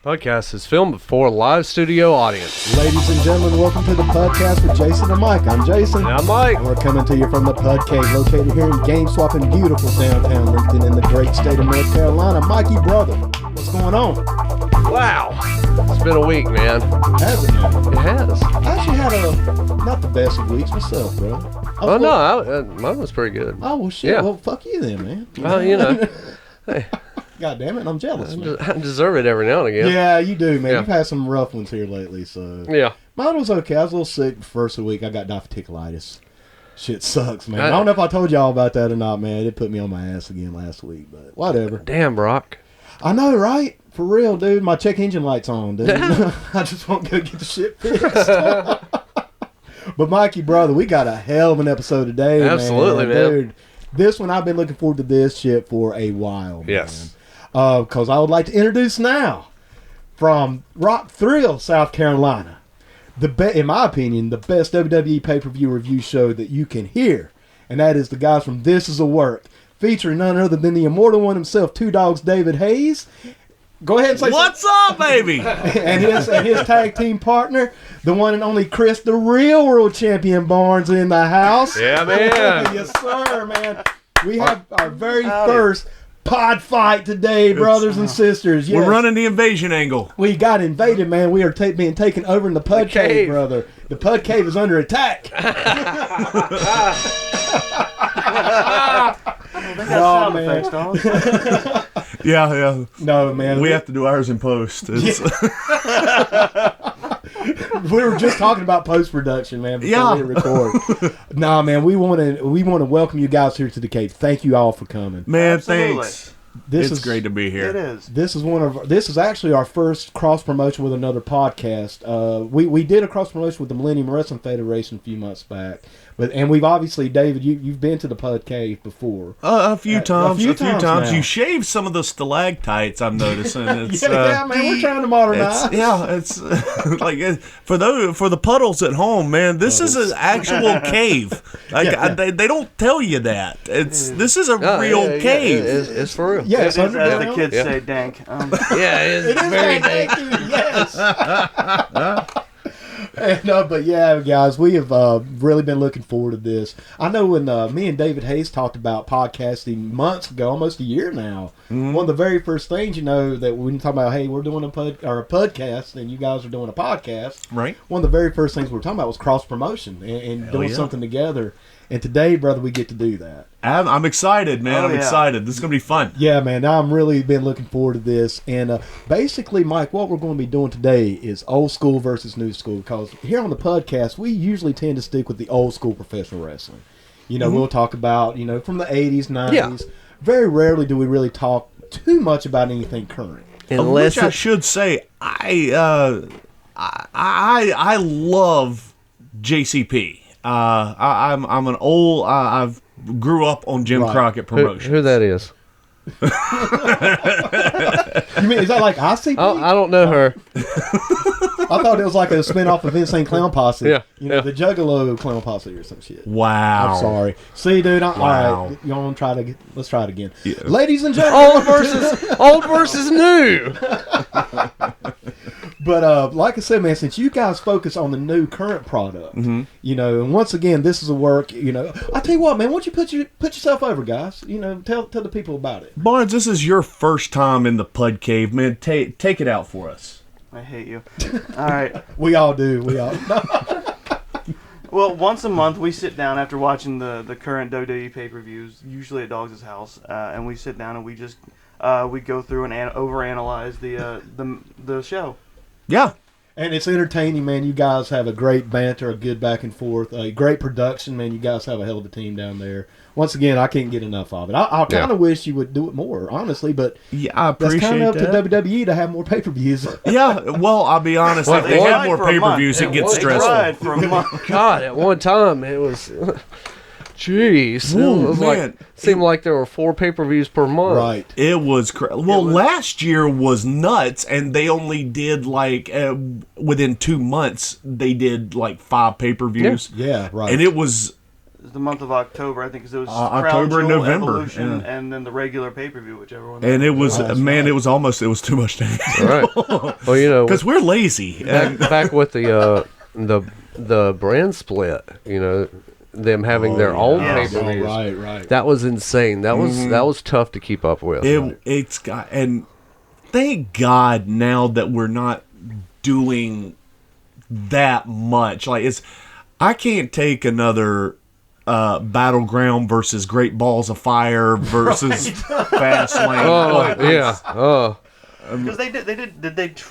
PUDcast is filmed before a live studio audience. Ladies and gentlemen, welcome to the PUDcast with Jason and Mike. I'm Jason. And I'm Mike. And we're coming to you from the PUDcave, located here in game swapping beautiful downtown Lincoln in the great state of North Carolina. Mikey, brother, what's going on? Wow. It's been a week, man. Has it now? It has. I actually had not the best of weeks myself, bro. Mine was pretty good. Oh, well, shit. Yeah. Well, fuck you then, man. Well, you know. Hey, God damn it, I'm jealous, man. I deserve it every now and again. Yeah, you do, man. Yeah. You've had some rough ones here lately, so. Yeah. Mine was okay. I was a little sick the first of the week. I got diverticulitis. Shit sucks, man. I don't know if I told y'all about that or not, man. It put me on my ass again last week, but whatever. Damn, Brock. I know, right? For real, dude. My check engine light's on, dude. I just want to go get the shit fixed. But Mikey, brother, we got a hell of an episode today, Absolutely, man. Dude, this one, I've been looking forward to this shit for a while, man. Yes. Because I would like to introduce now, from Rock Thrill, South Carolina, in my opinion, the best WWE pay-per-view review show that you can hear. And that is the guys from This Is a Work, featuring none other than the immortal one himself, Two Dogs David Hayes. Go ahead and say what's up, baby? and his tag team partner, the one and only Chris, the real world champion Barnes, in the house. Yeah, man. Yes, sir, man. We have our very first pod fight today, brothers and sisters. Yes. We're running the invasion angle. We got invaded, man. We are being taken over in the PUDcave, brother. The PUDcave is under attack. Oh, man. Yeah. No, man. We have to do ours in post. We were just talking about post-production, man, before we record. Nah, man, we want to welcome you guys here to the cave. Thank you all for coming. Man, Absolutely. thanks. It's great to be here. It is. This is actually our first cross-promotion with another podcast. We did a cross-promotion with the Millennium Wrestling Federation a few months back. And we've obviously, David, you've been to the PUDcave before. A few times. now. You shaved some of the stalactites, I'm noticing. It's, yeah, man, we're trying to modernize. It's like for the puddles at home, man. This is an actual cave. Like they don't tell you that. This is a real cave. It's for real. Yes, It is, as the kids say, dank. Yeah, it is very dank. Yes. But yeah, guys, we have really been looking forward to this. I know when me and David Hayes talked about podcasting months ago, almost a year now, one of the very first things, that when you talk about, hey, we're doing a PUDcast and you guys are doing a podcast, right? One of the very first things we were talking about was cross promotion and doing something together. And today, brother, we get to do that. I'm excited, man. I'm excited. This is going to be fun. Yeah, man. I'm really been looking forward to this. And basically, Mike, what we're going to be doing today is old school versus new school. Because here on the PUDcast, we usually tend to stick with the old school professional wrestling. We'll talk about, from the 80s, 90s. Yeah. Very rarely do we really talk too much about anything current. Which I should say, I love JCP. I'm an old. I've grew up on Jim Crockett Promotions. Who that is? You mean, is that like ICP? I don't know her. I thought it was like a spinoff of Insane Clown Posse. Yeah. The Juggalo Clown Posse or some shit. Wow. I'm sorry. See, dude. All right. You want to let's try it again. Yeah. Ladies and gentlemen. Old versus new. But like I said, man, since you guys focus on the new current product, and once again, This Is a Work. I tell you what, man, why don't you put yourself over, guys? Tell the people about it. Barnes, this is your first time in the PUDcave, man. Take it out for us. I hate you. All right. We all do. We all. Well, once a month we sit down after watching the current WWE pay-per-views, usually at Dogs' house, and we sit down and we just we go through and overanalyze the show. Yeah. And it's entertaining, man. You guys have a great banter, a good back and forth, a great production, man. You guys have a hell of a team down there. Once again, I can't get enough of it. I kind of wish you would do it more, honestly, but I appreciate that's kind of up that. to WWE to have more pay-per-views. Yeah, well, I'll be honest. If they have more pay-per-views, it gets stressful. Tried for a month. God, at one time it was... Jeez. Ooh, it was seemed like there were 4 pay-per-views per month. Right. It was last year was nuts, and they only did within 2 months they did 5 pay-per-views. Yeah, right. And it was the month of October, I think, because it was October and Crown Jewel, November, Evolution, yeah. and then the regular pay-per-view, whichever one. And it was, right. it was almost, it was too much to handle. Right. Well, you know, Because we're lazy. back with the brand split, you know, them having their own yeah. pay-per-views. Right. That was insane. That was tough to keep up with. It's got, and thank God now that we're not doing that much. Like I can't take another Battleground versus Great Balls of Fire versus Fastlane. Because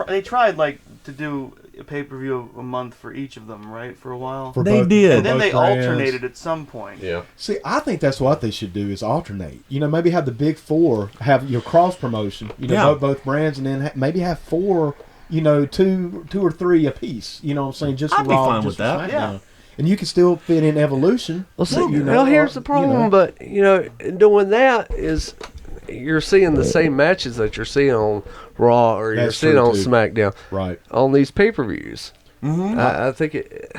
they tried like to do a pay-per-view a month for each of them, right? For a while. They did. And then they brands. alternated at some point. Yeah. See, I think that's what they should do is alternate. You know, maybe have the big four have your cross promotion. You know, both brands, and then maybe have four. You know, two or three a piece. You know what I'm saying? Just I'd be Raw, fine just with for that. SmackDown. Yeah. And you can still fit in Evolution. Well, see, you know, well, here's the or, problem. you know. But you know, doing that is you're seeing the same matches that you're seeing on Raw or you're That's seeing true, on too. SmackDown Right. on these pay-per-views. Mm-hmm. I think it.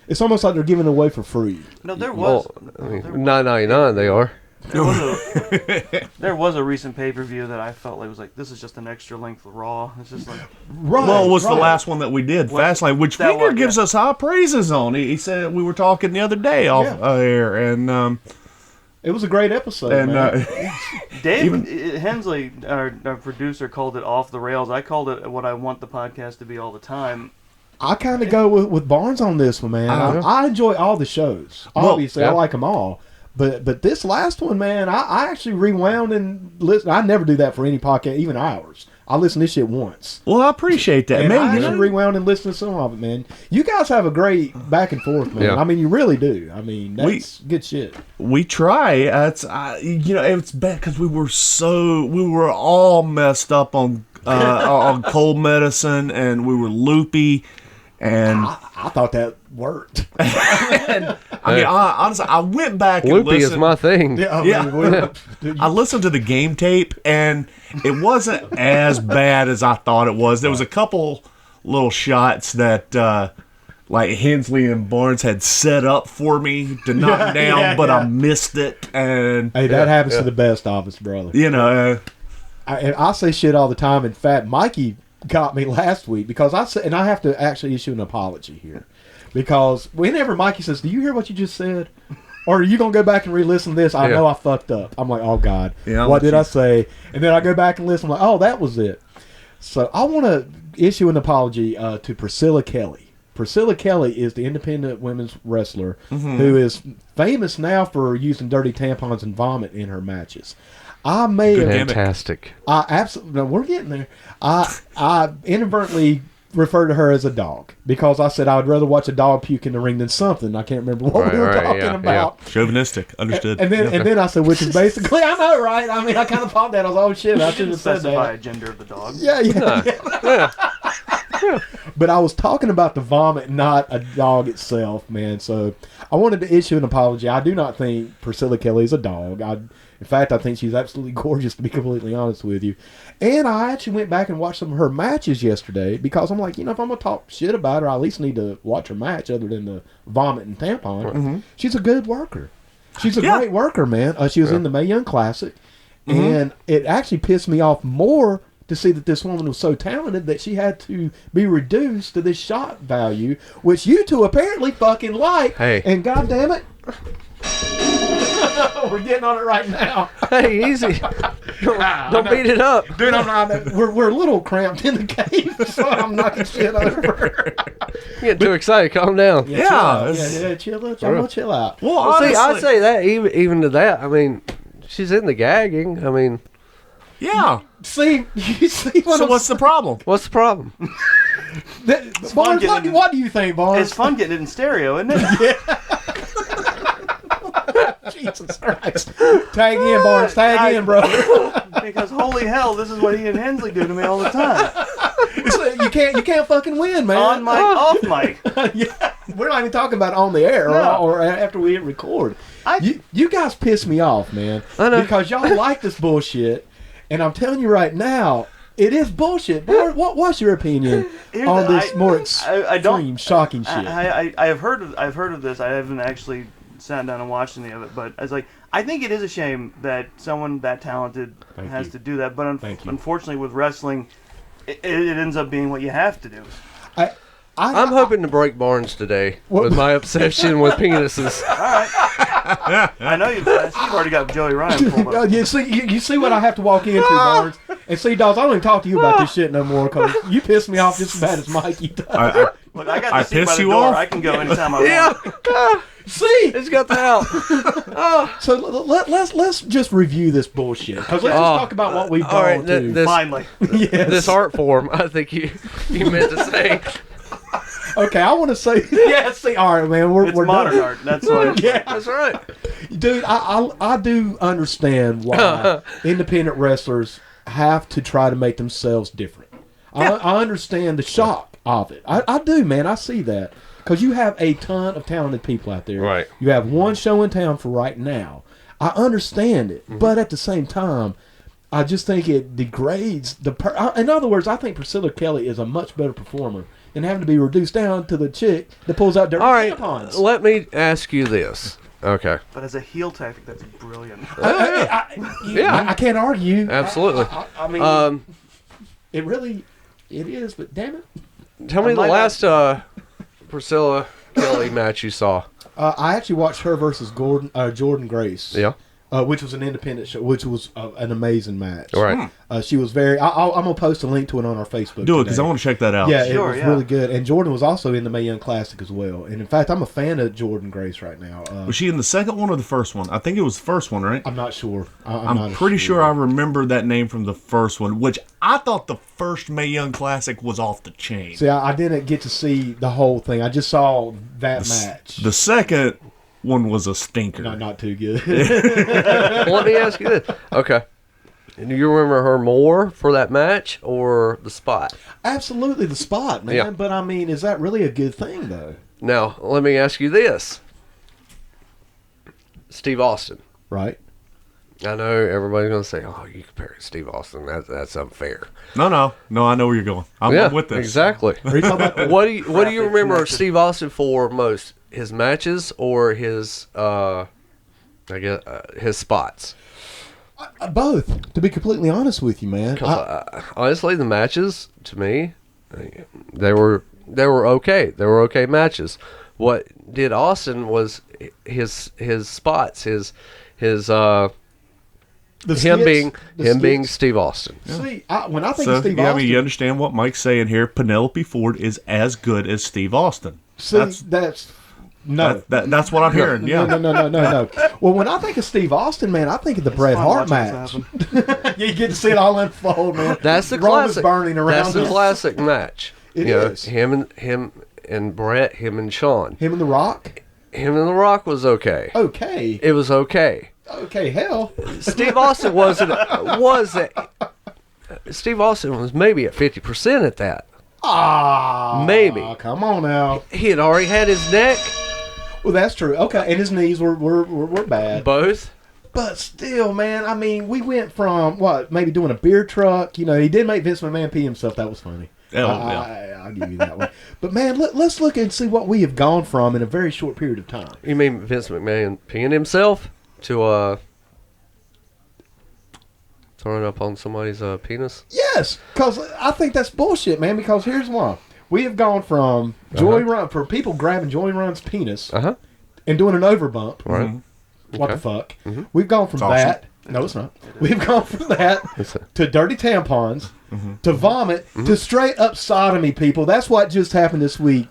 It's almost like they're giving away for free. No, there was. Well, I mean, $9.99 they are. There was a recent pay-per-view that I felt like was like, this is just an extra length of Raw. It's just like, Right. Well, it was the right. last one that we did, Fastlane, which that Finger one, gives us high praises on. He said we were talking the other day off air, and It was a great episode, and man. Dave Hensley, our producer, called it off the rails. I called it what I want the podcast to be all the time. I kind of go with Barnes on this one, man. I enjoy all the shows. Obviously, I like them all. But this last one, man, I actually rewound and listened. I never do that for any podcast, even ours. I listen to this shit once. well, I appreciate that, And man. I You actually know, rewound and listened to some of it, man. You guys have a great back and forth, man. Yeah. I mean, you really do. I mean, that's good shit. we try. You know, it's bad because we were all messed up on cold medicine, and we were loopy, and I thought that worked. I mean, honestly, I went back and Loopy listened. is my thing. I listened to the game tape, and it wasn't as bad as I thought it was. There was a couple little shots that, like Hensley and Barnes had set up for me to knock down, but I missed it. And Hey, that happens to the best of us, brother. you know, I say shit all the time. In fact, Mikey got me last week because I said, and I have to actually issue an apology here. Because whenever Mikey says, "Do you hear what you just said?" Or are you going to go back and re-listen to this? I know I fucked up. I'm like, oh, God. Yeah, what did I say? And then I go back and listen. I'm like, oh, that was it. So I want to issue an apology to Priscilla Kelly. Priscilla Kelly is the independent women's wrestler who is famous now for using dirty tampons and vomit in her matches. I may have... Fantastic. I absolutely... No, we're getting there. I inadvertently refer to her as a dog because I said I would rather watch a dog puke in the ring than something. I can't remember what we were talking about. chauvinistic. Understood. And then I said, which is basically, I know, right? I mean, I kind of thought that. I was, oh shit, I should have said Specify that. gender of the dog. Yeah. But I was talking about the vomit, not a dog itself, man. So I wanted to issue an apology. I do not think Priscilla Kelly is a dog. In fact, I think she's absolutely gorgeous, to be completely honest with you. And I actually went back and watched some of her matches yesterday because I'm like, if I'm going to talk shit about her, I at least need to watch her match other than the vomit and tampon. She's a good worker. She's a great worker, man. She was in the Mae Young Classic. And it actually pissed me off more to see that this woman was so talented that she had to be reduced to this shot value, which you two apparently fucking like. Hey. And goddamn it, we're getting on it right now. Hey, easy. Don't beat it up. Dude, we're a little cramped in the cave, so I'm knocking shit over. You get too excited. Calm down. Chill out. Chill out. I'm gonna chill out. Well, See, I'd honestly, say that even to that. I mean, she's in the gagging. I mean, yeah. See, you see what So I'm what's the problem? what's the problem? Barnes, what do you think, Barnes? It's fun getting it in stereo, isn't it? Jesus Christ. Tag in, Barnes. Tag in, brother. Because holy hell, this is what he and Hensley do to me all the time. You can't fucking win, man. On mic, off mic. Yeah, we're not even talking about on the air or after we hit record. You guys piss me off, man. I know. Because y'all like this bullshit, and I'm telling you right now, it is bullshit. What's your opinion on this more extreme, shocking shit? I've heard of this. I haven't actually sat down and watched any of it. But I was like, I think it is a shame that someone that talented has to do that. But unfortunately, with wrestling, it ends up being what you have to do. I'm hoping to break Barnes today with my obsession with penises. All right. I know you've already got Joey Ryan pulled up. You see what I have to walk into, Barnes. And see, Dawes, I don't even talk to you about this shit no more because you piss me off just as bad as Mikey does. Look, I got the seat by the door. I can go anytime I want. See, it's got the out. So let's just review this bullshit because let's just talk about what we've gone to. Finally, this art form. I think you meant to say. Okay, I want to say See, all right, man, we're modern done. art. That's what. That's right, dude. I do understand why independent wrestlers have to try to make themselves different. I understand the shock of it. I do, man. I see that. Because you have a ton of talented people out there. Right. You have one show in town for right now. I understand it. Mm-hmm. But at the same time, I just think it degrades the... in other words, I think Priscilla Kelly is a much better performer than having to be reduced down to the chick that pulls out dirty tampons. Let me ask you this. Okay. But as a heel tactic, that's brilliant. I can't argue. Absolutely. I mean, it is, but damn it. Tell me the last... Priscilla Kelly match you saw. I actually watched her versus Jordan Grace. Yeah. Which was an independent show, which was an amazing match. Right. She was very... I'm going to post a link to it on our Facebook. Do it, because I want to check that out. Yeah, it was really good. And Jordan was also in the Mae Young Classic as well. And in fact, I'm a fan of Jordan Grace right now. Was she in the second one or the first one? I think it was the first one, right? I'm not sure. I'm pretty sure I remember that name from the first one, which I thought the first Mae Young Classic was off the chain. See, I didn't get to see the whole thing. I just saw that match. The second one was a stinker. No, not too good. Well, let me ask you this. Okay. Do you remember her more for that match or the spot? Absolutely the spot, man. Yeah. But, I mean, is that really a good thing, though? Now, let me ask you this. Steve Austin. Right. I know everybody's going to say, oh, you compare Steve Austin. That's unfair. No, I know where you're going. I'm with this. Exactly. Are you talking about What do you remember Steve Austin for most? His matches or his his spots? Both, to be completely honest with you, man. Honestly, the matches to me, they were okay. They were okay matches. What did Austin was his spots, being Steve Austin. Yeah. See, when I think of Steve Austin, I mean, you understand what Mike's saying here. Penelope Ford is as good as Steve Austin. See, that's what I'm hearing. Yeah. No. Well, when I think of Steve Austin, man, I think of the Bret Hart match. You get to see it all unfold, man. That's the Roman's classic. burning around. That's the classic match. It is. Him and Bret, him and Shawn. Him and The Rock. Him and The Rock was okay. Okay. It was okay. Okay, hell. Steve Austin Steve Austin was maybe at 50% at that. Maybe. Come on now. He had already had his neck. Well, that's true. Okay, and his knees were bad. Both. But still, man, I mean, we went from, maybe doing a beer truck. You know, he did make Vince McMahon pee himself. That was funny. I'll give you that one. But, man, let's look and see what we have gone from in a very short period of time. You mean Vince McMahon peeing himself to throwing up on somebody's penis? Yes, because I think that's bullshit, man, because here's why. We have gone from Joey Run, for people grabbing Joey Run's penis and doing an overbump. Right. Mm-hmm. What the fuck? Mm-hmm. We've gone from that. Awesome. No, it's not. We've gone from that to dirty tampons, to vomit, to straight up sodomy, people. That's what just happened this week.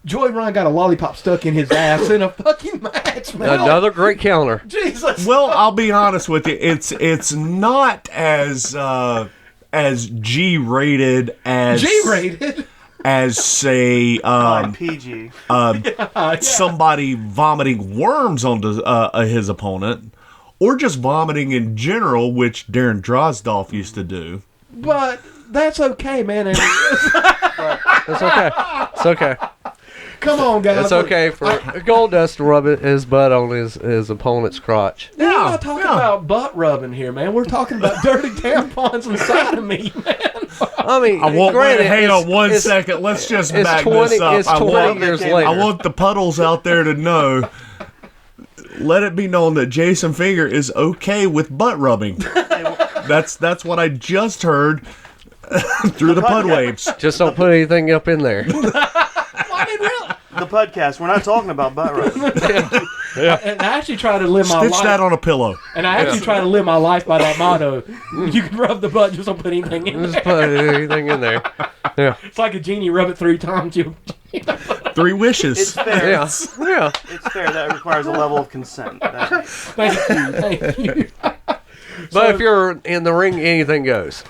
Joey Ryan got a lollipop stuck in his ass in a fucking match, man. Another great counter. Jesus. Well, I'll be honest with you. It's not as G-rated as... G-rated? As, say, PG. Somebody vomiting worms onto his opponent, or just vomiting in general, which Darren Drozdoff used to do. But that's okay, man. It's okay. It's okay. Come on, guys. It's okay for Goldust to rub his butt on his opponent's crotch. We're not talking about butt rubbing here, man. We're talking about dirty tampons and sodomy, man. I mean, hang on one second. Let's just back this up. It's 20 years later. I want the puddles out there to know let it be known that Jason Finger is okay with butt rubbing. That's what I just heard through the PUD waves. Just don't put anything up in there. The PUDcast, we're not talking about butt rubbing. And I actually try to live my Stitch life. that on a pillow. And I actually try to live my life by that motto. You can rub the butt, just don't put anything in Just there. put anything in there. Yeah. It's like a genie, rub it 3 times. You 3 wishes. It's fair. Yeah. Yeah. It's fair. That requires a level of consent. Thank you. But if you're in the ring, anything goes.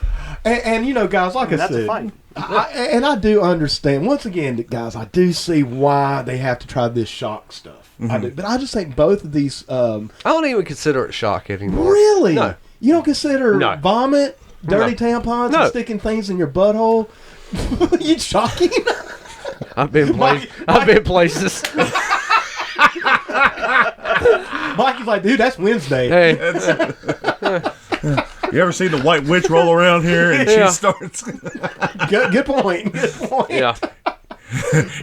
And you know, guys, like I That's said, a fight. I do understand. Once again, guys, I do see why they have to try this shock stuff. I do, but I just think both of these. I don't even consider it shock anymore. Really? No. You don't consider No. vomit, dirty No. tampons, No. and sticking things in your butthole? You shocking? I've been places. Mikey's like, dude, that's Wednesday. Hey. You ever seen the White Witch roll around here and Yeah. she starts? Good point. Good point. Yeah.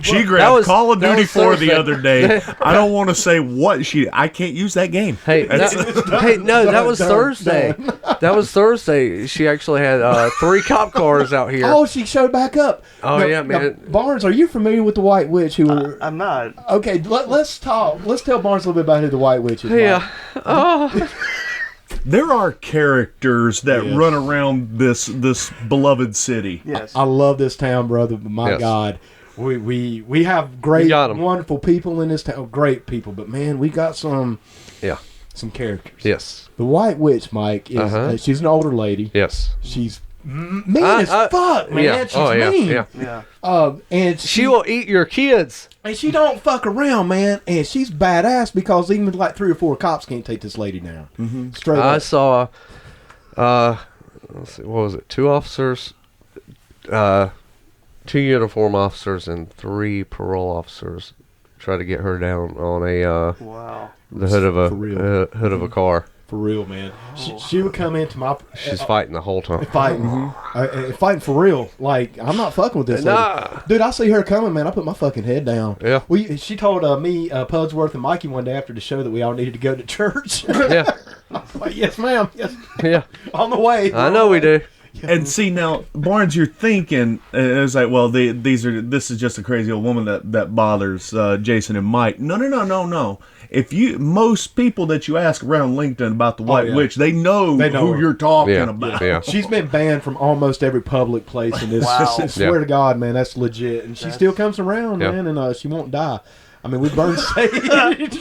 She grabbed Call of that Duty was 4 the Thursday. other day. I don't want to say what I can't use that game. Hey, that was Done. Thursday. That was Thursday. She actually had 3 cop cars out here. Oh, she showed back up. Oh, Now- yeah, now, man. Barnes, are you familiar with the White Witch? Who were I'm not. okay? Let's talk. Let's tell Barnes a little bit about who the White Witch is. Yeah. Mike. Oh. There are characters that Yes. run around this beloved city. Yes. I love this town, brother. But my Yes. God, we have great, We got 'em. wonderful people in this town. Great people, but man, we got some Yeah. characters. Yes. The White Witch, Mike, is she's an older lady. Yes. She's mean as fuck, man. Yeah. She's Oh, yeah. mean. Yeah. Yeah. And She will eat your kids. and she don't fuck around, man. And she's badass because even like 3 or 4 cops can't take this lady down. Mm-hmm. Straight I up. saw, let's see, what was it? 2 officers, 2 uniform officers and 3 parole officers try to get her down on Wow. the hood of For real. hood of a car. For real, man. She would come into my She's fighting the whole time. fighting, fighting for real. Like I'm not fucking with this lady. Nah. Dude. I see her coming, man. I put my fucking head down. Yeah. She told me, Pudsworth, and Mikey one day after the show that we all needed to go to church. Yeah. Like, yes, ma'am. Yes, Yeah. on the way. I know we do. And see now, Barnes, you're thinking it's like, well, this is just a crazy old woman that bothers Jason and Mike. No. If most people that you ask around LinkedIn about the White Witch, they know who her. you're talking Yeah. about. Yeah. She's been banned from almost every public place in this. Wow. I swear Yeah. to God, man, that's legit. And she still comes around, Yeah. man, and she won't die. I mean, we burn sage.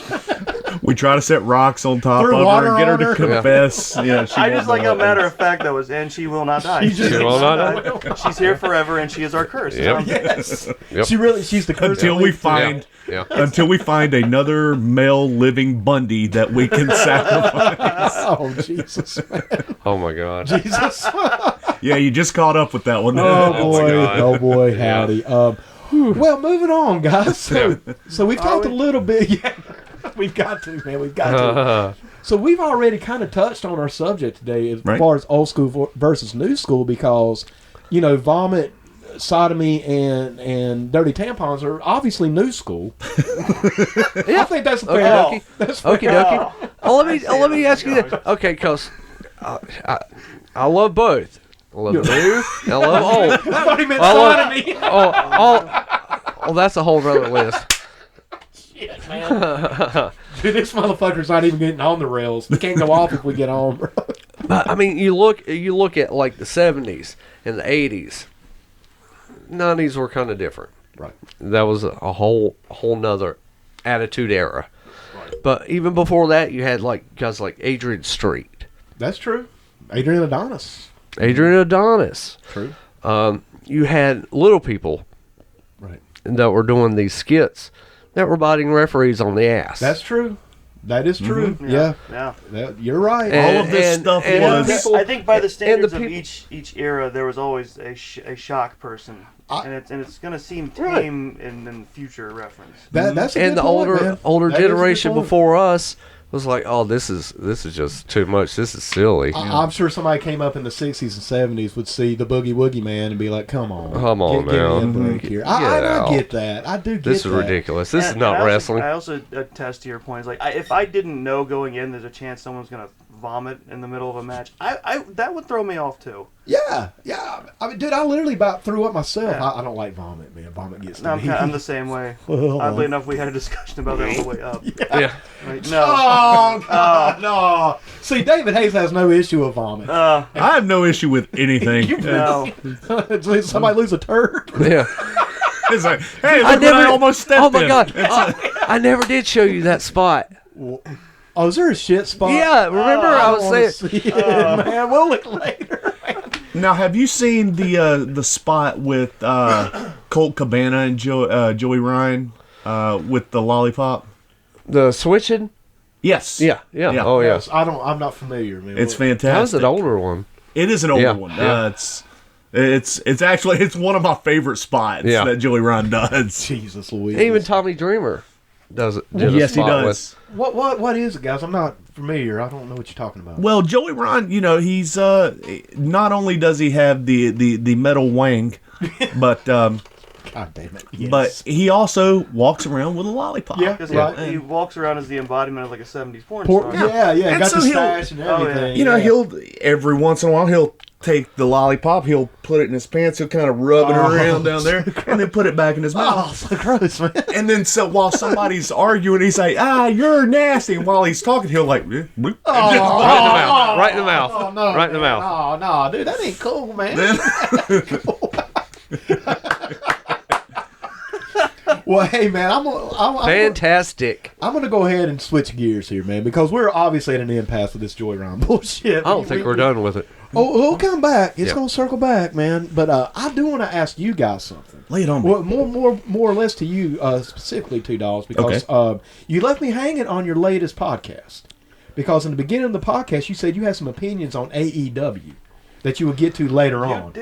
We try to set rocks on top Threw of her water and get her on to her. confess. Yeah, I just like how matter of fact that was, and she will not die. She will not die. She's here forever, and she is our curse. Yep. Yes. Yep. She's the curse. until we find Yeah. until we find another male living Bundy that we can sacrifice. Oh, Jesus, man. Oh my God. Jesus. Yeah, you just caught up with that one. Oh boy, God. oh boy, howdy. Well, moving on, guys. So we've talked a little bit. Yeah, we've got to, man. We've got to. So we've already kind of touched on our subject today as far as old school versus new school, because vomit, sodomy, and dirty tampons are obviously new school. I think that's fair. Okie That's fair. Okie dokie. Let me ask you this. Okay, because I love both. I love new and I love old. I thought he meant I love- sodomy. Oh, that's a whole other list. Shit, man. Dude, this motherfucker's not even getting on the rails. We can't go off if we get on, bro. But I mean, you look at like the 70s and the 80s. 90s were kind of different. Right. That was a whole nother attitude era. Right. But even before that, you had like guys like Adrian Street, That's true. Adrian Adonis. True. You had little people, Right. that were doing these skits that were biting referees on the ass. That's true. That is true. Yeah. You're right. And- All of this stuff and was. people- I think by the standards of people- each era, there was always a shock person, and it's going to seem Right. tame in future reference. That's a and good the point, man. older That is a good generation point. before us was like, oh, this is just too much. This is silly. I'm sure somebody came up in the 60s and 70s would see the Boogie Woogie Man and be like, come on Get now. Give me me a break here. I get that. I do get that. This is ridiculous. This is not wrestling. I also attest to your point. Like, if I didn't know going in there's a chance someone's going to vomit in the middle of a match, that would throw me off too. Yeah. I mean, dude, I literally about threw up myself. Yeah. I don't like vomit, man. Vomit gets to me. I'm the same way. Oddly enough, we had a discussion about that on the way up. Yeah. Like, no. Oh, God, no. See, David Hayes has no issue with vomit. I have no issue with anything. No. Did somebody lose a turd? Yeah. It's like, hey, look what I almost stepped Oh my in. God! I never did show you that spot. Oh, is there a shit spot? Yeah, remember I was wanna saying. see it, man. We'll look later. Now, have you seen the spot with Colt Cabana and Joey Ryan with the lollipop? The switching? Yes. Yeah. Oh, yeah. Yes, I'm not familiar, man. It's fantastic. That was an older one. It is an older Yeah, one. yeah. It's actually one of my favorite spots that Joey Ryan does. Jesus Louise. Even Tommy Dreamer does it. Did a Yes, he spot does. What is it, guys? I'm not familiar. I don't know what you're talking about. Well, Joey Ryan, he's not only does he have the metal wang, but God damn it. Yes. but he also walks around with a lollipop. Yeah. Because he walks around as the embodiment of like a 70s porn star. Yeah. And Got so the he'll- stash and everything. He'll every once in a while he'll take the lollipop, he'll put it in his pants, he'll kind of rub it around down there, and then put it back in his mouth. Oh, so gross, man. And then so while somebody's arguing, he's like, you're nasty. And while he's talking, he'll like, bloop, and just- Right in the mouth. Oh, no, Right in the man. mouth. Oh, no, dude, that ain't cool, man. Well, hey, man, I'm Fantastic. going to go ahead and switch gears here, man, because we're obviously at an impasse with this Joy Ryan bullshit. I don't think we're done with it. Oh, we'll come back. It's Yeah. going to circle back, man. But I do want to ask you guys something. lay it on me. Well, more or less to you, specifically $2, because you left me hanging on your latest podcast. Because in the beginning of the podcast, you said you had some opinions on AEW that you would get to later on.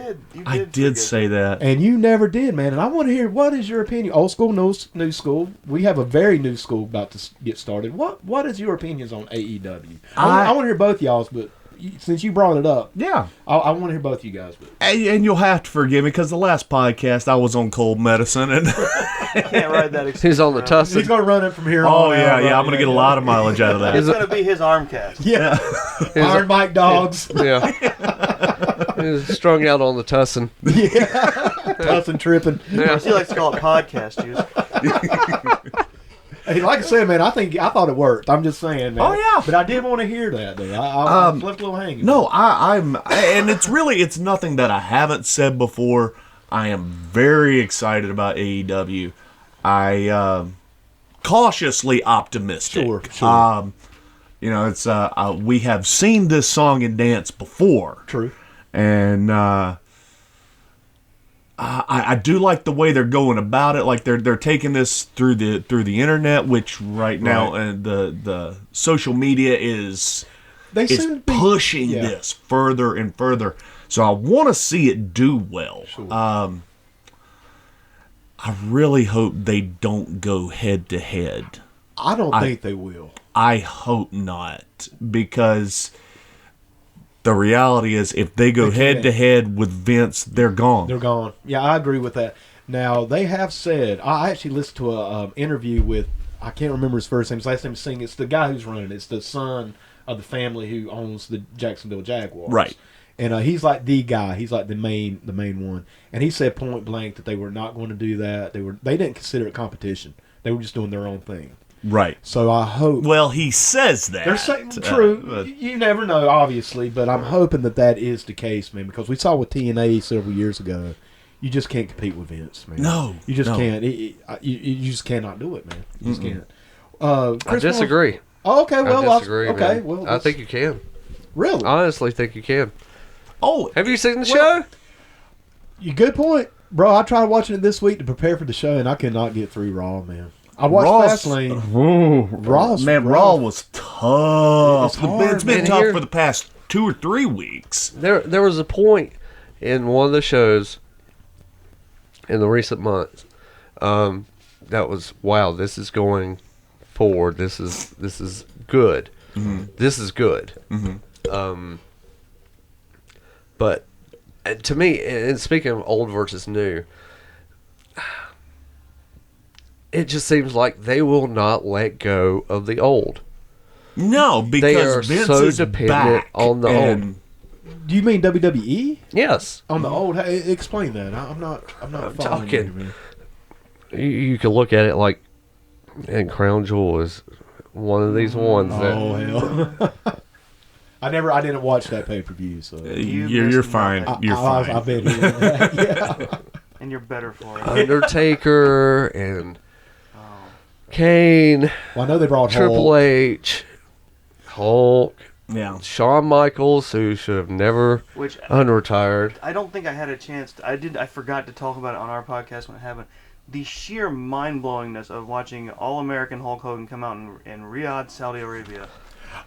I did say that. And you never did, man. And I want to hear, what is your opinion? Old school, new school. We have a very new school about to get started. What is your opinions on AEW? I want to hear both y'all's, but since you brought it up, Yeah. I want to hear both you guys. But And you'll have to forgive me because the last podcast I was on cold medicine and Can't ride that excuse. He's on the he's Tussin. going to run it from here on. oh out, yeah, right? I'm gonna get a lot of mileage out of that. It's going to be his arm cast. Yeah. Iron Mike Dogs. Yeah. He's strung out on the Tussin. Tussin tripping. Yeah. He likes to call it podcast use. Hey, like I said, man, I thought it worked. I'm just saying, man. Oh, yeah. But I did want to hear that, though. I left a little hanging. No, and it's nothing that I haven't said before. I am very excited about AEW. I cautiously optimistic. Sure. It's we have seen this song and dance before. True. And I do like the way they're going about it. Like they're taking this through the internet, which right now the social media is seem to be pushing this further and further. So I want to see it do well. Sure. I really hope they don't go head to head. I don't think they will. I hope not, because the reality is if they go head to head with Vince, they're gone. They're gone. Yeah, I agree with that. Now, they have said, I actually listened to a interview with, I can't remember his first name, his last name is Singh. It's the guy who's running it. It's the son of the family who owns the Jacksonville Jaguars. Right. And he's like the guy. He's like the main one. And he said point blank that they were not going to do that. They didn't consider it competition. They were just doing their own thing. Right. So I hope. Well, he says that. They're saying true. You never know, obviously, but I'm hoping that is the case, man. Because we saw with TNA several years ago, you just can't compete with Vince, man. No, you just can't. You just cannot do it, man. You just can't. I disagree. Okay, well, I disagree, okay, man. well, I think you can. really. I honestly think you can. Oh, Have you seen the show? Good point, bro. I tried watching it this week to prepare for the show, and I could not get through Raw, man. I watched Fastlane. Raw was tough. It's hard, It's been man. tough Here- for the past 2 or 3 weeks. There was a point in one of the shows in the recent months that was, wow, this is going forward. This is good. Mm-hmm. This is good. But to me, and speaking of old versus new, it just seems like they will not let go of the old. No, because They are Vince so is dependent back on the and Do you mean WWE? Yes. On the old? Hey, explain that. I'm not following talking. you, man. You can look at it like, and Crown Jewel is one of these ones that Oh hell! I didn't watch that pay-per-view, so You're missed fine. nothing. You're fine. I've been hearing that. Yeah. And you're better for it. Undertaker and Kane, Well, I know they brought Triple Hulk. H, Hulk, Yeah. Shawn Michaels, who should have never Which unretired. I don't think I had a chance. I forgot to talk about it on our podcast when it happened. The sheer mind-blowingness of watching All-American Hulk Hogan come out in Riyadh, Saudi Arabia.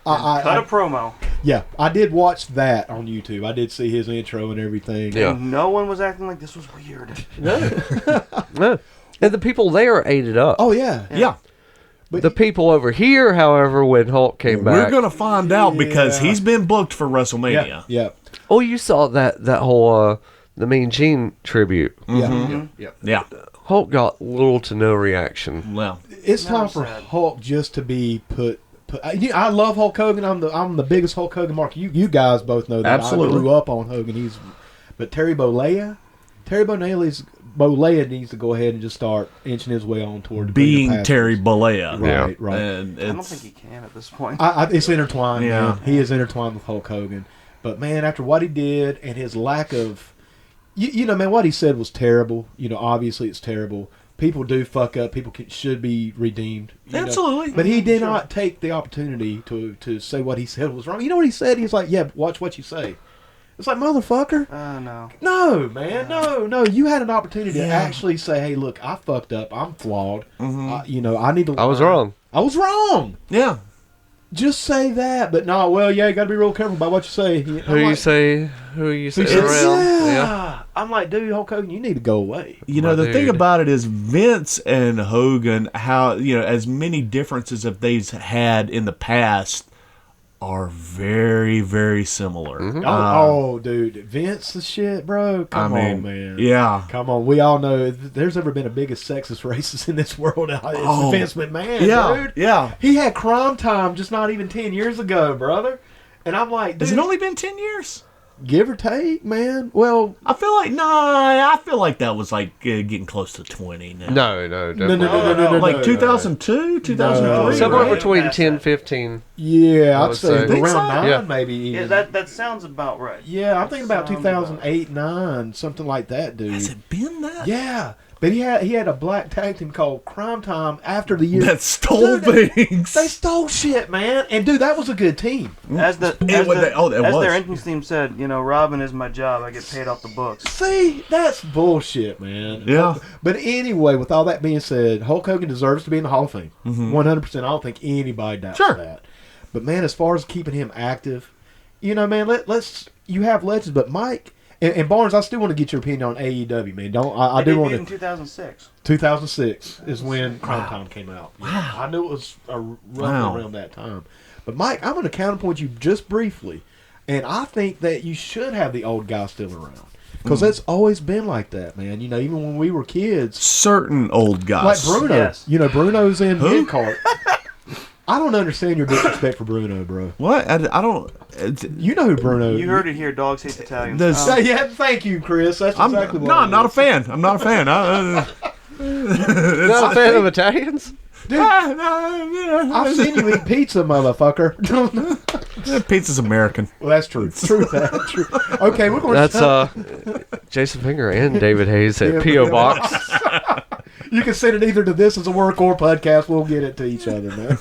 Cut a promo. Yeah, I did watch that on YouTube. I did see his intro and everything. Yeah. And no one was acting like this was weird. No. And the people there ate it up. Oh yeah. Yeah. But The people over here, however, when Hulk came We're back. going to find out because Yeah. he's been booked for WrestleMania. yeah, yeah, Oh, you saw that whole the Mean Gene tribute. yeah. Yeah. Hulk got little to no reaction. Well, It's Never time for said. Hulk just to be put. I love Hulk Hogan. I'm the biggest Hulk Hogan mark. You guys both know that. Absolutely. I grew up on Hogan. But Terry Bollea needs to go ahead and just start inching his way on toward the being greener Terry pastures. Bollea. Right, right. And I don't it's, think he can at this point. It's intertwined. Yeah. Man. He is intertwined with Hulk Hogan. But man, after what he did and his lack of, man, what he said was terrible. Obviously it's terrible. People do fuck up. People should be redeemed. Absolutely. But he did not take the opportunity to say what he said was wrong. You know what he said? He's like, yeah, watch what you say. It's like, motherfucker. No. No, man. No. You had an opportunity to Yeah. actually say, hey, look, I fucked up. I'm flawed. Mm-hmm. I need to I was learn. wrong. I was wrong. yeah. Just say that. But no, well, yeah, you got to be real careful about what you say. Who you say It's- around? Yeah. yeah. I'm like, dude, Hulk Hogan, you need to go away. You know, My the thing dude. about it is Vince and Hogan, how, as many differences as they've had in the past are very, very similar. Oh, dude, Vince the shit, bro. Come on, man. Yeah. Come on. We all know if there's ever been a biggest sexist racist in this world. It's Oh. Vince McMahon, Yeah. dude. Yeah. He had Crime Time just not even 10 years ago, brother. And I'm like, Has dude, it only been 10 years? give or take, man. Well, I feel like that was like getting close to 20 now. No, definitely. no. Like 2002, 2003. Somewhere Right. between Past 10, that. 15. yeah, I'd would say say. Think so? around 9 Yeah. maybe. Yeah, even. that sounds about right. Yeah, I'm thinking about Sounds 2008, 9, something like that, dude. Has it been that? Yeah, but he had a black tag team called Crime Time after the year. That stole Dude, things. They stole shit, man. And dude, that was a good team. As It was- their entrance team said, Robin is my job. I get paid off the books. See, that's bullshit, man. Yeah. But anyway, with all that being said, Hulk Hogan deserves to be in the Hall of Fame. 100%. I don't think anybody doubts Sure. that. But man, as far as keeping him active, man, let's you have legends, but Mike and Barnes, I still want to get your opinion on AEW, man. I They do want debuted in to. 2006. 2006 is when Crime Time came out. Wow. I knew it was around that time. But Mike, I'm going to counterpoint you just briefly, and I think that you should have the old guy still around because that's always been like that, man. Even when we were kids, Certain old like guys. Bruno. Yes. Bruno's in Who? mid-card. I don't understand your disrespect for Bruno, bro. What? I don't. You know who Bruno is. You heard it here. Dogs hate Italians. This- Yeah, thank you, Chris. That's I'm exactly what no, it I'm not a is. fan. I'm not a fan. Not a fan of Italians? I've seen you eat pizza, motherfucker. Pizza's American. Well, that's true. True that. True. Okay, we're going That's Jason Finger and David Hayes at Yeah, P.O. yeah. Box. You can send it either to this as a work or podcast. We'll get it to each other, man.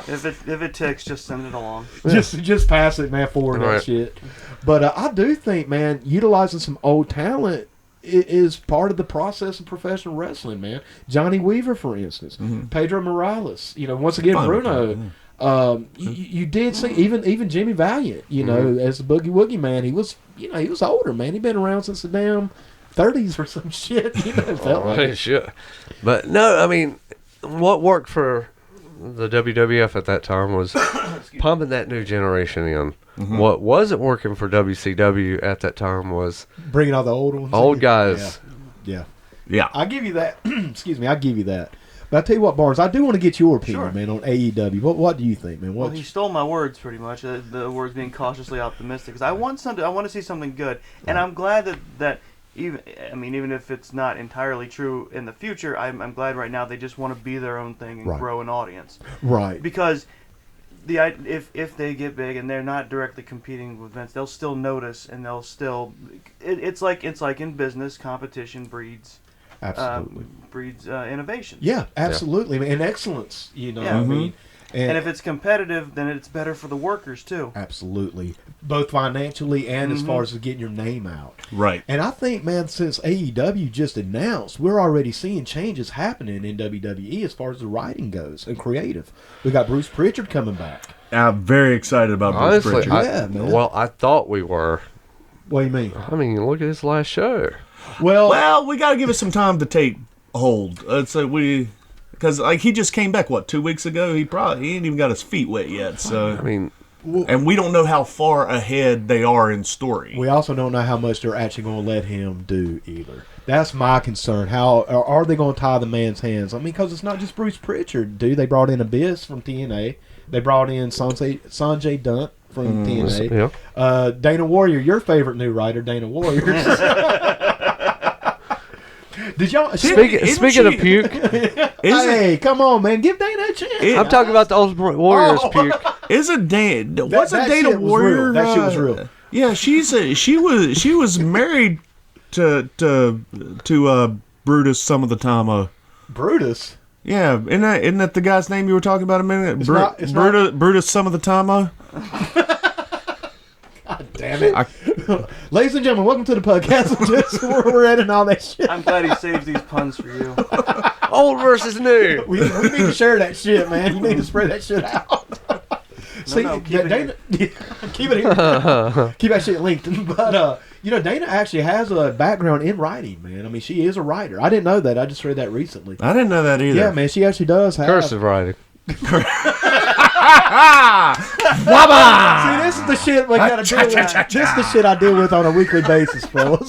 If it ticks, just send it along. just pass it, man. Forward that Right. shit. But I do think, man, utilizing some old talent is part of the process of professional wrestling, man. Johnny Weaver, for instance, Pedro Morales. Once again, Fine with Bruno. You did see even Jimmy Valiant. As the Boogie Woogie man, he was older, man. He'd been around since the damn 30s or some shit. It felt like it. Sure. But no, I mean, what worked for the WWF at that time was pumping that new generation in. What wasn't working for WCW at that time was Bringing all the old ones. old in. guys. Yeah. Yeah. I give you that. Excuse me. I give you that. But I tell you what, Barnes, I do want to get your opinion, Sure. man, on AEW. What do you think, man? Well, he stole my words pretty much. The words being cautiously optimistic. Because I want to see something good, and I'm glad that even if it's not entirely true in the future, I'm glad right now they just want to be their own thing and grow an audience. Right. Because if they get big and they're not directly competing with Vince, they'll still notice and they'll still. It's like in business, competition breeds. Absolutely. Breeds innovation. Yeah, absolutely. And excellence, you know. Yeah. I mean, And if it's competitive, then it's better for the workers too. absolutely, both financially and as far as getting your name out. Right. And I think, man, since AEW just announced, we're already seeing changes happening in WWE as far as the writing goes and creative. We got Bruce Pritchard coming back. I'm very excited about Bruce Honestly, Pritchard. Yeah, man. well, I thought we were. What do you mean? I mean, look at his last show. Well, we got to give it some time to take hold. Because like he just came back 2 weeks ago. He ain't even got his feet wet yet. So I mean, and we don't know how far ahead they are in story. We also don't know how much they're actually going to let him do either. That's my concern. How are they going to tie the man's hands? I mean, because it's not just Bruce Pritchard, dude. They brought in Abyss from TNA. They brought in Sanjay Dutt from TNA. yeah. Dana Warrior, your favorite new writer, Dana Warrior. Did y'all Speaking of puke, Hey, come on, man! Give Dana a chance. I'm talking about the Ultimate Warriors puke. Isn't Dana? Wasn't that Dana shit was Warrior? real. That shit was real. Yeah, she was married to Brutus some of the time. Brutus. Yeah, isn't that the guy's name you were talking about a minute? It's not- Brutus some of the time. Damn it. Ladies and gentlemen, welcome to the podcast. Just where we're at and all that shit. I'm glad he saves these puns for you. Old versus new. We need to share that shit, man. You need to spread that shit out. Keep it Dana, keep it here. Keep that shit linked. But Dana actually has a background in writing, man. I mean, she is a writer. I didn't know that. I just read that recently. I didn't know that either. Yeah, man, she actually does have Cursive writing. See, this is the shit we gotta deal with. This is the shit I deal with on a weekly basis, fellas.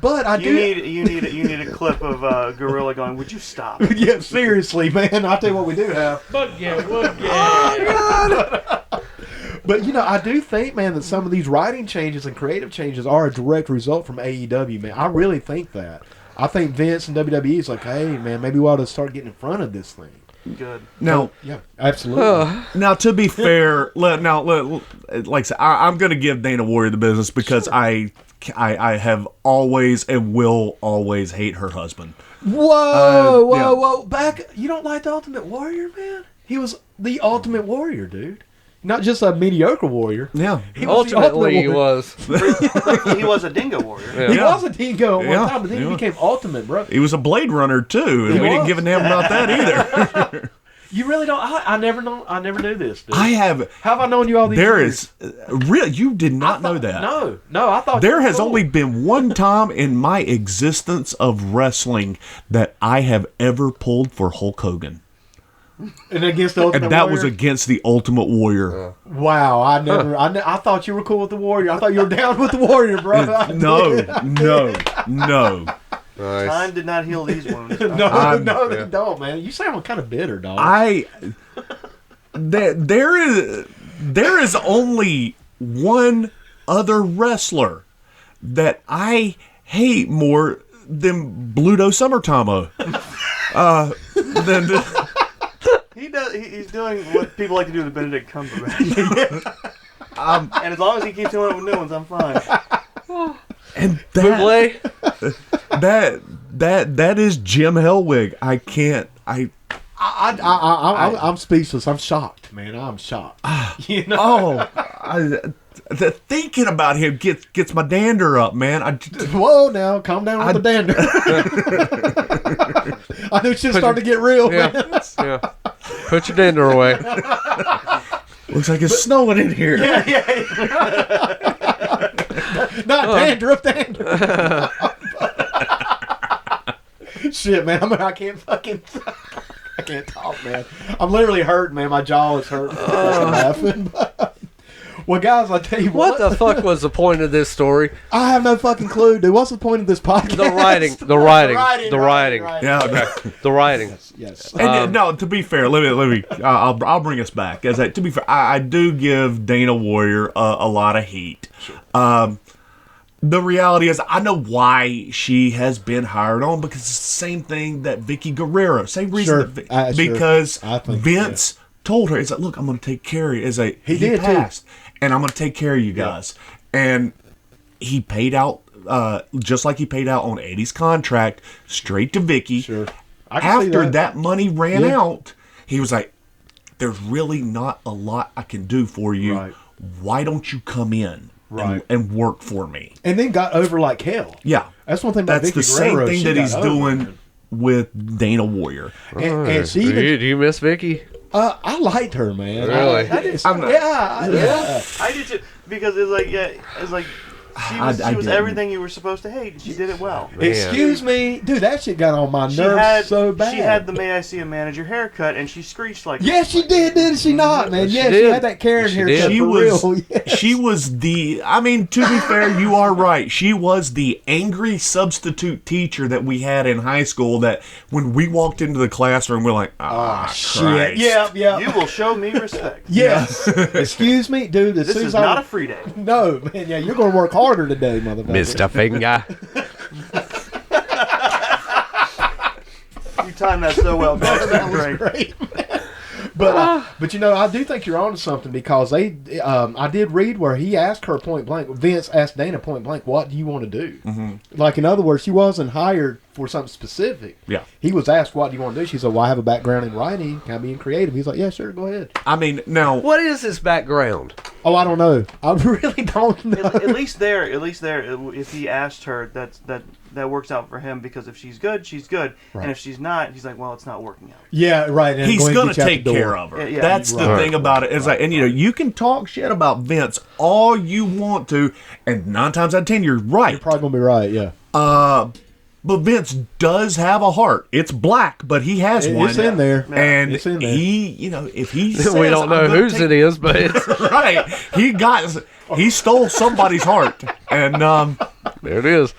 But I do. You need a clip of Gorilla going, "Would you stop?" Yeah, seriously, man. I'll tell you what we do have. But yeah. But I do think, man, that some of these writing changes and creative changes are a direct result from AEW, man. I really think that. I think Vince and WWE is like, hey, man, maybe we ought to start getting in front of this thing. Good. Now, Yeah, absolutely. now to be fair, like I said, I'm going to give Dana Warrior the business because I have always and will always hate her husband. Whoa. Back, you don't like the Ultimate Warrior, man? He was the Ultimate Warrior, dude. Not just a mediocre warrior. Yeah. He was the Ultimately, he Ultimate Warrior. was. He was a dingo warrior. Yeah. He was a dingo at one Yeah, time, but then yeah. he became Ultimate, bro. He was a Blade Runner too, and He we didn't was. give a damn about that either. You really don't. I never knew this, dude. I have. How have I known you all these There years? is real. You did not know that. No, I thought There you were has cool. only been one time in my existence of wrestling that I have ever pulled for Hulk Hogan. And against the Ultimate And that Warrior? was against the Ultimate Warrior. Wow, I thought you were cool with the Warrior. I thought you were down with the Warrior, bro. I No, did. no. Nice. Time did not heal these wounds. No, they don't, man. You sound kind of bitter, dog. There is only one other wrestler that I hate more than Bluto Summertime. He's doing what people like to do with Benedict Cumberbatch. And as long as he keeps doing it with new ones, I'm fine. And Buble? that is Jim Hellwig. I can't. I'm speechless. I'm shocked, man. I'm shocked. Thinking about him gets my dander up, man. Whoa, now calm down with the dander. I knew shit started to get real, man. Yeah. Put your dander away. Looks like it's snowing in here. Not dandruff, dandruff. Shit, man. I can't fucking. I can't talk, man. I'm literally hurting, man. My jaw is hurting. Laughing. Well, guys, I tell you What the fuck was the point of this story? I have no fucking clue, dude. What's the point of this podcast? The writing. Yeah, okay. The writing. Yes. And no, to be fair, let me. I'll bring us back. As to be fair, I do give Dana Warrior a lot of heat. Sure. The reality is, I know why she has been hired on, because it's the same thing that Vicky Guerrero. Same reason. Sure. Because I think, Vince told her, it's like, look, I'm going to take care of you. He did passed, and I'm going to take care of you guys. And he paid out, just like he paid out on Eddie's contract, straight to Vicky. Sure. I can see After that. that money ran out, he was like, there's really not a lot I can do for you. Right. Why don't you come in and work for me? And then got over like hell. Yeah. That's one thing about That's Vicky the Guerrero. same thing She that got he's over, doing man. with Dana Warrior. And she even, Do you miss Vicky? I liked her, man. Really? I did. I'm not- Yeah. I did too, because it's like she was everything you were supposed to hate, and she did it well. Man. Excuse me, dude. That shit got on my nerves so bad. She had the "May I see a manager" haircut, and she screeched like. Yes, she did she not, man? She Yeah, she did. had that Karen She haircut did. She for was, real. Yes. she was the, I mean, to be fair, you are right. She was the angry substitute teacher that we had in high school that when we walked into the classroom, we're like, shit. Yeah. You will show me respect. Yes. Excuse me, dude. As This soon is as not a free day. No, man. Yeah, you're gonna work harder today, motherfucker. Mr. Finger. You timed that so well, Max. That was Great. great. But you know, I do think you're onto something, because I did read where he asked her point blank. Vince asked Dana point blank, "What do you want to do?" Mm-hmm. Like, in other words, she wasn't hired for something specific. Yeah. He was asked, "What do you want to do?" She said, "Well, I have a background in writing. Can I be in creative?" He's like, "Yeah, sure, go ahead." I mean, now, What is his background? Oh, I don't know. I really don't know. At least there, if he asked her, that works out for him, because if she's good, she's good, and if she's not, he's like, well, it's not working out. Yeah, right. And he's go ahead going and to get you out take the door. care of her. Yeah, That's the right. thing about it. It's like, and you know, you can talk shit about Vince all you want to, and 9 times out of 10, you're right. You're probably gonna be right. Yeah. But Vince does have a heart. It's black, but he has one. It's in there. And It's in there. he, you know, if he says, We don't know I'm gonna whose take- it is, but it's, Right. He stole somebody's heart. And, there it is.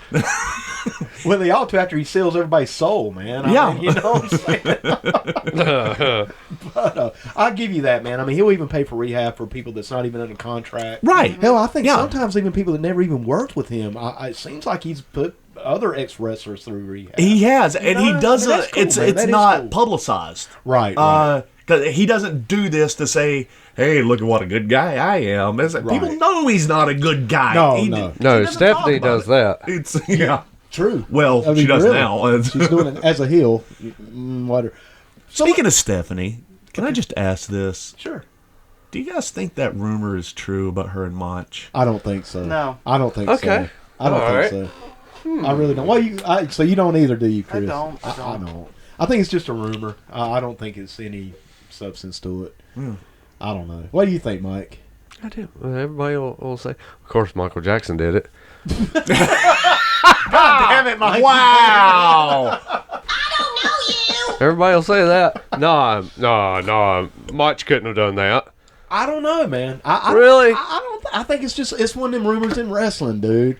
Well, they ought to after he seals everybody's soul, man. I mean, you know what I'm saying? But I'll give you that, man. I mean, he'll even pay for rehab for people that's not even under contract. Right. Hell, I think Yeah. sometimes even people that never even worked with him, it seems like he's put other ex-wrestlers through rehab. he has. And know, he I mean, doesn't, that's cool, it's man. That is not cool. publicized. Right. Because he doesn't do this to say, hey, look at what a good guy I am. It's like, people know he's not a good guy. No, He- no. he No, doesn't Stephanie talk about does that. It's, yeah. True. Well, I mean, she does really. now. She's doing it as a heel. Whatever. Speaking of Stephanie, can I just ask this? Sure. Do you guys think that rumor is true about her and Mach? I don't think so. No. I don't think Okay. so. I don't All think so. I really don't. Well, so you don't either, do you, Chris? I don't. I don't. I think it's just a rumor. I don't think it's any substance to it. I don't know. What do you think, Mike? I do. Everybody will say, of course, Michael Jackson did it. Damn it, Mike! Wow! Everybody will say that. No, Mach couldn't have done that. I don't know, man. I Really? I don't. I think it's one of them rumors in wrestling, dude.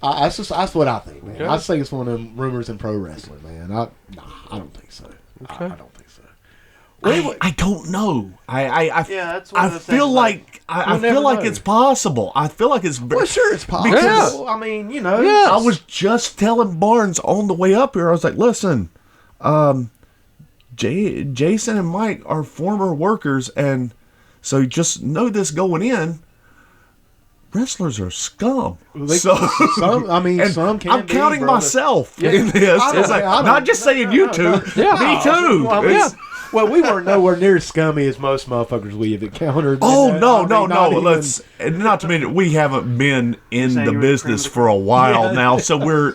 That's what I think, man. Okay. I just think it's one of them rumors in pro wrestling, man. I don't think so. I don't think so. I don't know. Yeah, that's one I of the feel things, like I We'll never feel like know. it's possible. I feel like it's. Well, sure, it's possible. Because- I mean, you know. Yeah. I was just telling Barnes on the way up here. I was like, listen, Jason and Mike are former workers, and so just know this going in. Wrestlers are scum. Some, I mean, and some can. I'm be, counting brother. myself in this. I don't- It's like, I don't- not just saying you two, me too. Well, I mean, It's- well, we weren't nowhere near as scummy as most motherfuckers we have encountered. Oh And, no, I mean, no, not no! even- Let's and not to mention we haven't been in saying the you were the business cream of the for a while Yeah. now, so we're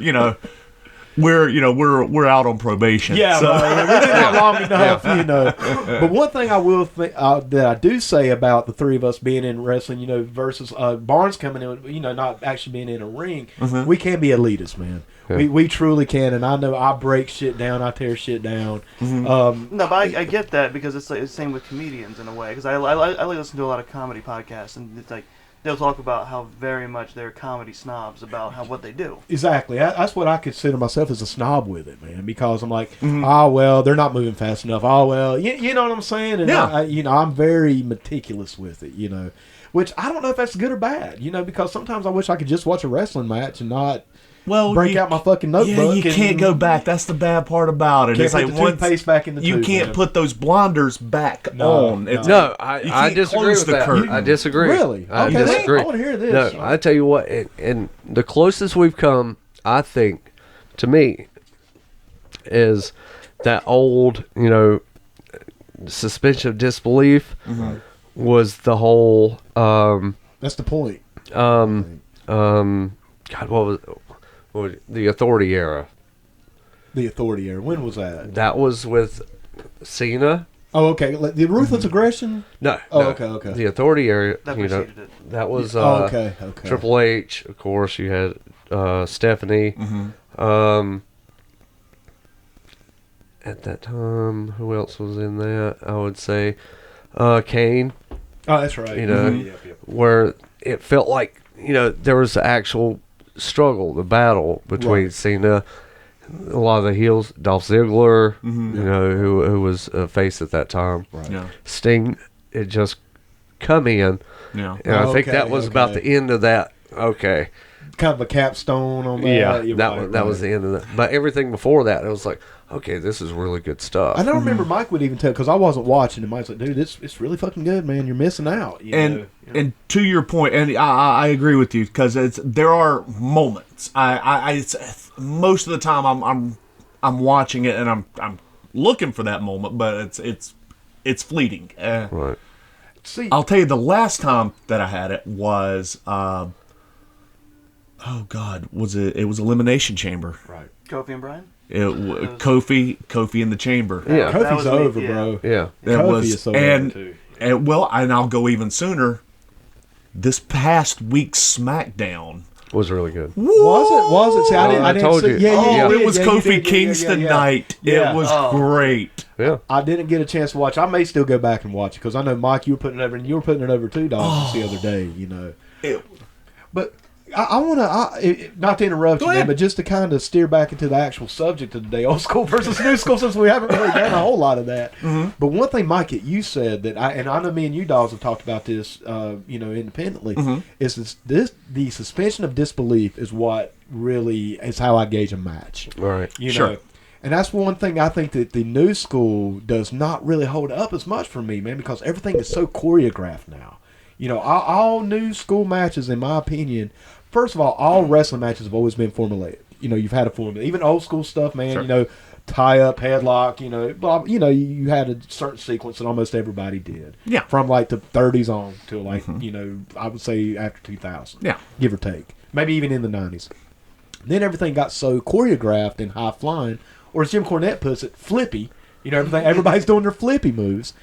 we're out on probation. Yeah, so. right. We've been out long enough, you know. But one thing I will that I do say about the three of us being in wrestling, you know, versus Barnes coming in, you know, not actually being in a ring, we can be elitists, man. Yeah. We truly can, and I know I break shit down, I tear shit down. No, but I get that because it's like the same with comedians in a way. Because I listen to a lot of comedy podcasts, and it's like they'll talk about how very much they're comedy snobs about what they do. Exactly. That's what I consider myself as a snob with it, man. Because I'm like, oh well, they're not moving fast enough. Oh well, you know what I'm saying? And I'm very meticulous with it, you know. Which I don't know if that's good or bad, you know, because sometimes I wish I could just watch a wrestling match and not break out my fucking notebook. Yeah, you can't go back. That's the bad part about it. Can't it's put like the toothpaste back in the you tube, can't man. put those blinders back on. No, I disagree with that. I disagree. Really? I Okay, disagree. I want to hear this. No, I tell you what, and the closest we've come, I think, to me, is that old, you know, suspension of disbelief was the whole. That's the point. God, what was the Authority era? The Authority era. When was that? That was with Cena. Oh, okay. The Ruthless Aggression? No. Oh, no. okay. The Authority era. That you know, preceded it. that was okay. Triple H. Of course, you had Stephanie. At that time, who else was in that? I would say Kane. Oh, that's right. You know, where it felt like, you know, there was the actual struggle, the battle between Cena, a lot of the heels, Dolph Ziggler, you know, who was a face at that time. Right. Yeah. Sting had just come in, Yeah. and I think that was about the end of that. Okay. Kind of a capstone on that. Yeah, You're that right, that was the end of that. But everything before that, it was like, okay, this is really good stuff. I don't remember Mike would even tell, because I wasn't watching, and Mike's like, dude, it's really fucking good, man. You're missing out. You know? And to your point, and I agree with you, because there are moments. It's, most of the time I'm watching it and I'm looking for that moment, but it's fleeting. Right. See, I'll tell you, the last time that I had it was oh God, was it was Elimination Chamber. right. Kofi and Brian? Kofi in the chamber. Yeah. That Kofi's was over, me, bro. Yeah. Kofi is so over, too. And I'll go even sooner. This past week's SmackDown Was really good. Was it? See, I didn't told see, you. Yeah, it was you Kofi did, Kingston night. Yeah. It was great. Yeah. I didn't get a chance to watch. I may still go back and watch it because I know Mike, you were putting it over, and you were putting it over too, Dogs, the other day. You know, but I want to not to interrupt you, man, but just to kind of steer back into the actual subject of today, old school versus new school, since we haven't really done a whole lot of that. But one thing, Mike, that you said that I know me and you, Dogs, have talked about this, you know, independently, is the suspension of disbelief is what really is how I gauge a match. All right. You know? And that's one thing I think that the new school does not really hold up as much for me, man, because everything is so choreographed now. You know, all new school matches, in my opinion, first of all wrestling matches have always been formulaic. You know, you've had a formula. Even old school stuff, man, you know, tie up, headlock, you know, blah, you know, you had a certain sequence that almost everybody did. Yeah. From like the 30s on to like, you know, I would say after 2000. Yeah. Give or take. Maybe even in the 90s. Then everything got so choreographed and high flying, or as Jim Cornette puts it, flippy. You know, everybody's doing their flippy moves.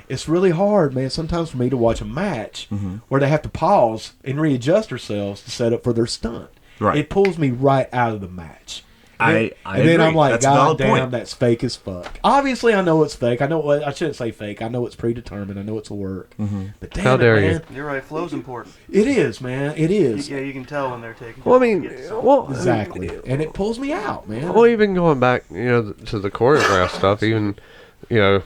It's really hard, man, sometimes for me to watch a match where they have to pause and readjust themselves to set up for their stunt. Right. It pulls me right out of the match. I And then I'm agree. like, That's a God valid damn, point. that's fake as fuck. Obviously, I know it's fake. I know I shouldn't say fake. I know it's predetermined. I know it's a work. But damn How it, dare you. man. You're right. Flow's important. It is, man. It is. Yeah, you can tell when they're taking. Well, I mean, Exactly. And it pulls me out, man. Well, even going back, you know, to the choreographed stuff, even, you know,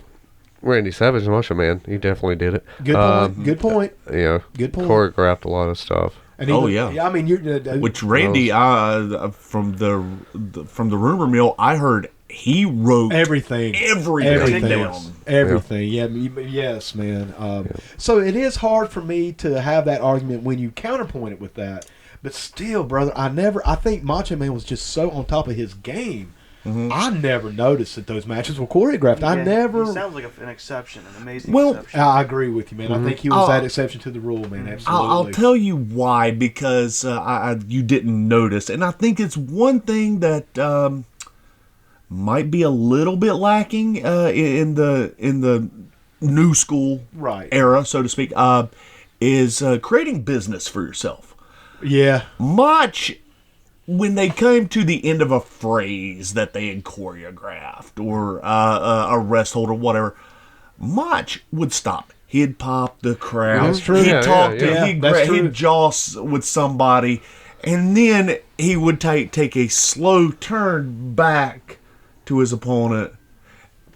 Randy Savage, Macho Man, he definitely did it. Good point. Good point. You know, Good point. choreographed a lot of stuff. And yeah. I mean, you're. Which Randy, from the rumor mill, I heard he wrote everything down. Everything. Yeah. Yes, man. So it is hard for me to have that argument when you counterpoint it with that. But still, brother, I think Macho Man was just so on top of his game. I never noticed that those matches were choreographed. Yeah, I never. He sounds like an exception, an amazing Well, exception. I agree with you, man. I think he was that exception to the rule, man. Absolutely. I'll tell you why, because you didn't notice, and I think it's one thing that might be a little bit lacking in the new school era, so to speak, is creating business for yourself. Yeah. Much when they came to the end of a phrase that they had choreographed or a rest hold or whatever, Much would stop. He'd pop the crowd. That's true. He'd talk to, Yeah, that's true. he'd joss with somebody, and then he would take a slow turn back to his opponent,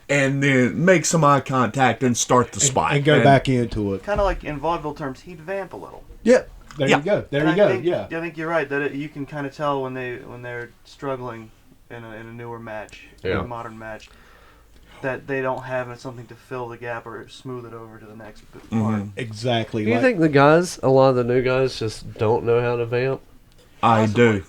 and then make some eye contact and start the spike. And go back into it. Kind of like in vaudeville terms, he'd vamp a little. Yeah. There Yeah. you go. There And you I go. think, Yeah. I think you're right that you can kind of tell when they're struggling in a newer match, in a modern match, that they don't have something to fill the gap or smooth it over to the next part. Exactly. Do you think the guys, a lot of the new guys, just don't know how to vamp? I do.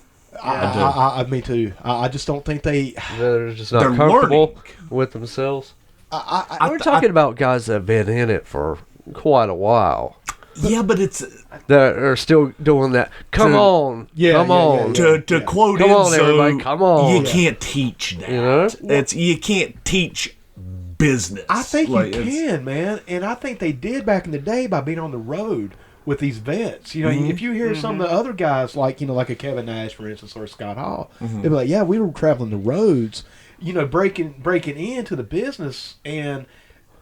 Me too. I just don't think they. They're just not They're comfortable learning. with themselves. I We're talking about guys that have been in it for quite a while. Yeah, but it's That are still doing that. Come on. Come on. to quote Come on, Enzo, everybody, come on. You can't teach that. You know? You can't teach business. I think Like, you it's- can, man, and I think they did back in the day by being on the road with these vets. You know, if you hear some of the other guys, like like a Kevin Nash, for instance, or Scott Hall, they'd be like, "Yeah, we were traveling the roads, breaking into the business, and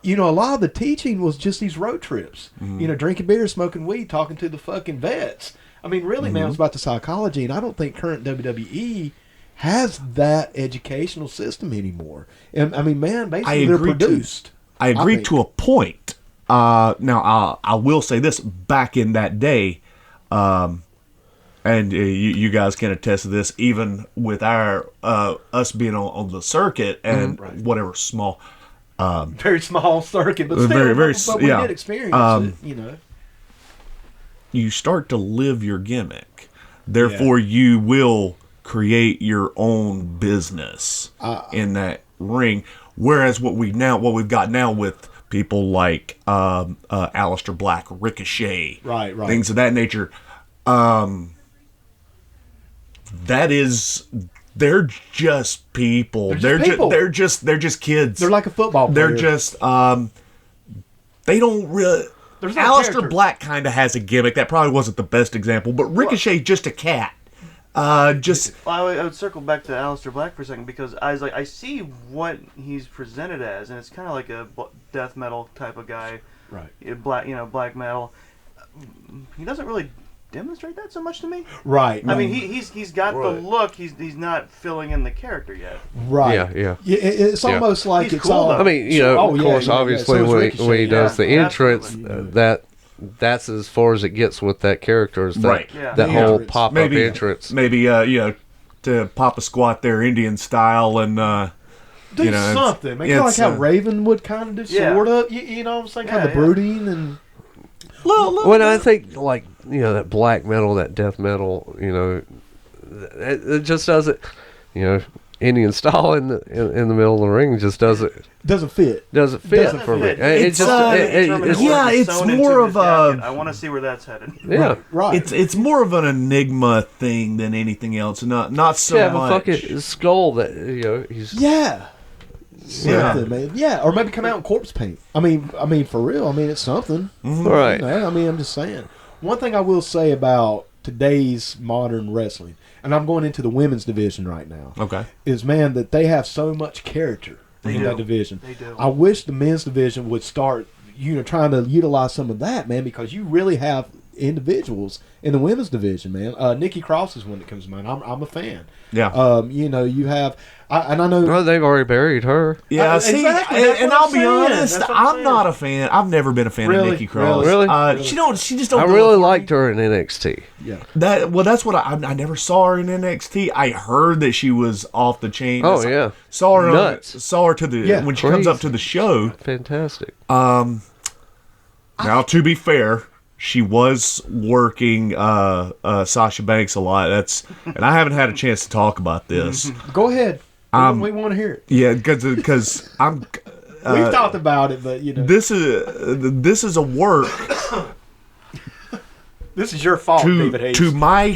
a lot of the teaching was just these road trips. Drinking beer, smoking weed, talking to the fucking vets. I mean, really, man, it was about the psychology, and I don't think current WWE has that educational system anymore. And I mean, man, basically they're produced. I agree think. to a point. Now, I will say this: back in that day, and you guys can attest to this, even with our us being on the circuit and whatever small, Very small circuit, but still, but we did experience it. You start to live your gimmick. Therefore, you will create your own business in that ring. Whereas what we've got now with people like Aleister Black, Ricochet, Right. things of that nature, they're just people. They're just kids. They're like a football player. They're just they don't really. There's no Aleister character. Black kind of has a gimmick. That probably wasn't the best example, but Ricochet just a cat. I would circle back to Aleister Black for a second because I see what he's presented as, and it's kind of like a death metal type of guy, Right. Black metal. He doesn't really demonstrate that so much to me. Right. I mean, he's got the look. He's not filling in the character yet. Right. Yeah. It's almost like He's it's cool, all. though. I mean, of course, obviously, So is when Ricochet. he does the entrance, absolutely. that's as far as it gets with that character. Is that, Right. Yeah. that The whole entrance. pop-up entrance. Maybe to pop a squat there, Indian style, and do it's- something. Man. You know, like it's, how Raven would kind of do, Yeah. sort of. You know what I'm saying? Kind of Yeah, brooding and. When I think like that black metal, that death metal, it just doesn't, Indian style in the middle of the ring just doesn't fit. Doesn't fit. For me. It's, it's Sewn more into of his a- jacket. I want to see where that's headed. Yeah. Right. it's more of an enigma thing than anything else. Not so Yeah, much. a fucking skull that he's Yeah. Something, man. Yeah, or maybe come out in corpse paint. I mean, for real. I mean, it's something. right. I mean, I'm just saying. One thing I will say about today's modern wrestling, and I'm going into the women's division right now, Okay. is, man, that they have so much character in do. that division. They do. I wish the men's division would start, trying to utilize some of that, man, because you really have individuals in the women's division, man. Nikki Cross is one that comes to mind. I'm a fan. Yeah. You have, and I know. Well, they've already buried her. Yeah, exactly, and, that's and what I'll I'm be saying. honest, That's what I'm I'm saying. not a fan. I've never been a fan Really? of Nikki Cross. Really? She just don't. I do really it for liked me. her in NXT. Yeah. That's what I never saw her in NXT. I heard that she was off the chain. Oh, yeah. Saw her Nuts. saw her to the Yeah, when she comes crazy. up to the show. Fantastic. Now, to be fair, she was working Sasha Banks a lot. And I haven't had a chance to talk about this. Go ahead. We want to hear it. Yeah, because I'm. We've talked about it, but This is a work this is your fault, David Hayes. to my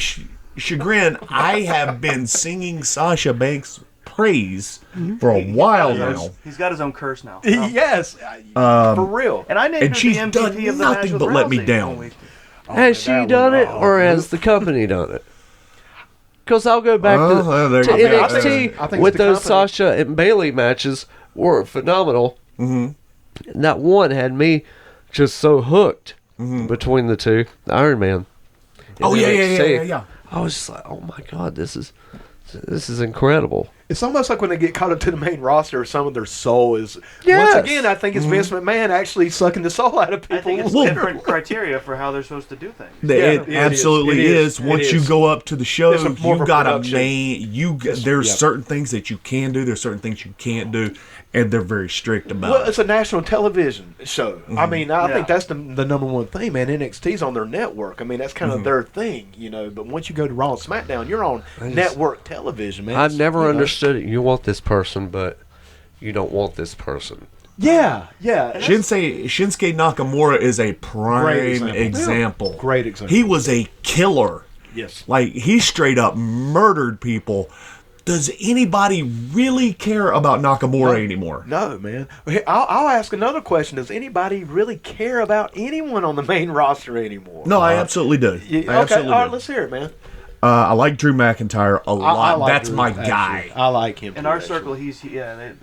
chagrin. I have been singing Sasha Banks praise for a while now. He's got his own curse now. Yes, for real. And I named And her she's the MVP done of the nothing match but with let me Rousey down. 1 week. Has she done it, or has the company done it? Because I'll go back to I NXT with those Sasha and Bailey matches were phenomenal. Mm-hmm. That one had me just so hooked between the two. The Iron Man. Oh, NXT. yeah. I was just like, oh my God, this is incredible. It's almost like when they get caught up to the main roster, some of their soul is. Yes. Once again, I think it's Vince McMahon actually sucking the soul out of people. I think it's different criteria for how they're supposed to do things. It absolutely is. Once you go up to the show, It's more you of a got a production. there's certain things that you can do, there's certain things you can't do, and they're very strict about Well, it. it's a national television show. I mean, I think that's the number one thing, man. NXT's on their network. I mean, that's kind of their thing, you know. But once you go to Raw and SmackDown, you're on network television, man. I've never understood it. You want this person, but you don't want this person. Yeah. Shinsuke Nakamura is a prime example. Great example. He was a killer. Yes. Like, he straight up murdered people. Does anybody really care about Nakamura anymore? No, man. I'll ask another question. Does anybody really care about anyone on the main roster anymore? No, I absolutely do. I absolutely all right, do. let's hear it, man. I like Drew McIntyre a lot. I like That's Drew, my actually. guy. I like him. In too, our actually. circle,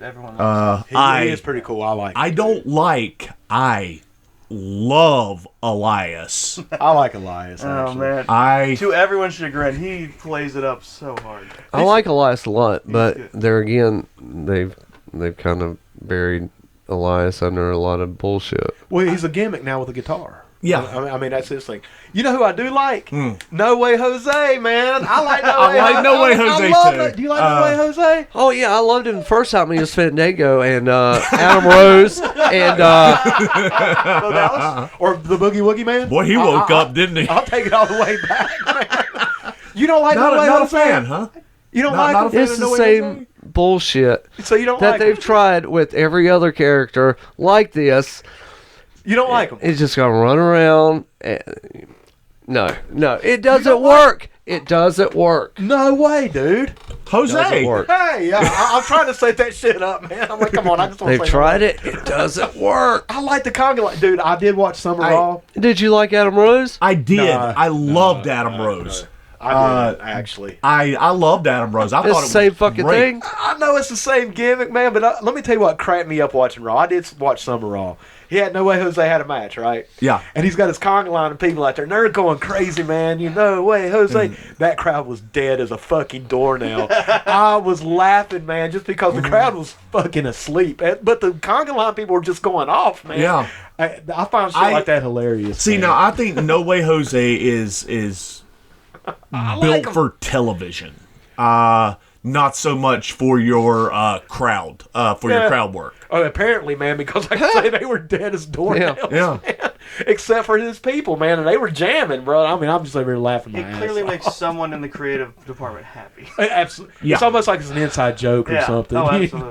everyone likes him. He is pretty cool. I like him. I love Elias. I like Elias, actually. Oh, man. To I everyone's chagrin, he plays it up so hard. I like Elias a lot, but there again, they've kind of buried Elias under a lot of bullshit. Well, he's a gimmick now with a guitar. Yeah. I mean, that's his thing. You know who I do like? No Way Jose, man. I like No Way. I like No Way Jose, I love too. it. Do you like No Way Jose? Oh yeah, I loved him the first time he was Fandango and Adam Rose and Bo Dallas? Or the Boogie Woogie Man? boy, he woke up, didn't he? I'll take it all the way back, man. You don't like No Way Not a Jose? fan, huh? You don't Not like a him? fan. it's the same bullshit So you don't that like they've him? tried with every other character like this. You don't like him? It's just gonna run around. No, it doesn't work. It doesn't work. No way, dude. Jose. Doesn't work. Hey, I'm trying to set that shit up, man. I'm like, come on, I just want to They've say tried it. It doesn't work. I like the conga line. Dude, I did watch Summer Raw. Did you like Adam Rose? I did. No, I loved Adam Rose. I did, actually. I loved Adam Rose. I It's thought the it same was fucking great. thing. I know it's the same gimmick, man, but let me tell you what cracked me up watching Raw. I did watch Summer Raw. He had No Way Jose had a match, right? Yeah. And he's got his conga line of people out there, and they're going crazy, man. You know, way Jose. That crowd was dead as a fucking doornail. I was laughing, man, just because the crowd was fucking asleep. But the conga line people were just going off, man. Yeah. I find shit like that hilarious. See, man. now I think No Way Jose is built for television. Not so much for your crowd, for your crowd work. Oh, apparently, man, because like I say, they were dead as doornails, Yeah. man. Except for his people, man, and they were jamming, bro. I mean, I'm just over here laughing my It ass clearly off. makes someone in the creative department happy. Absolutely. Yeah. It's almost like it's an inside joke or something. Oh, you absolutely.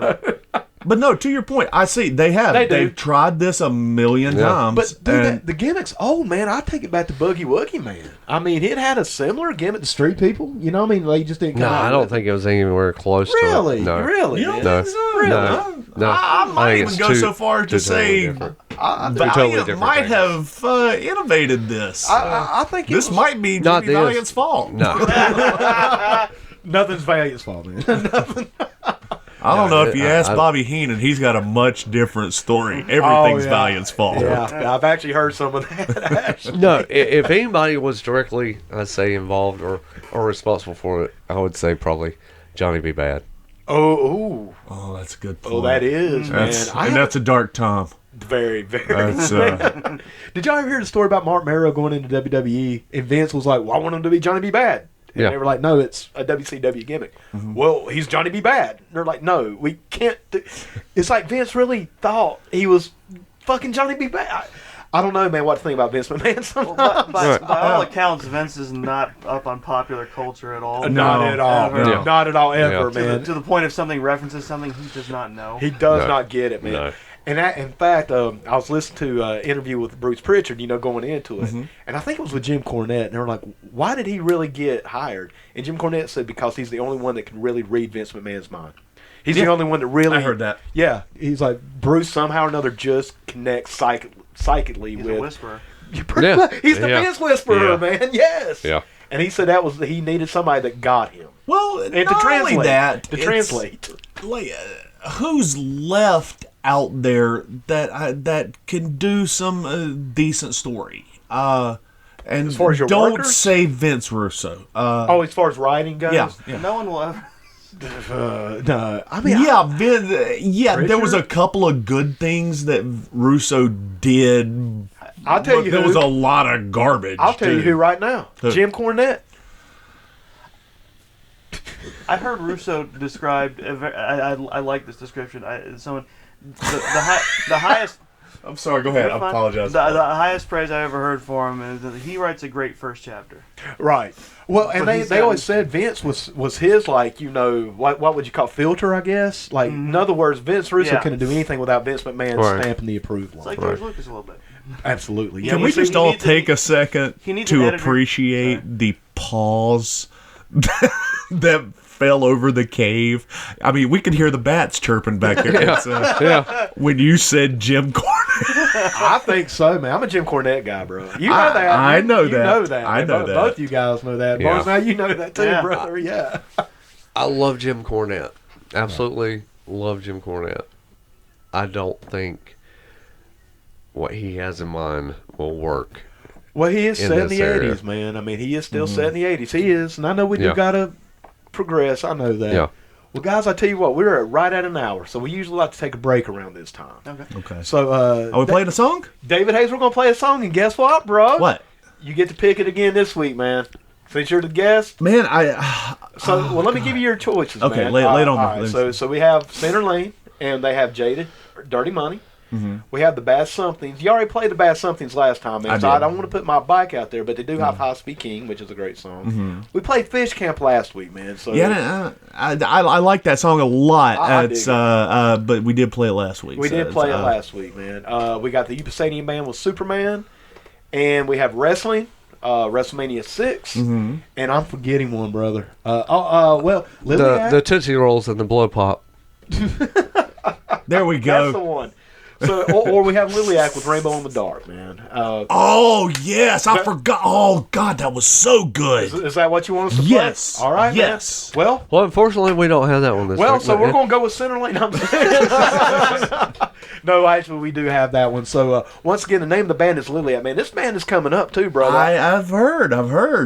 know? But no, to your point, I see they have. They do. They've tried this a million times. But dude, and the gimmick's old, man. I take it back to Boogie Woogie Man. I mean, it had a similar gimmick to Street People. You know what I mean? They just didn't come No, out I don't with think it was anywhere close Really? to it. No. Really? you don't No. think so? Really? No. No. I might think even it's go too- so far to too say totally different. Valiant totally different might things. have innovated this. I think it this was, might be Not Jimmy this. Valiant's fault. No. nothing's Valiant's fault, man. Nothing. I don't know if you ask I- Bobby Heenan, he's got a much different story. Everything's yeah. Valiant's fault. Yeah, I've actually heard some of that. Actually. No, if anybody was directly, I'd say, involved or responsible for it, I would say probably Johnny B. Bad. Oh, Oh, that's a good point. oh, that is, That's, man. and that's a dark time. very, very. That's Did y'all ever hear the story about Mark Merrow going into WWE and Vince was like, well, I want him to be Johnny B. Bad. And Yeah. they were like, no, it's a WCW gimmick. Well, he's Johnny B. Bad. And they're like, no, we can't do. It's like Vince really thought he was fucking Johnny B. Bad. I don't know, man, what to think about Vince McMahon sometimes. By all accounts, Vince is not up on popular culture at all. Not at all. Ever. No. Not at all, ever, Yeah. man. To the point if something references something he does not know. He does No. not get it, man. No. And that, in fact, I was listening to an interview with Bruce Pritchard, going into it. And I think it was with Jim Cornette. And they were like, why did he really get hired? And Jim Cornette said, because he's the only one that can really read Vince McMahon's mind. He's the only one that really. I heard that. Yeah, he's like Bruce somehow or another just connects psychically He's with. a whisperer. Yeah. He's the Vince whisperer, Yeah. man. Yes. Yeah. And he said he needed somebody that got him. Well, And not to only translate that, to it's translate. like, who's left out there that can do some decent story? And As far as your don't workers? say Vince Russo. As far as writing goes. Yeah. No one will ever. No, I mean, there was a couple of good things that Russo did. I'll tell but you there who. was a lot of garbage. I'll tell you too. who right now. Who? Jim Cornette. I heard Russo described. I like this description. The highest. I'm sorry. Go ahead. I apologize. The highest praise I ever heard for him is that he writes a great first chapter. Right. Well, and But they always said Vince was his, like, what would you call filter, I guess? Like, in other words, Vince Russo couldn't do anything without Vince McMahon stamping the approval. It's like George Lucas a little bit. Absolutely. Can we just all take a second he needs to an editor. appreciate the pause that fell over the cave? I mean, we could hear the bats chirping back there. Yeah. When you said Jim Cornette. I think so, man. I'm a Jim Cornette guy, bro. You know that. I know you that. know that. I man. know that. Both you guys know that. Yeah. Barnes, now you know that too, Yeah. brother. Yeah. I love Jim Cornette. Absolutely love Jim Cornette. I don't think what he has in mind will work. Well, he is In set in this the area. 80s, man. I mean, he is still set in the 80s. He is. And I know we do got to progress. I know that. Yeah. Well, guys, I tell you what, we're right at an hour, so we usually like to take a break around this time. Okay. So, Are we playing a song? David Hayes, we're going to play a song, and guess what, bro? What? You get to pick it again this week, man. Since you're the guest. Man, Let me give you your choices, Okay, man. lay it on all me. right, so we have Center Lane, and they have Jaded, Dirty Money. Mm-hmm. We have the Bad Somethings. You already played the Bad Somethings last time, man. So I don't want to put my bike out there, but they do have High Speed King, which is a great song. Mm-hmm. We played Fish Camp last week, man. So I like that song a lot. I dig it. But we did play it last week. we did play it last week, man. We got the Upasanian Band with Superman, and we have wrestling. WrestleMania 6, and I'm forgetting one, brother. Liliac. The Tootsie Rolls and the Blow Pop. There we go. That's the one. So, or we have Liliac with Rainbow in the Dark, man. Oh yes, I forgot. Oh God, that was so good. Is that what you want us to play? Yes. All right, Yes. man. Well, unfortunately, we don't have that one this week. So but we're going to go with Center Lane. No, actually, we do have that one. So, once again, the name of the band is Liliac. Man, this band is coming up, too, brother. I've heard,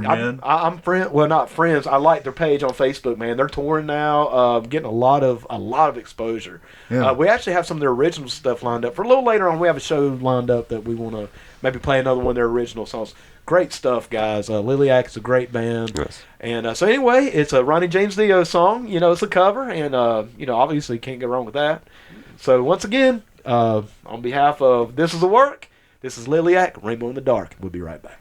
man. I'm friend. Well, not friends. I like their page on Facebook, man. They're touring now, getting a lot of exposure. Yeah. We actually have some of their original stuff lined up for a little later on. We have a show lined up that we want to maybe play another one of their original songs. Great stuff, guys. Liliac is a great band. Yes. And so anyway, it's a Ronnie James Dio song. It's a cover, and obviously can't go wrong with that. So once again, on behalf of This Is the Work, this is Liliac, Rainbow in the Dark. We'll be right back.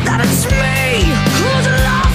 That it's me who's alive.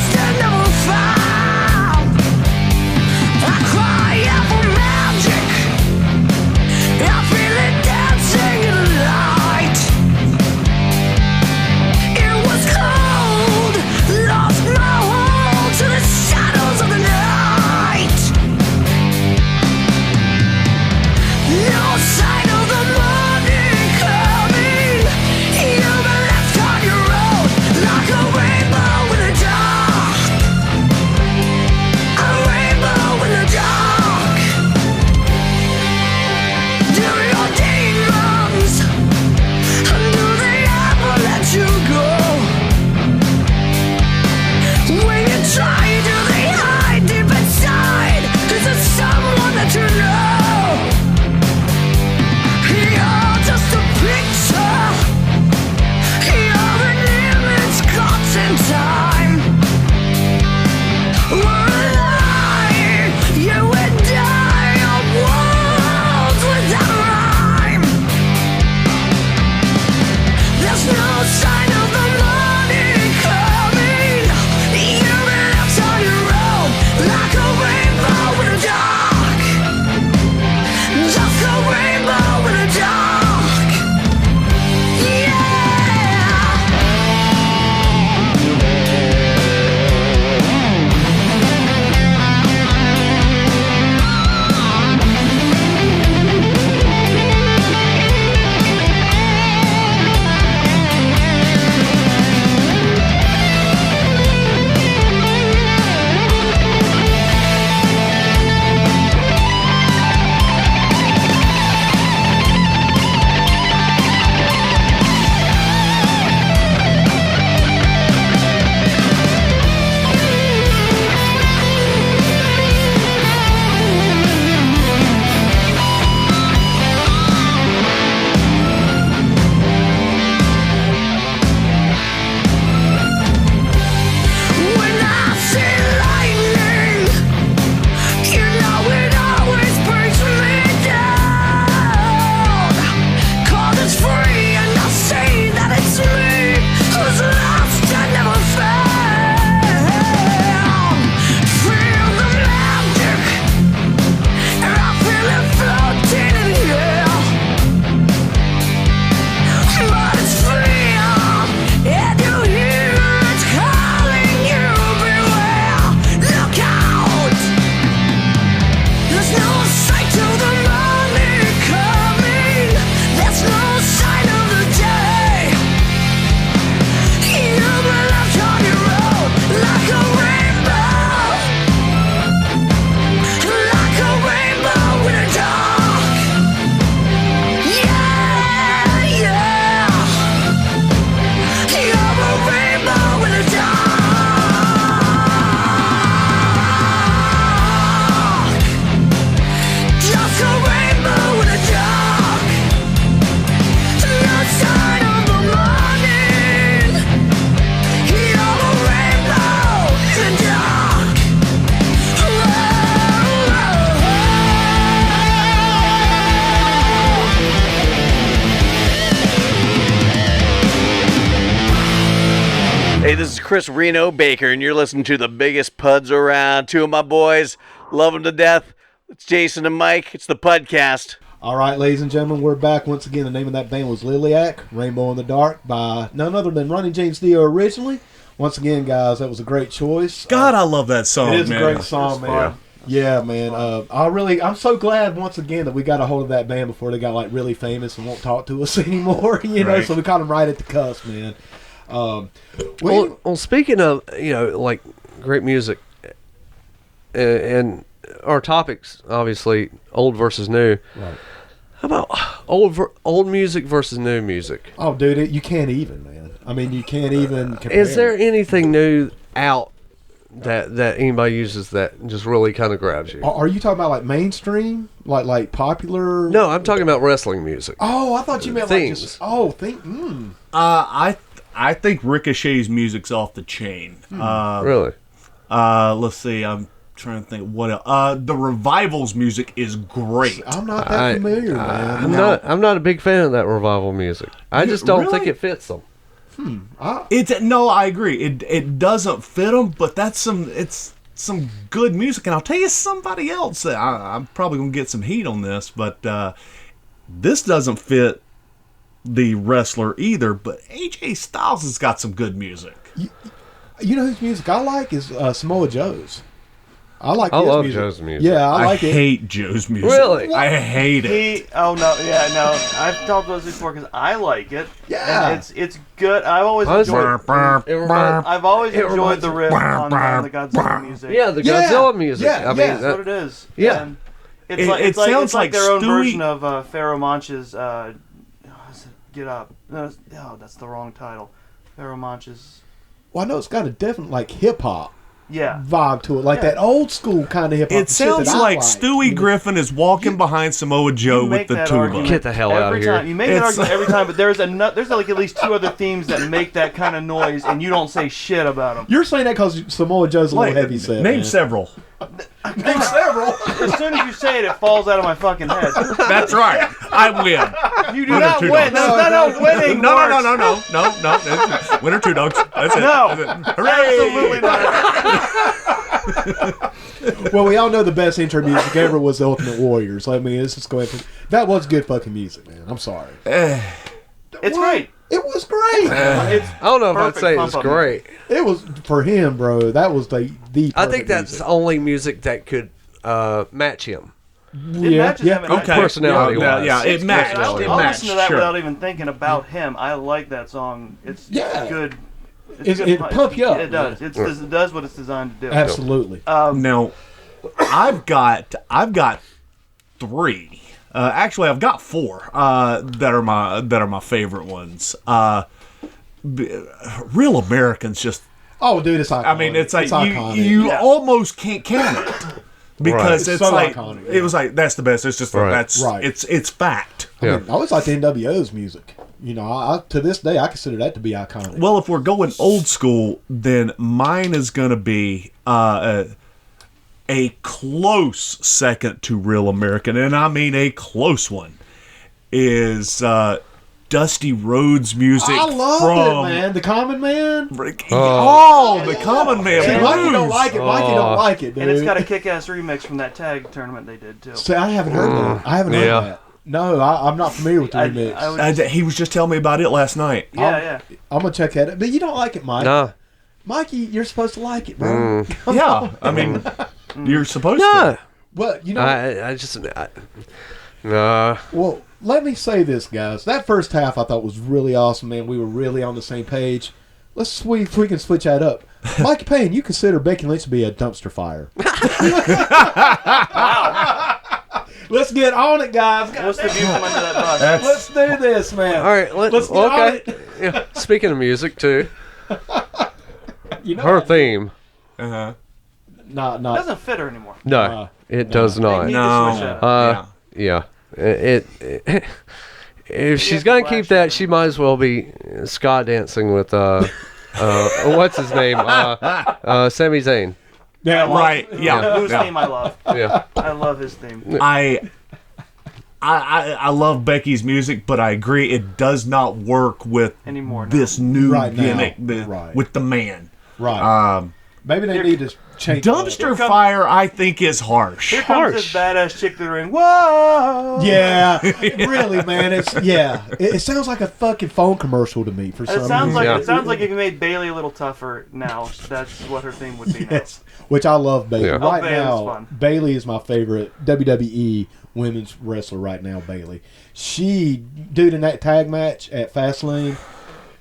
Chris Reno Baker, and you're listening to the biggest PUDs around. Two of my boys, love them to death. It's Jason and Mike. It's the PUDcast. All right, ladies and gentlemen, we're back once again. The name of that band was Liliac, Rainbow in the Dark, by none other than Ronnie James Dio originally. Once again, guys, that was a great choice. God, I love that song, It is man. a great song, man. Yeah, man. I'm so glad once again that we got a hold of that band before they got like really famous and won't talk to us anymore. You know, Right. so we caught them right at the cusp, man. Well, speaking of, like great music, and our topics, obviously, old versus new. Right. How about old music versus new music? Oh, dude, you can't even, man. I mean, you can't even compare. Is there anything new out that anybody uses that just really kind of grabs you? Are you talking about like mainstream, like popular? No, I'm talking about wrestling music. Oh, I thought you meant Themes. like just I think Ricochet's music's off the chain. Really? Let's see. I'm trying to think what else. The Revival's music is great. I'm not that familiar, man. I'm not a big fan of that revival music. I just don't think it fits them. I agree. It doesn't fit them, but it's some good music. And I'll tell you somebody else. I'm probably gonna get some heat on this, but this doesn't fit the wrestler either. But AJ Styles has got some good music. You know whose music I like is Samoa Joe's. I I love Joe's music. Yeah, I I like it. hate Joe's music. Really? I hate it. I've talked about this before because I like it. Yeah. And it's good. I've always Honestly, enjoyed. it Enjoyed the riff on the Godzilla music. Yeah, the Yeah. Godzilla music. Yeah, I mean, yeah. That's what it is. Yeah. And It sounds it's like like their own Stewie- version of Pharaoh Monch's Get Up. No, that's the wrong title. Pharaoh Monch's. Well, I know it's got a definite like hip hop Yeah. vibe to it, like Yeah. that old school kind of hip hop. It sounds like Stewie Griffin is walking behind Samoa Joe You with make the that tuba. argument Get the hell out of every here. time. You make that argument every time, but there's like at least two other themes that make that kind of noise, and you don't say shit about them. You're saying that because Samoa Joe's a little heavy set. Name man. several. Name several. As soon as you say it, it falls out of my fucking head. That's right. I win. You do Winner, not two win. dogs. That's not how winning No. works. That's winner, two dogs. That's it. No. That's it. Hooray! Absolutely not. Well, we all know the best intro music ever was the Ultimate Warriors. I mean, let's just go ahead. That was good fucking music, man. I'm sorry. It's great. It was great. It's I don't know if I'd perfect say it's pump-up great. It was for him, bro. That was the. I think perfect that's music. only music that could match him. It matches him. Okay. Personality-wise. Yeah, it It's matched. good. It I'll matched. listen to that Sure. without even thinking about him. I like that song. It's good. It pump you up. It does. It does what it's designed to do. Absolutely. Now, I've got three. Actually, I've got four that are my favorite ones. Real Americans just. Oh, dude, it's iconic. I mean, it's like iconic. you almost can't count it because Right. it's So like iconic, it was like that's the best. It's just Right. that's Right. it's fact. I mean, I always liked NWO's music. You know, I to this day I consider that to be iconic. Well, if we're going old school, then mine is going to be a close second to Real American, and I mean a close one, is Dusty Rhodes music. I love from it, man. The Common Man. the Common Man. See, blues. Mikey don't like it. Mikey don't like it, dude. And it's got a kick-ass remix from that tag tournament they did too. See, I haven't heard that. I haven't heard that. No, I'm not familiar with the remix. He was just telling me about it last night. Yeah. I'm gonna check that out. But you don't like it, Mike. Nah. Mikey, you're supposed to like it, bro. Yeah, I mean, you're supposed Nah. to. Well, you know. Nah. Well, let me say this, guys. That first half I thought was really awesome, man. We were really on the same page. Let's see if we can switch that up. Mikey Payne, you consider Becky Lynch to be a dumpster fire. Let's get on it, guys. What's the view from under that bus? Let's do this, man. All right. Let's get on it. Yeah. Speaking of music, too, You know, her theme. Uh-huh. It not. doesn't fit her anymore. No, it does They not. need No. to switch that up. Yeah. If she's gonna keep that, she might as well be ska dancing with what's his name? Sami Zayn. Yeah, Right. Yeah. Whose theme I love. Yeah. I love his theme. I love Becky's music, but I agree it does not work with Anymore, no. this new Right now. gimmick Right. with the man. Right. Maybe they need to change Dumpster fire, I think, is harsh. Here comes this badass chick to the ring. Whoa! Yeah, really, man. It sounds like a fucking phone commercial to me for some reason. It sounds like if you made Bailey a little tougher now, that's what her theme would be Yes, which I love Bailey. Yeah. Right Bailey's now, fun. Bailey is my favorite WWE women's wrestler right now. Bailey, dude, in that tag match at Fastlane,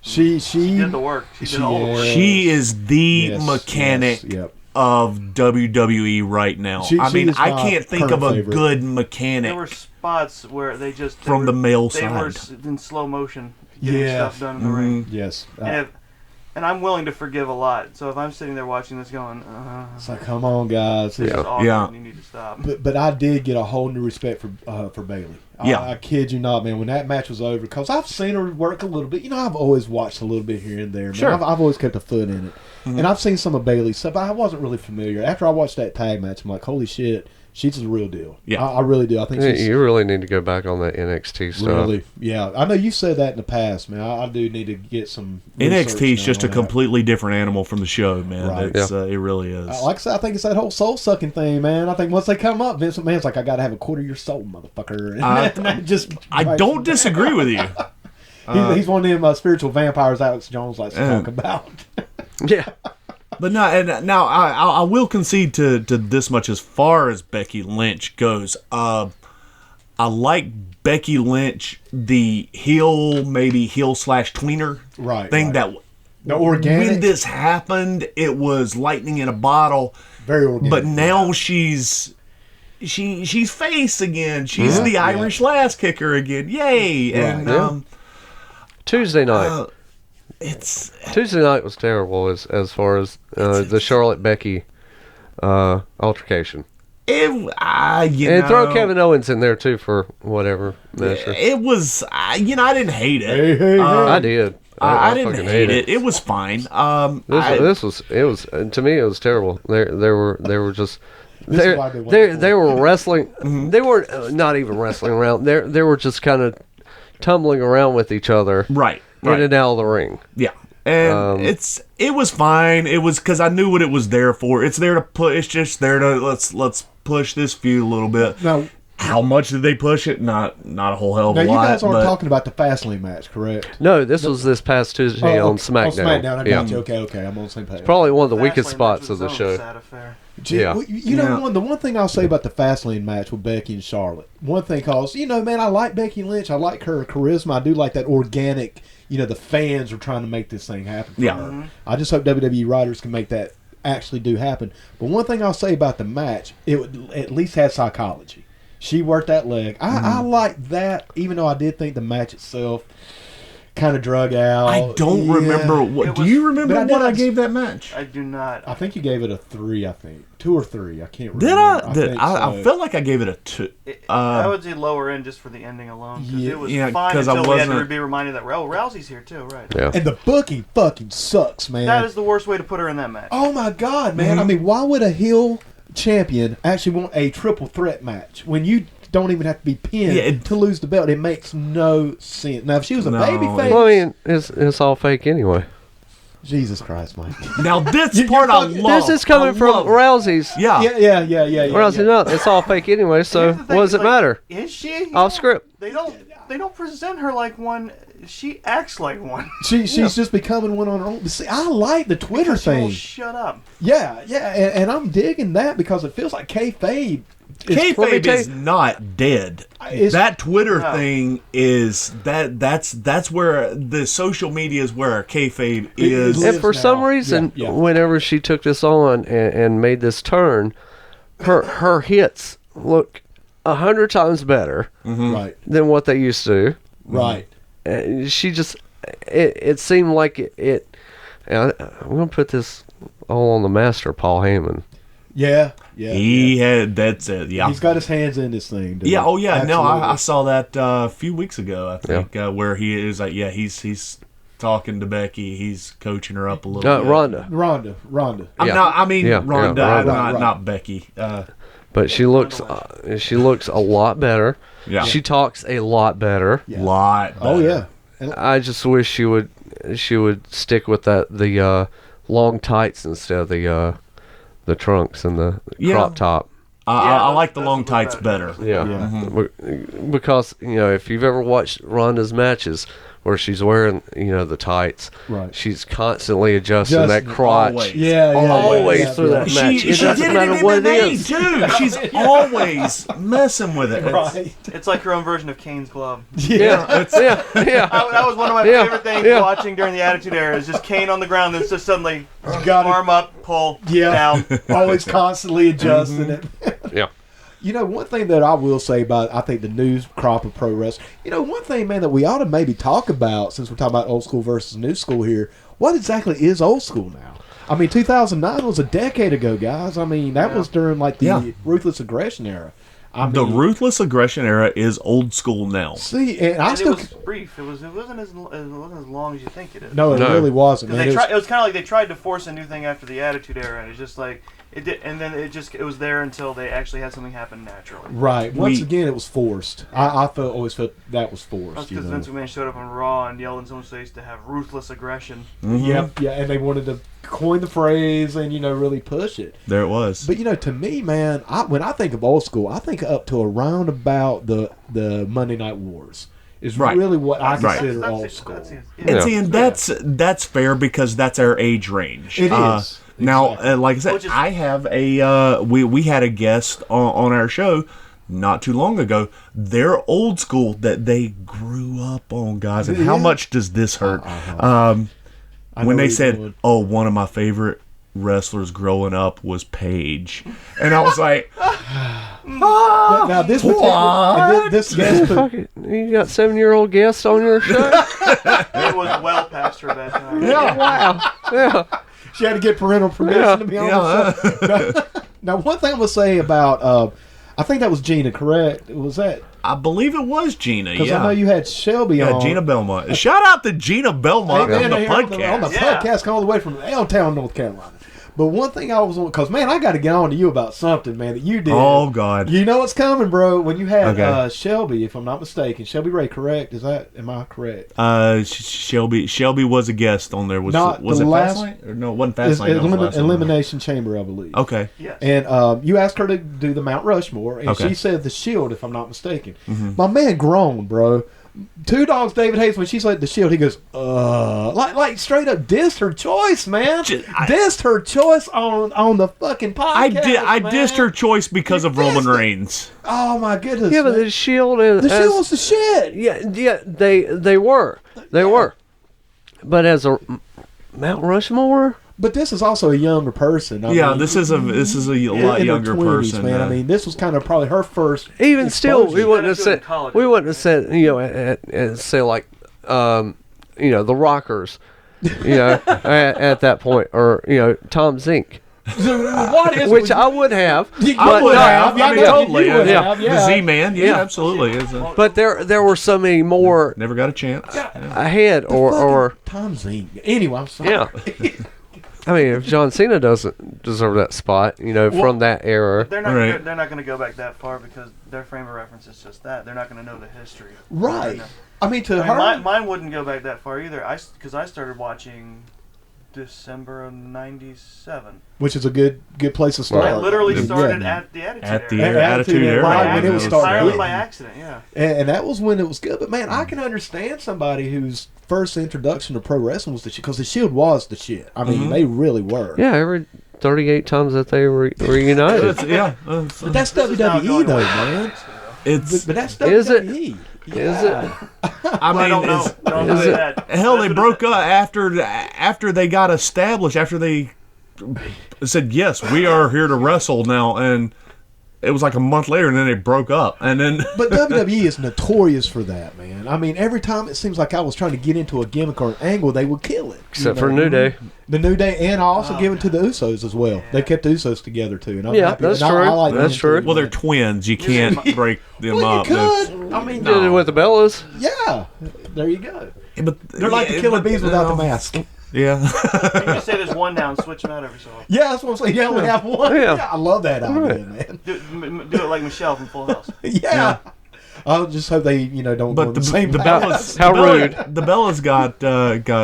she did the work. She did all the work. She is the mechanic Yep. of WWE right now. She I mean, is I my can't think of current a favorite. good There were mechanic. spots where they From the male they were side. in slow motion getting Yeah. stuff done in the ring. Yes. And I'm willing to forgive a lot. So if I'm sitting there watching this going, It's like, come on, guys. this is awkward Yeah. and you need to stop. But I did get a whole new respect for Bailey. Yeah. I kid you not, man. When that match was over, because I've seen her work a little bit. You know, I've always watched a little bit here and there. Man. Sure. I've always kept a foot in it. And I've seen some of Bailey's stuff, but I wasn't really familiar. After I watched that tag match, I'm like, holy shit, she's the real deal. Yeah. I really do. I think she's You really need to go back on that NXT stuff. really, yeah. I know you said that in the past, man. I do need to get some research NXT is done just a on that. completely different animal from the show, man. Right. It's, it really is. Like I said, I think it's that whole soul sucking thing, man. I think once they come up, Vince McMahon's like, I got to have a quarter of your soul, motherfucker. And that just I don't disagree with you. he's one of them spiritual vampires Alex Jones likes to talk about. Yeah. But no, and now I will concede to this much as far as Becky Lynch goes. I like Becky Lynch, the heel slash tweener Right, thing right. that The organic, when this happened, it was lightning in a bottle. very organic. But now she's face again. She's the Irish lass kicker again. Yay! And yeah. Tuesday night. Tuesday night was terrible as far as the Charlotte Becky altercation. And Throw Kevin Owens in there too for whatever measure. It was, I didn't hate it. Hey, I did. I didn't fucking hate it. It was fine. This was to me it was terrible. They were just This is why they went they were wrestling. They were not even wrestling around. They were just kind of tumbling around with each other, Right. in and out of the ring. Yeah. And it was fine. It was because I knew what it was there for. It's there to put. It's just there to let's push this feud a little bit. Now, how much did they push it? Not a whole hell of now a you lot. guys aren't but talking about the Fastlane match, correct? No, this was this past Tuesday on SmackDown. On SmackDown, I yeah. got you. Okay, I'm on the same page. Probably one of the Fastlane weakest match spots was of the its show. own sad affair. Yeah. You know, the one thing I'll say about the Fastlane match with Becky and Charlotte, one thing, cause man, I like Becky Lynch. I like her charisma. I do like that organic. The fans are trying to make this thing happen for her. I just hope WWE writers can make that actually do happen. But one thing I'll say about the match, it would at least had psychology. She worked that leg. I like that, even though I did think the match itself kind of drug out. I don't remember what. Do you remember what I gave that match? I do not. I think you gave it a 3. I think 2 or 3. I can't remember. Did I? think I so. felt like I gave it a 2. I would say lower end just for the ending alone. Because it was Yeah, fine 'cause I until we had to wasn't- be reminded that Rousey's here too, right? Yeah. And the booking fucking sucks, man. That is the worst way to put her in that match. Oh my god, man! I mean, why would a heel champion actually want a triple threat match when you don't even have to be pinned to lose the belt? It makes no sense. Now, if she was a babyface, Well, I mean, it's all fake anyway. Jesus Christ, Mike. Now this part I love. This is coming from Rousey's. Yeah. Yeah. Rousey, no, it's all fake anyway. So Here's the what thing, does it like, matter? Is she? Off script. They don't present her like one. She acts like one. She's just becoming one on her own. But see, I like the Twitter She won't thing. shut up. Yeah, and I'm digging that because it feels like kayfabe. Kayfabe is not dead. That Twitter thing is that's where the social media is where kayfabe is. And for some now. reason, Yeah. whenever she took this on and made this turn, her hits look 100 times better Right, than what they used to. right. She just, it seemed like it. I'm gonna put this all on the master, Paul Heyman. Yeah. He had that's it. Yeah. He's got his hands in this thing. Dude. Yeah. Oh yeah. No, I Absolutely. saw that a few weeks ago. I think where he is like, he's talking to Becky. He's coaching her up a little bit. Ronda. Ronda. Ronda, Right. not Becky. But she looks a lot better. Yeah. She talks a lot better. Lot. Oh better. yeah. And I just wish she would stick with the long tights instead of the trunks and the crop top. I like the that's long a good tights bet. better. Yeah. Because, if you've ever watched Ronda's matches where she's wearing, the tights, Right. she's constantly adjusting that crotch. always. Always through that She match. It did doesn't it matter in what it MMA is. too. She's always messing with it. Right. It's like her own version of Kane's Glove. Yeah. Yeah. That was one of my Yeah. favorite things Yeah. watching during the Attitude Era. Is just Kane on the ground, then just suddenly Got it. arm up, pull down. Always constantly adjusting it. Yeah. One thing that I will say about, I think, the new crop of pro wrestling, one thing, man, that we ought to maybe talk about, since we're talking about old school versus new school here, what exactly is old school now? I mean, 2009 was a decade ago, guys. I mean, that was during, the Ruthless Aggression era. The Ruthless Aggression era is old school now. See, and I And still... it was brief. It wasn't as long as you think it is. No, it really wasn't, man. Because it was kind of like they tried to force a new thing after the Attitude Era, and it's just like it did, and then it was there until they actually had something happen naturally. Right. Once again, it was forced. I always felt that was forced. That's because Vince McMahon showed up on Raw and yelled in someone's face to have ruthless aggression. Yep, yeah, and they wanted to coin the phrase and really push it. There it was. But to me, man, when I think of old school, I think up to around about the Monday Night Wars is really what I consider old school. And see, and that's fair because that's our age range. It is. Now, Exactly. like I said, I have we had a guest on our show not too long ago. They're old school that they grew up on, guys. And how much does this hurt? When they said, "Oh, one of my favorite wrestlers growing up was Paige," and I was like, now this particular, this guest, Fuck it. You got 7-year-old guests on your show? It was well past her bedtime. "Yeah, Wow. Yeah. she had to get parental permission to be on the show. Now, one thing I'm gonna say about, I think that was Gina, correct? Was that? I believe it was Gina." Because Yeah, I know you had Shelby on. Gina Belmont. Shout out to Gina Belmont Hey, on man, the on podcast. the podcast, come all the way from Allentown, North Carolina. But one thing I was on, because, man, I got to get on to you about something, man, that you did. Oh, God. You know what's coming, bro. When you had Okay. Shelby, if I'm not mistaken, Shelby Ray, correct? Am I correct? Shelby was a guest on there. Was the it last- Fastlane? Or no, it wasn't Fastlane. No, it was last one. Elimination Chamber, I believe. Okay. Yes. And you asked her to do the Mount Rushmore, and Okay. she said the Shield, if I'm not mistaken. My man grown, bro. Two Dogs David Hayes, when she said the Shield, he goes, like straight up dissed her choice, man. Dissed her choice on the fucking podcast. I man. dissed her choice because of Roman dissed it. Reigns. Oh my goodness. Yeah, but man. the Shield is... the Shield was the shit. Yeah, they were. They were. But as a Mount Rushmore... But this is also a younger person. I mean, This is a lot in her younger 20s, person. man. I mean, this was kind of probably her first. Even still, exposure. we wouldn't have Gotta do it in said... college. We wouldn't have said, and say like, the Rockers, at that point. Or, Tom Zink. What is Which I would have. I would have. Yeah, I mean, yeah, totally. you would Yeah. have, yeah. The Z-Man. Yeah, Yeah. absolutely. But there were so many more Never got a chance. ahead, or Tom Zink. Anyway, I'm sorry. yeah. I mean, if John Cena doesn't deserve that spot, from that era. They're not. Right. They're not going to go back that far because their frame of reference is just that. They're not going to know the history. Right. No. I mean, to her. Mine wouldn't go back that far either. Because I started watching December of '97. Which is a good place to start. I literally Yeah. started at the Attitude At the Era. Attitude Era. Right, when it was starting. Entirely Yeah. by accident. Yeah. And that was when it was good. But man, I can understand somebody whose first introduction to pro wrestling was the shit, because the Shield was the shit. I mean, they really were. Yeah, every 38 times that they reunited. But that's This is now WWE going though, away. man. It's. But that's Is it? WWE. Is it? I mean, I don't know. Don't is say it- that. hell, they That's what broke up after they got established. After they said, "Yes, we are here to wrestle now," and it was like a month later, and then they broke up, and then. But WWE is notorious for that, man. I mean, every time it seems like I was trying to get into a gimmick or an angle, they would kill it. Except for New Day. The New Day, and I also give it to the Usos as well. They kept the Usos together too, and I'm Yeah, happy. that's and I true. like That's them true. too, Well, they're man. twins. You can't break them Well, up. you could. I mean, Did it with the Bellas. yeah. There you go. But They're like the killer bees without the mask. Yeah. You just say there's one down, switch them out every so often. Yeah, that's what I'm saying. Yeah, we have one. Yeah. Yeah, I love that idea, Right. man. Do it like Michelle from Full House. Yeah. I'll just hope they, don't go But in the same the path. Bellas, How the Bella- rude. The Bellas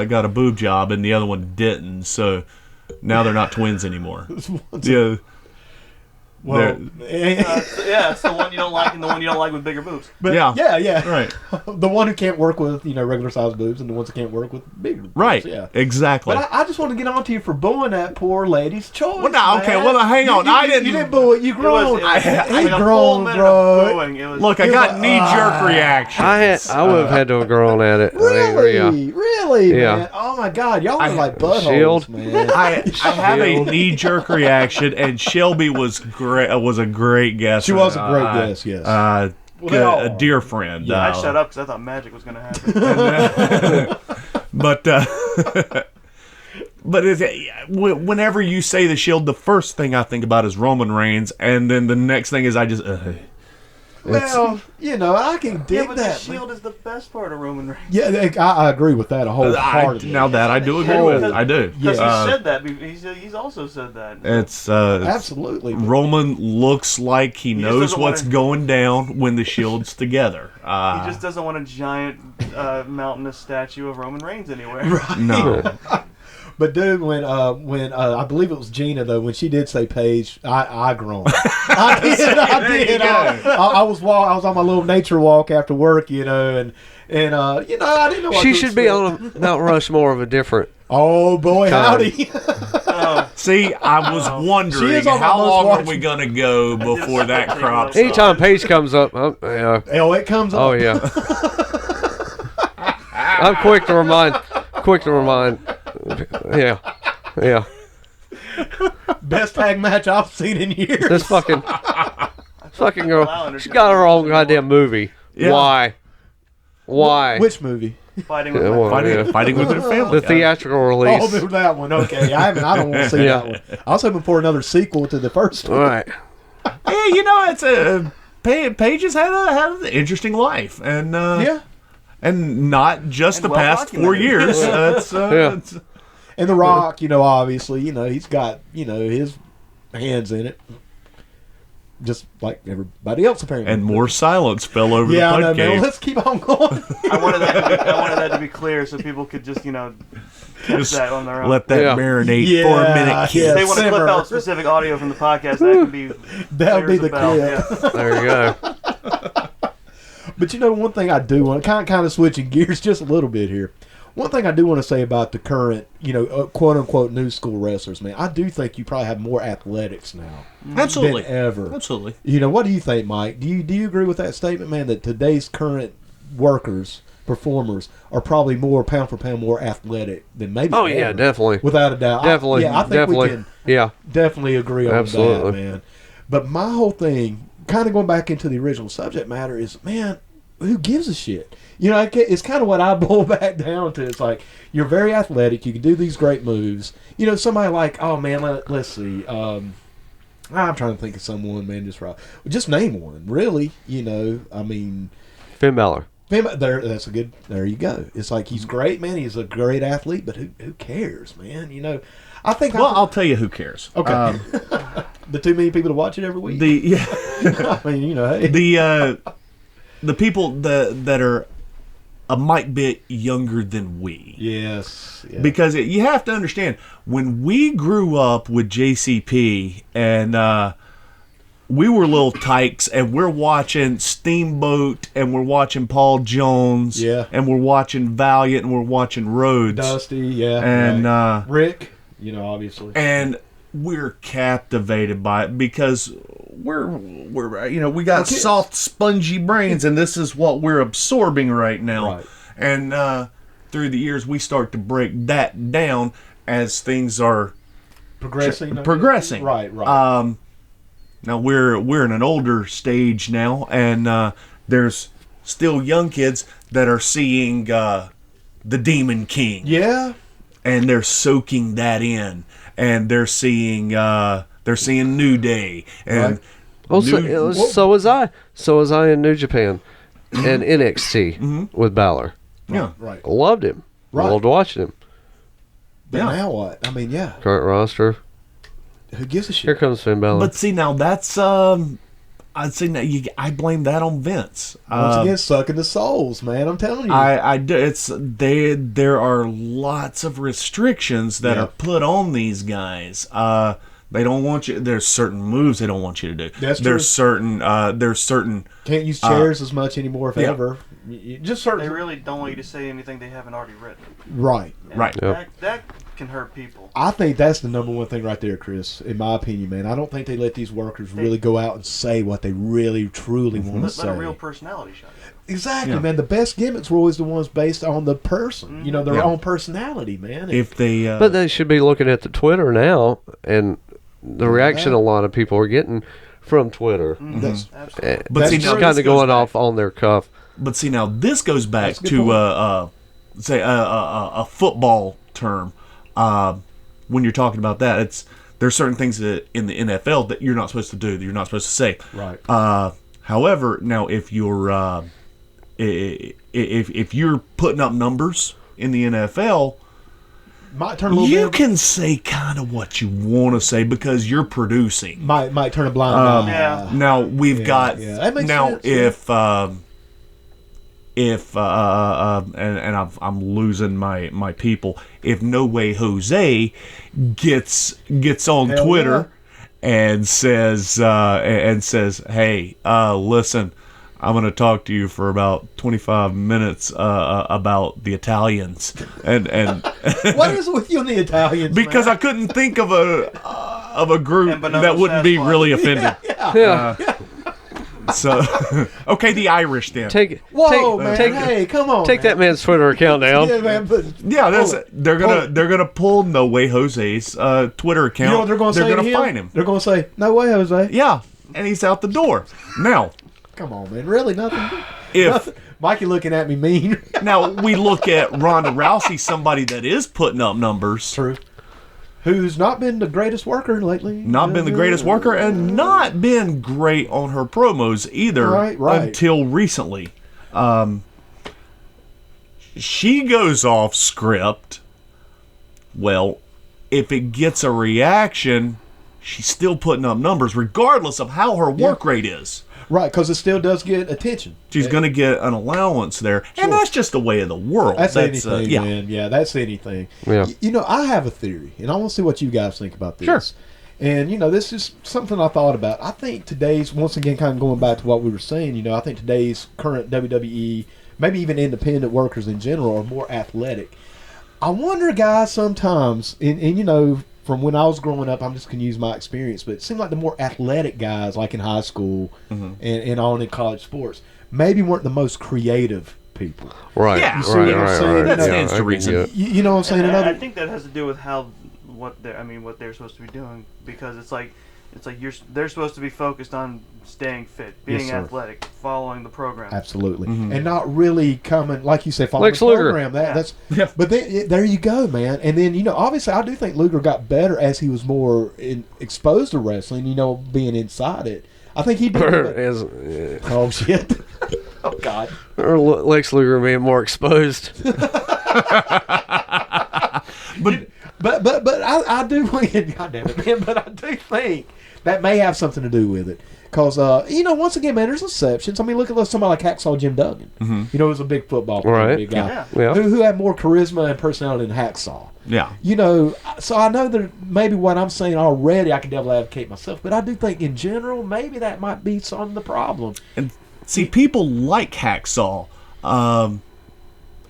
got a boob job, and the other one didn't. So Now they're not twins anymore. Yeah. Well, Yeah, it's the one you don't like and the one you don't like with bigger boobs. but Yeah. Right. The one who can't work with regular sized boobs, and the ones who can't work with bigger boobs. Right. Yeah. Exactly. But I just want to get on to you for booing that poor lady's choice. Well, no, okay, man. well, hang on. I didn't- You didn't boo it. You grown. It was He like a full grown, minute bro. of booing. It was, Look, I got knee-jerk reactions. I would have had to have grown at it. Really, really, Yeah. man. Oh my God, y'all are like buttholes, Shield. man. I have a knee-jerk reaction, and Shelby was great. Was a great guest. She was a great guest, yes. A dear friend. Yeah, I shut up because I thought magic was going to happen. But whenever you say the Shield, the first thing I think about is Roman Reigns, and then the next thing is I just. Well, I can dig but that. the Shield is the best part of Roman Reigns. Yeah, I agree with that wholeheartedly. Now that I do agree with, I do. Because he said that. He's also said that. It's Absolutely. Roman looks like he just knows doesn't what's wanna- going down when the Shield's together. He just doesn't want a giant mountainous statue of Roman Reigns anywhere. No. But dude, when I believe it was Gina though, when she did say Paige, I groaned. I did. I was on my little nature walk after work, and I didn't know what She to should be expect. on a Mount Rushmore of a different. Oh boy, howdy! See, I was She wondering is on my how most long watched- are we gonna go before that crops up? Anytime Paige comes up, yeah. Oh, it comes up. Oh yeah. I'm quick to remind. Yeah. Best tag match I've seen in years. This fucking girl. She's got her own goddamn movie. Yeah. Why? Which movie? Fighting with Yeah, my well, Fighting, fighting with their family. The theatrical Oh, release. that one. Okay, I don't want to see Yeah. that one. I was hoping for another sequel to the first All one. right. Hey, it's a Paige has had an interesting life, and Yeah. and not just And the past 4 years. It's, Yeah. it's- And The Rock, obviously, he's got, his hands in it. Just like everybody else, apparently. and more silence fell over Yeah, I the know, man. PUDcave. Let's keep on going. I wanted that to be clear so people could just, catch Just that on their own. let that Yeah. marinate for a Yeah, minute, yeah. kid. If they want to clip Simmer. out specific audio from the podcast, that can be That would be clear as the a bell. clip. Yeah. There you go. But one thing I do want, kind of switching gears just a little bit here. One thing I do want to say about the current, quote unquote new school wrestlers, man, I do think you probably have more athletics now Absolutely. than ever. Absolutely. What do you think, Mike? Do you agree with that statement, man? That today's current workers, performers, are probably more pound for pound more athletic than maybe. Oh yeah, ever, definitely. without a doubt. Definitely. I think definitely. we can Yeah. definitely agree on Absolutely. that, man. But my whole thing, kind of going back into the original subject matter, is, man, who gives a shit? It's kind of what I boil back down to. It's like, you're very athletic. You can do these great moves. Somebody like, oh, man, let's see. I'm trying to think of someone, man, just name one, really. Finn Balor. That's a good, there you go. It's like, he's great, man. He's a great athlete, but who cares, man? I think Well, I'll tell you who cares. okay. The too many people to watch it every week. I mean, hey. The people that are a might bit younger than we. Yes. Yeah. Because you have to understand, when we grew up with JCP and we were little tykes and we're watching Steamboat and we're watching Paul Jones Yeah. and we're watching Valiant and we're watching Rhodes. Dusty, yeah. And right. Rick, obviously. and we're captivated by it because we're we got kids. soft, spongy brains, and this is what we're absorbing right now. Right. And through the years, we start to break that down as things are Progressing. progressing. Right. Now we're in an older stage now, and there's still young kids that are seeing the Demon King. yeah. And they're soaking that in, and they're seeing New Day, and Right. Well, New- so was I. So was I in New Japan and NXT with Balor. yeah. Right. Loved him. Right. Loved watching him. But Yeah. now what? I mean, yeah. Current roster. Who gives a Here shit? comes Finn Balor. But see, now that's I I'd say I blame that on Vince. Once again, sucking the souls, man. I'm telling you. I do. There are lots of restrictions that are put on these guys. They don't want you. There's certain moves they don't want you to do. That's there's certain. Can't use chairs as much anymore, if ever. Just certain. They really don't want you to say anything they haven't already written. Right. And Right. That can hurt people. I think that's the number one thing right there, Chris. In my opinion, man, I don't think they let these workers really go out and say what they really, truly want to say. Let a real personality shine. Exactly, man. The best gimmicks were always the ones based on the person. You know, their own personality, man. If they, but they should be looking at the Twitter now and the reaction a lot of people are getting from Twitter. Absolutely. but see, Just now kind this of goes going back- off on their cuff. But see, now this goes back That's a good to say a football term. When you're talking about that, there's certain things that in the NFL that you're not supposed to do, that you're not supposed to say. Right. However, now if you're if you're putting up numbers in the NFL, Might turn a little you bit. can say kind of what you want to say because you're producing. Might turn a blind eye. Yeah. Now we've got That makes now sense, if I'm losing my people. If No Way Jose gets on Hell Twitter and says hey, listen, I'm going to talk to you for about 25 minutes about the Italians and What is with you and the Italians? because man? I couldn't think of a group And Bonobos that wouldn't be Sasquatch. really offended. Yeah. So, okay, the Irish then. Whoa, man! Hey, come on! Take that man's Twitter account down. Yeah, man. But Yeah, they're gonna pull No Way Jose's Twitter account. you know what they're going to say? They're to gonna find him. They're going to say, "No way, Jose." Yeah, and he's out the door. Now, Come on, man. Really, nothing. if Nothing. Mikey looking at me mean. now we look at Ronda Rousey, somebody that is putting up numbers, True. Who's not been the greatest worker lately? not been the greatest worker, and not been great on her promos either Right. until recently. She goes off script. Well, if it gets a reaction, she's still putting up numbers, regardless of how her work rate is. Right, because it still does get attention. She's going to get an allowance there, and that's just the way of the world. That's anything, yeah. man. Yeah, that's anything. Yeah. You know, I have a theory, and I want to see what you guys think about this. Sure. And, you know, this is something I thought about. I think today's, once again, kind of going back to what we were saying, you know, I think today's current WWE, maybe even independent workers in general, are more athletic. I wonder, guys, sometimes, and you know, from when I was growing up, I'm just going to use my experience, but it seemed like the more athletic guys, like in high school and on in college sports, maybe weren't the most creative people. Right. Yeah. You see what I'm saying? That You know, stands to I can reason. get it. You know what I'm saying? And Another, I think that has to do with what they're supposed to be doing, because it's like they're supposed to be focused on staying fit, being sir. athletic, following the program. Absolutely, and not really coming, like you say, following Lex the Luger. program. That's but then, there you go, man. And then, you know, obviously, I do think Luger got better as he was more exposed to wrestling. You know, being inside it, I think he did. Oh shit! Oh god! Or Lex Luger being more exposed. But I do. God damn it, man! But I do think that may have something to do with it. Because, you know, once again, man, there's exceptions. I mean, look at somebody like Hacksaw Jim Duggan. You know, he was a big football player, Right. big guy, Yeah. who had more charisma and personality than Hacksaw. Yeah. You know, so I know that maybe what I'm saying already, I can definitely advocate myself. But I do think, in general, maybe that might be some of the problem. And see, people like Hacksaw.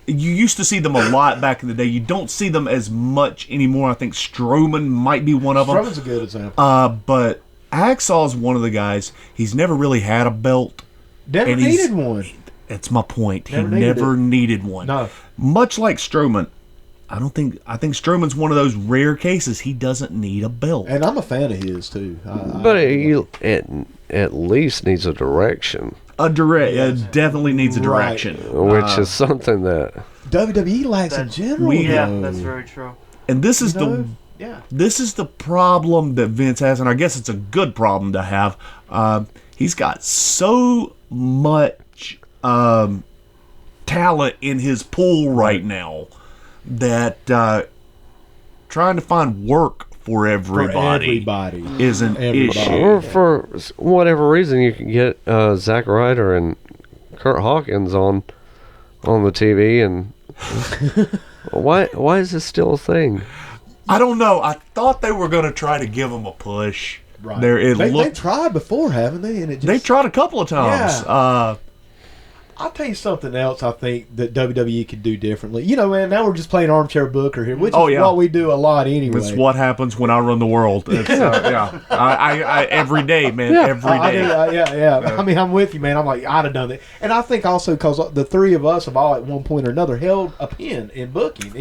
You used to see them a lot back in the day. You don't see them as much anymore. I think Strowman might be one of them. Strowman's a good example. But Hacksaw is one of the guys. He's never really had a belt. Never and he's- needed one. That's my point. Never he needed never needed one. No. Much like Strowman, I think Strowman's one of those rare cases he doesn't need a belt. And I'm a fan of his, too. But he at least needs a direction, Definitely needs a Right. direction. which is something that WWE lacks in general. Yeah, though. that's very true. And this is know? Yeah. this is the problem that Vince has, and I guess it's a good problem to have. He's got so much talent in his pool right now that trying to find work for everybody, is an issue. Or for whatever reason, you can get Zack Ryder and Kurt Hawkins on the TV, and why is this still a thing? I don't know. I thought they were going to try to give them a push. Right. They tried before, haven't they? And they tried a couple of times. Yeah. I'll tell you something else I think that WWE could do differently. You know, man, now we're just playing armchair booker here, which is what we do a lot anyway. It's what happens when I run the world. It's, I every day, man, every day. I mean, I'm with you, man. I'm like, I'd have done it. And I think also because the three of us have all at one point or another held a pen in booking.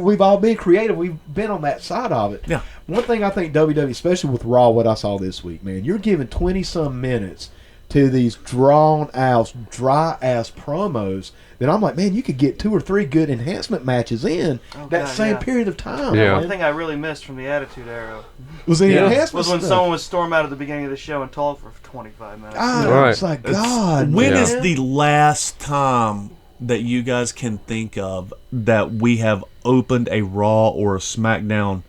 We've all been creative. We've been on that side of it. Yeah. One thing I think WWE, especially with Raw, what I saw this week, man, you're giving 20-some minutes to these drawn-out, dry-ass promos that I'm like, man, you could get 2 or 3 good enhancement matches in same period of time. Yeah. One thing I really missed from the Attitude Era was the enhancement was when someone would storm out at the beginning of the show and talk for 25 minutes. It's like, God, when is the last time that you guys can think of that we have opened a Raw or a SmackDown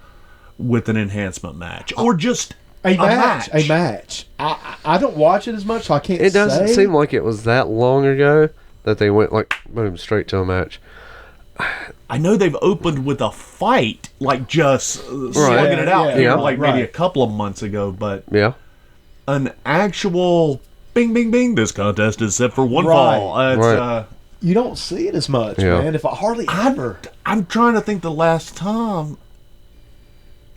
with an enhancement match? Or just... A match. I don't watch it as much, so I can't say. It doesn't seem like it was that long ago that they went, like, boom, straight to a match. I know they've opened with a fight, like just slugging it out maybe a couple of months ago, but an actual bing, bing, bing, this contest is set for one fall. You don't see it as much, man, if I hardly ever. I'm trying to think the last time,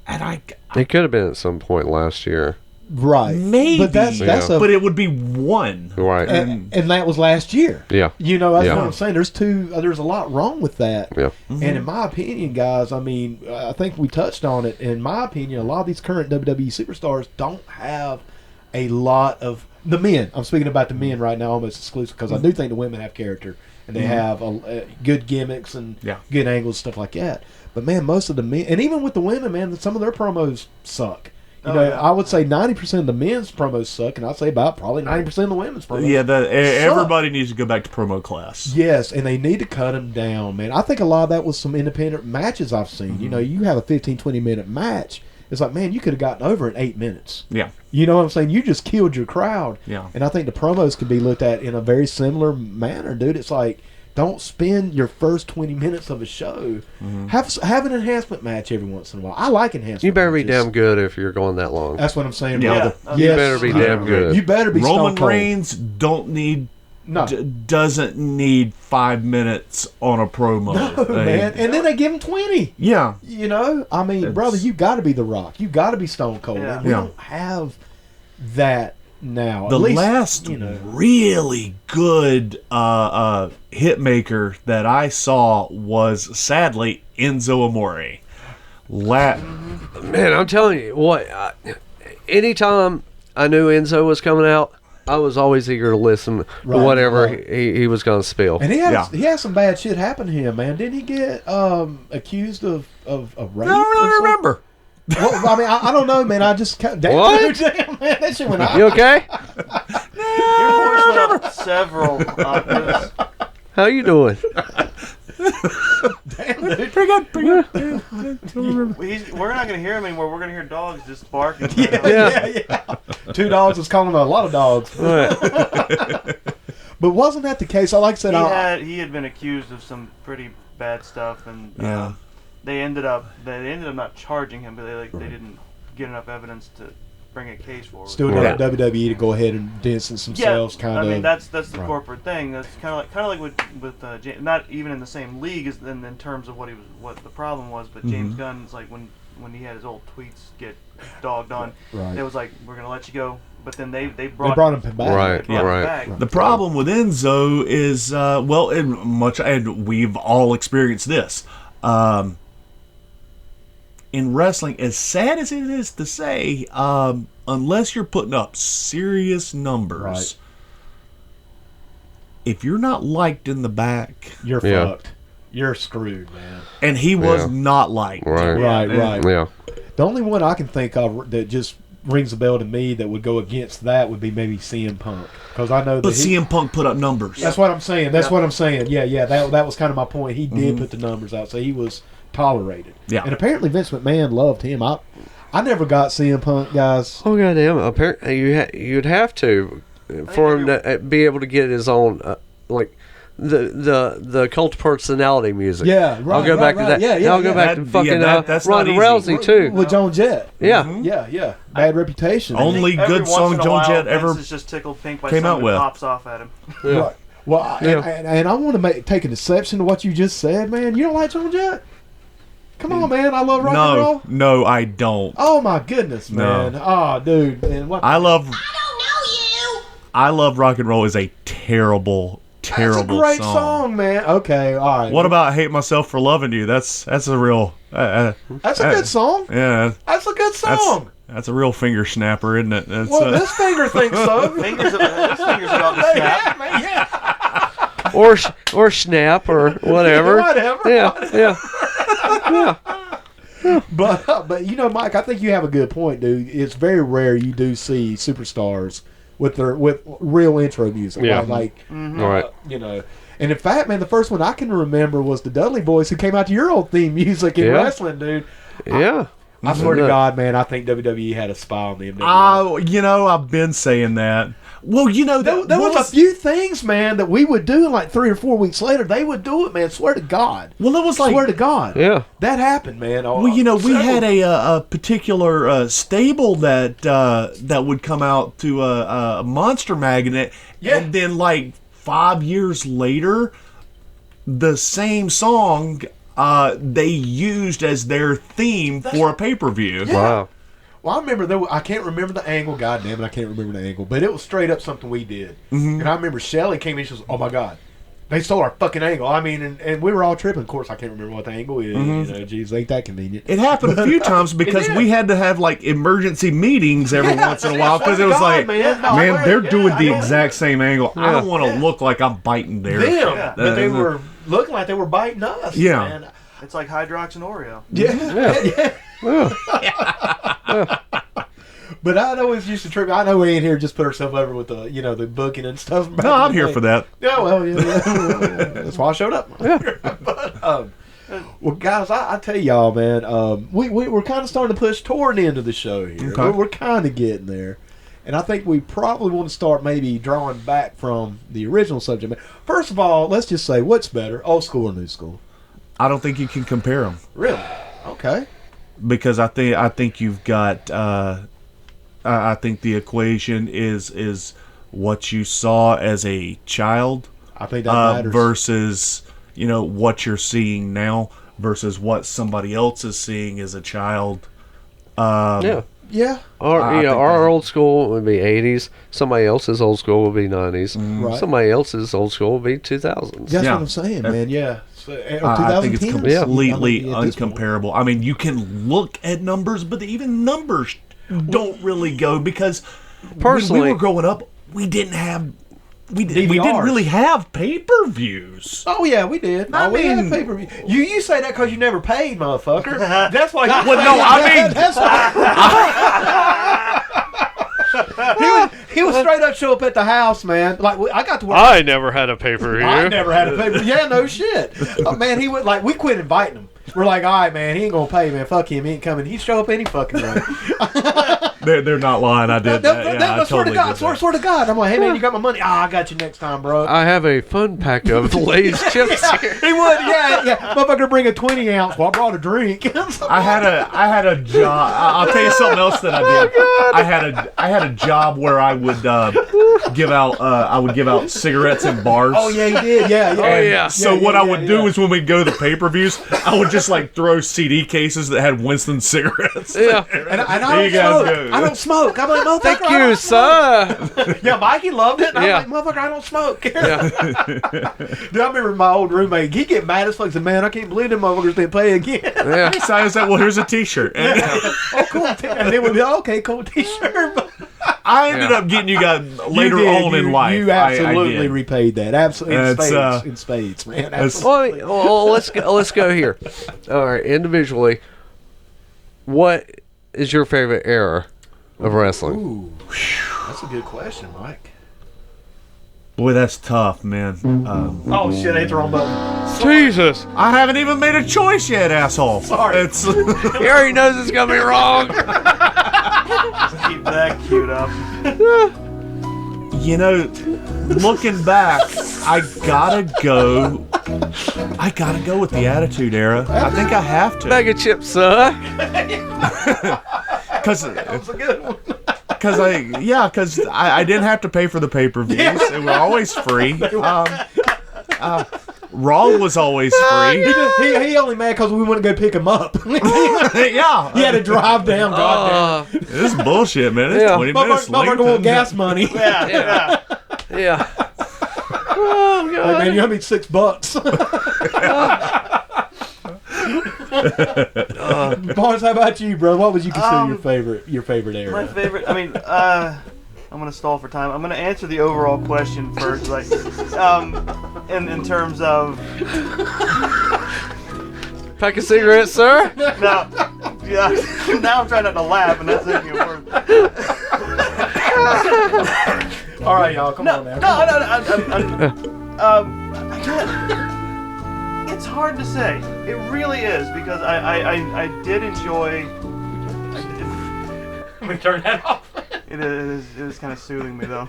and it could have been at some point last year. Right. Maybe. But but it would be one. Right. And that was last year. Yeah. You know, that's what I'm saying. There's a lot wrong with that. Yeah. Mm-hmm. And in my opinion, guys, I mean, I think we touched on it. In my opinion, a lot of these current WWE superstars don't have a lot of the men. I'm speaking about the men right now, almost exclusive, because I do think the women have character and they have good gimmicks and good angles, stuff like that. But man, most of the men, and even with the women, man, some of their promos suck. You know, I would say 90% of the men's promos suck, and I'd say about probably 90% of the women's promos. Yeah, everybody needs to go back to promo class. Yes, and they need to cut them down, man. I think a lot of that was some independent matches I've seen. Mm-hmm. You know, you have a 15, 20-minute match. It's like, man, you could have gotten over in 8 minutes. Yeah. You know what I'm saying? You just killed your crowd. Yeah. And I think the promos could be looked at in a very similar manner, dude. It's like, don't spend your first 20 minutes of a show. Mm-hmm. Have an enhancement match every once in a while. I like enhancement. You better matches. be damn good if you're going that long. That's what I'm saying, brother. You better be damn good. You better be Roman Stone Cold. Reigns doesn't need 5 minutes on a promo. No, man. And then they give him 20. Yeah. You know? I mean, brother, you got to be The Rock. You got to be Stone Cold. Yeah. And we don't have that now. The last really good hit maker that I saw was, sadly, Enzo Amore. Man, I'm telling you what. Anytime I knew Enzo was coming out, I was always eager to listen to whatever he was going to spill. And he had some bad shit happen to him, man. Didn't he get accused of rape? I don't really remember. Well, I mean, I don't know, man. I just what? Damn, man, that shit went out. You okay? Your voice went up several octaves. How you doing? Damn, dude. Pretty good. We're not going to hear him anymore. We're going to hear dogs just barking. Yeah. 2 dogs is calling a lot of dogs. But wasn't that the case? Like I said, he had been accused of some pretty bad stuff, and they ended up not charging him, but they didn't get enough evidence to bring a case forward. Still need WWE to go ahead and distance themselves, kind of. I mean, that's the corporate thing. That's kind of like with James, not even in the same league as in terms of what the problem was, but James Gunn's like when he had his old tweets get dogged on, it was like, we're gonna let you go. But then they brought him back. Right. The problem with Enzo is, and we've all experienced this. In wrestling, as sad as it is to say, unless you're putting up serious numbers, if you're not liked in the back, you're fucked. You're screwed, man. And he was not liked. Right. Yeah. The only one I can think of that just rings a bell to me that would go against that would be maybe CM Punk, because I know that CM Punk put up numbers. That's what I'm saying. Yeah. That was kind of my point. He did put the numbers out, so he was tolerated. Yeah. And apparently Vince McMahon loved him. I never got CM Punk, guys. Oh goddamn! Apparently, you'd have to for him to be able to get his own like the cult of personality music. Yeah, right. I'll go back to that. Yeah, I'll go back to fucking that's Ronda not Rousey easy. too. With Joan Jett. Yeah. Yeah. Bad reputation. Only Every good once song in a Joan while, Jett ever Vince is just tickled pink by came out something with. that pops off at him. Yeah. Right. Well, Yeah. and I want to take an exception to what you just said, man. You don't like Joan Jett? Come on, man. I love rock and roll. No, I don't. Oh my goodness, man. No. Oh, dude, man. What? I love rock and roll is a terrible That's a great song, man. Okay, all right. What about Hate Myself for Loving You? That's a real That's a good song. yeah. That's a good song. That's a real finger snapper, isn't it? That's, Well, this finger thinks so. His finger's about to snap. Yeah, man, yeah. or snap or whatever. Whatever. Yeah. But you know, Mike, I think you have a good point, dude. It's very rare you do see superstars with real intro music. Yeah. Like All right. you know. And in fact, man, the first one I can remember was the Dudley Boys, who came out to your old theme music in Yeah. wrestling, dude. Yeah. I swear to God, man, I think WWE had a spy on them. I've been saying that. Well, There was a few things, man, that we would do, and like 3 or 4 weeks later, they would do it, man. Swear to God. Well, it was like Swear to God. Yeah. That happened, man. Well, we had a particular stable that would come out to a Monster Magnet, Yeah. and then like 5 years later, the same song they used as their theme for a pay-per-view. Yeah. Wow. Well, I remember I can't remember the angle. God damn it, I can't remember the angle. But it was straight up something we did. Mm-hmm. And I remember Shelly came in. She was, "Oh my God, they stole our fucking angle." I mean, and we were all tripping. Of course, I can't remember what the angle is. Mm-hmm. You know, geez, ain't that convenient? It happened a few times because did. we had to have like emergency meetings every once in a while because it was God, like, man. No, man, they're yeah, doing I the know. exact same angle. I don't want to look like I'm biting there. Them, but they were looking like they were biting us. Yeah. man. It's like Hydrox and Oreo. Yeah. But I always used to trip. I know we ain't here just put ourselves over with the booking and stuff. No, I'm here for that. Yeah, well, yeah. That's why I showed up. But, well, guys, I tell y'all, man, we're kind of starting to push toward the end of the show here. Okay. We're kind of getting there. And I think we probably want to start maybe drawing back from the original subject. First of all, let's just say, what's better, old school or new school? I don't think you can compare them Really? Okay. because I think you've got. I think the equation is what you saw as a child I think that matters. versus what you're seeing now versus what somebody else is seeing as a child. Yeah. Yeah. I think Our old school would be 80s. Somebody else's old school would be 90s. Right. Somebody else's old school would be 2000s. That's Yeah. what I'm saying, man. Yeah. So, I think it's 2010s? completely I mean, at this point. uncomparable. I mean, you can look at numbers, but even numbers don't really go because Personally- when we were growing up, we didn't DVRs. really have pay-per-views. Oh yeah, we did. I We had mean- pay-per-view. You say that because you never paid, motherfucker. That's why. You Well, no, I mean- that's why. he would straight up show up at the house, man. Like I got to work. I never had a pay-per-view. I never had a pay. Yeah, no shit. Man, he would we quit inviting him. We're like, all right, man, he ain't gonna pay, man. Fuck him, he ain't coming. He'd show up any fucking way. They're not lying. I did that. Yeah, I swear to totally God, did that. swear to God. I'm like, hey man, you got my money? I got you next time, bro. I have a fun pack of Lay's chips here. He would, yeah. Motherfucker, bring a 20 ounce. Well, I brought a drink. I had a job. I'll tell you something else that I did. I had a job where I would give out cigarettes in bars. Oh yeah, he did. Yeah. yeah. So what I would do is when we'd go to the pay-per-views, I would just like throw CD cases that had Winston cigarettes. Yeah. And I Here you guys don't smoke. go. I don't smoke. I'm like, motherfucker, Thank I you, don't smoke. sir. Yeah, Mikey loved it. And Yeah. I'm like, motherfucker, I don't smoke. Yeah. Dude, I remember my old roommate. He get mad as fuck. Said, man, I can't believe them motherfuckers didn't pay again. Yeah. So I said, well, here's a T-shirt. And Oh, cool. And they would be, okay, cool T-shirt. I ended up getting you guys later You did. on in life. You I absolutely did. repaid that. Absolutely. It's, In spades, man. it's- Absolutely. Well, let's go here. All right, individually, what is your favorite era? Of wrestling. Ooh, that's a good question, Mike. Boy, that's tough, man. Oh shit! I hit the wrong button. Jesus. I haven't even made a choice yet, asshole. Sorry. It's He already knows it's going to be wrong. Keep that queued up. looking back, I gotta go with the Attitude Era. I think I have to. Bag of chips, sir. Because I didn't have to pay for the pay-per-views. They were always free. Raw was always free. He only mad because we wouldn't go pick him up. Yeah. He had to drive down. Goddamn. This is bullshit, man. It's 20 minutes late. Motherfucker want gas money. Yeah. Yeah. Oh, God. Hey, man, you owe me $6. Barnes, how about you, bro? What would you consider your favorite era? My favorite. I mean, I'm gonna stall for time. I'm gonna answer the overall question first, like, in terms of. Pack of cigarettes, sir? Now, yeah. Now I'm trying not to laugh, and that's making it worse. All right, y'all, come on now. I can't. It's hard to say. It really is, because I did enjoy. Let me turn that off. It is kind of soothing me though.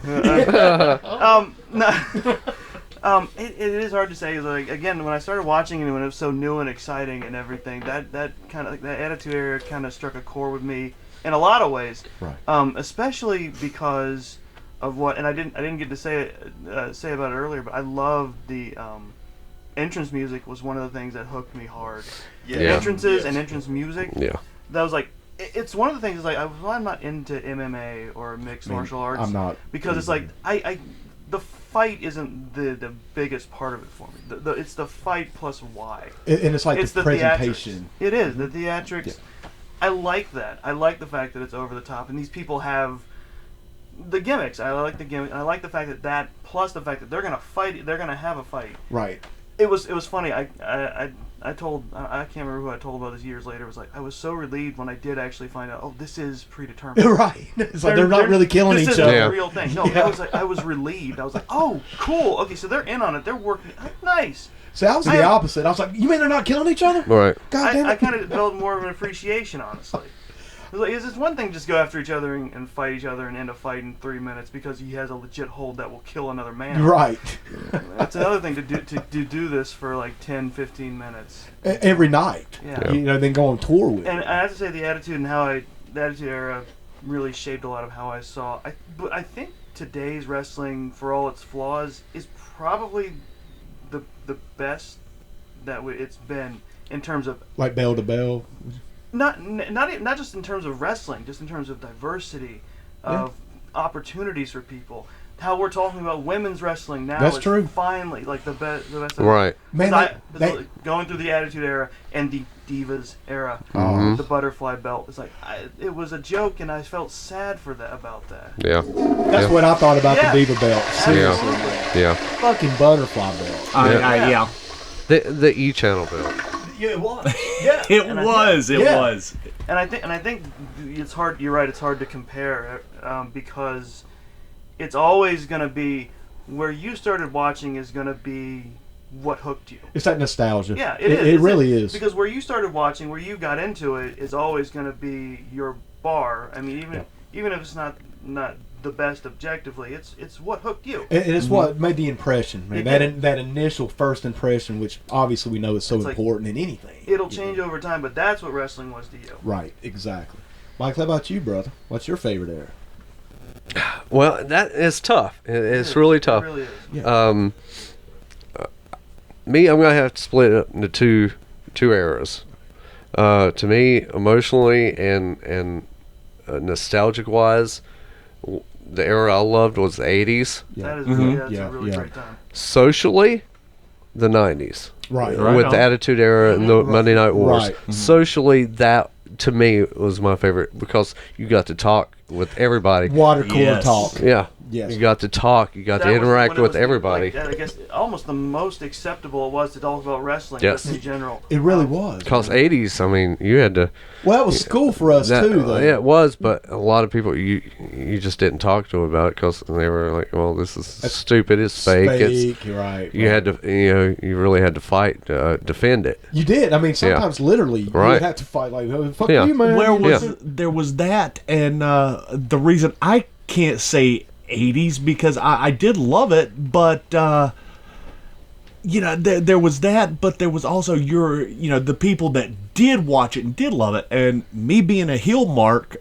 It is hard to say. Like, again, when I started watching it, when it was so new and exciting and everything, that kind of, like, that Attitude Era kind of struck a chord with me in a lot of ways. Right. Especially because of what, and I didn't get to say about it earlier, but I loved the entrance music was one of the things that hooked me hard. Yeah. Entrances and entrance music. Yeah. That was like. It's one of the things. Like, I'm not into MMA or mixed martial arts. I'm not. Because it's like the fight isn't the biggest part of it for me. It's the fight plus why. And it's like It's the the presentation. It is the theatrics. Yeah. I like that. I like the fact that it's over the top, and these people have the gimmicks. I like the gimmick. I like the fact that plus the fact that they're gonna fight. They're gonna have a fight. Right. It was funny. I told, I can't remember who I told about this years later. It was like, I was so relieved when I did actually find out, oh, this is predetermined. Right. It's like they're not really killing each This other. isn't a real thing. No, I was relieved. I was like, oh, cool. Okay, so they're in on it. They're working. Nice. See, I was the opposite. I was like, you mean they're not killing each other? Right. God damn it. I kind of developed more of an appreciation, honestly. It's one thing just go after each other and fight each other and end a fight in 3 minutes because he has a legit hold that will kill another man. Right. That's another thing to do this for like 10, 15 minutes. Every night. Yeah. You know, then go on tour with And it. I have to say the Attitude and the Attitude Era really shaped a lot of how I saw. But I think today's wrestling, for all its flaws, is probably the best that it's been in terms of Like bell to bell. not just in terms of wrestling, just in terms of diversity of opportunities for people. How we're talking about women's wrestling now That's is true. finally like the best. Right. Man, Going through the Attitude Era and the Divas Era, Mm-hmm. the Butterfly Belt. It's like it was a joke, and I felt sad for about that. Yeah. that's what I thought about Yeah. the Diva belt. Seriously. Yeah. Fucking butterfly belt. Yeah. The E channel bill. Yeah, it was. Yeah. It was. And I think it's hard. You're right. It's hard to compare because it's always going to be where you started watching is going to be what hooked you. It's that nostalgia. Yeah, It really is. Because where you started watching, where you got into it, is always going to be your bar. I mean, even if it's not the best objectively, it's what hooked you. And it's what made the impression, man. That initial first impression, which obviously we know is so It's like- important in anything. It'll change over time, but that's what wrestling was to you. Right, exactly. Mike, how about you, brother? What's your favorite era? Well, that is tough. It's really tough. It really is. Yeah. Me, I'm gonna have to split it up into two eras. To me, emotionally and nostalgic wise, the era I loved was the 80s. That is Mhm. a really Yeah. great time. Socially, the 90s. Right. Right with on. the Attitude Era and the Monday Night Wars. Right. Socially, that to me was my favorite because you got to talk with everybody. Water cooler Yes. talk. Yeah, Yes. You got to talk. You got to interact with everybody. I guess almost the most acceptable it was to talk about wrestling Yes. just in general. It really was. Because 80s, I mean, you had to. Well, it was school for us too, though. Yeah, it was, but a lot of people, you just didn't talk to them about it because they were like, well, this is stupid. It's fake. You're right. You had to, you really had to fight to defend it. You did. I mean, sometimes literally you would have to fight like, oh, fuck you, man. Where was there was that, and the reason I can't say 80s because I did love it, but there was that, but there was also the people that did watch it and did love it, and me being a heel mark,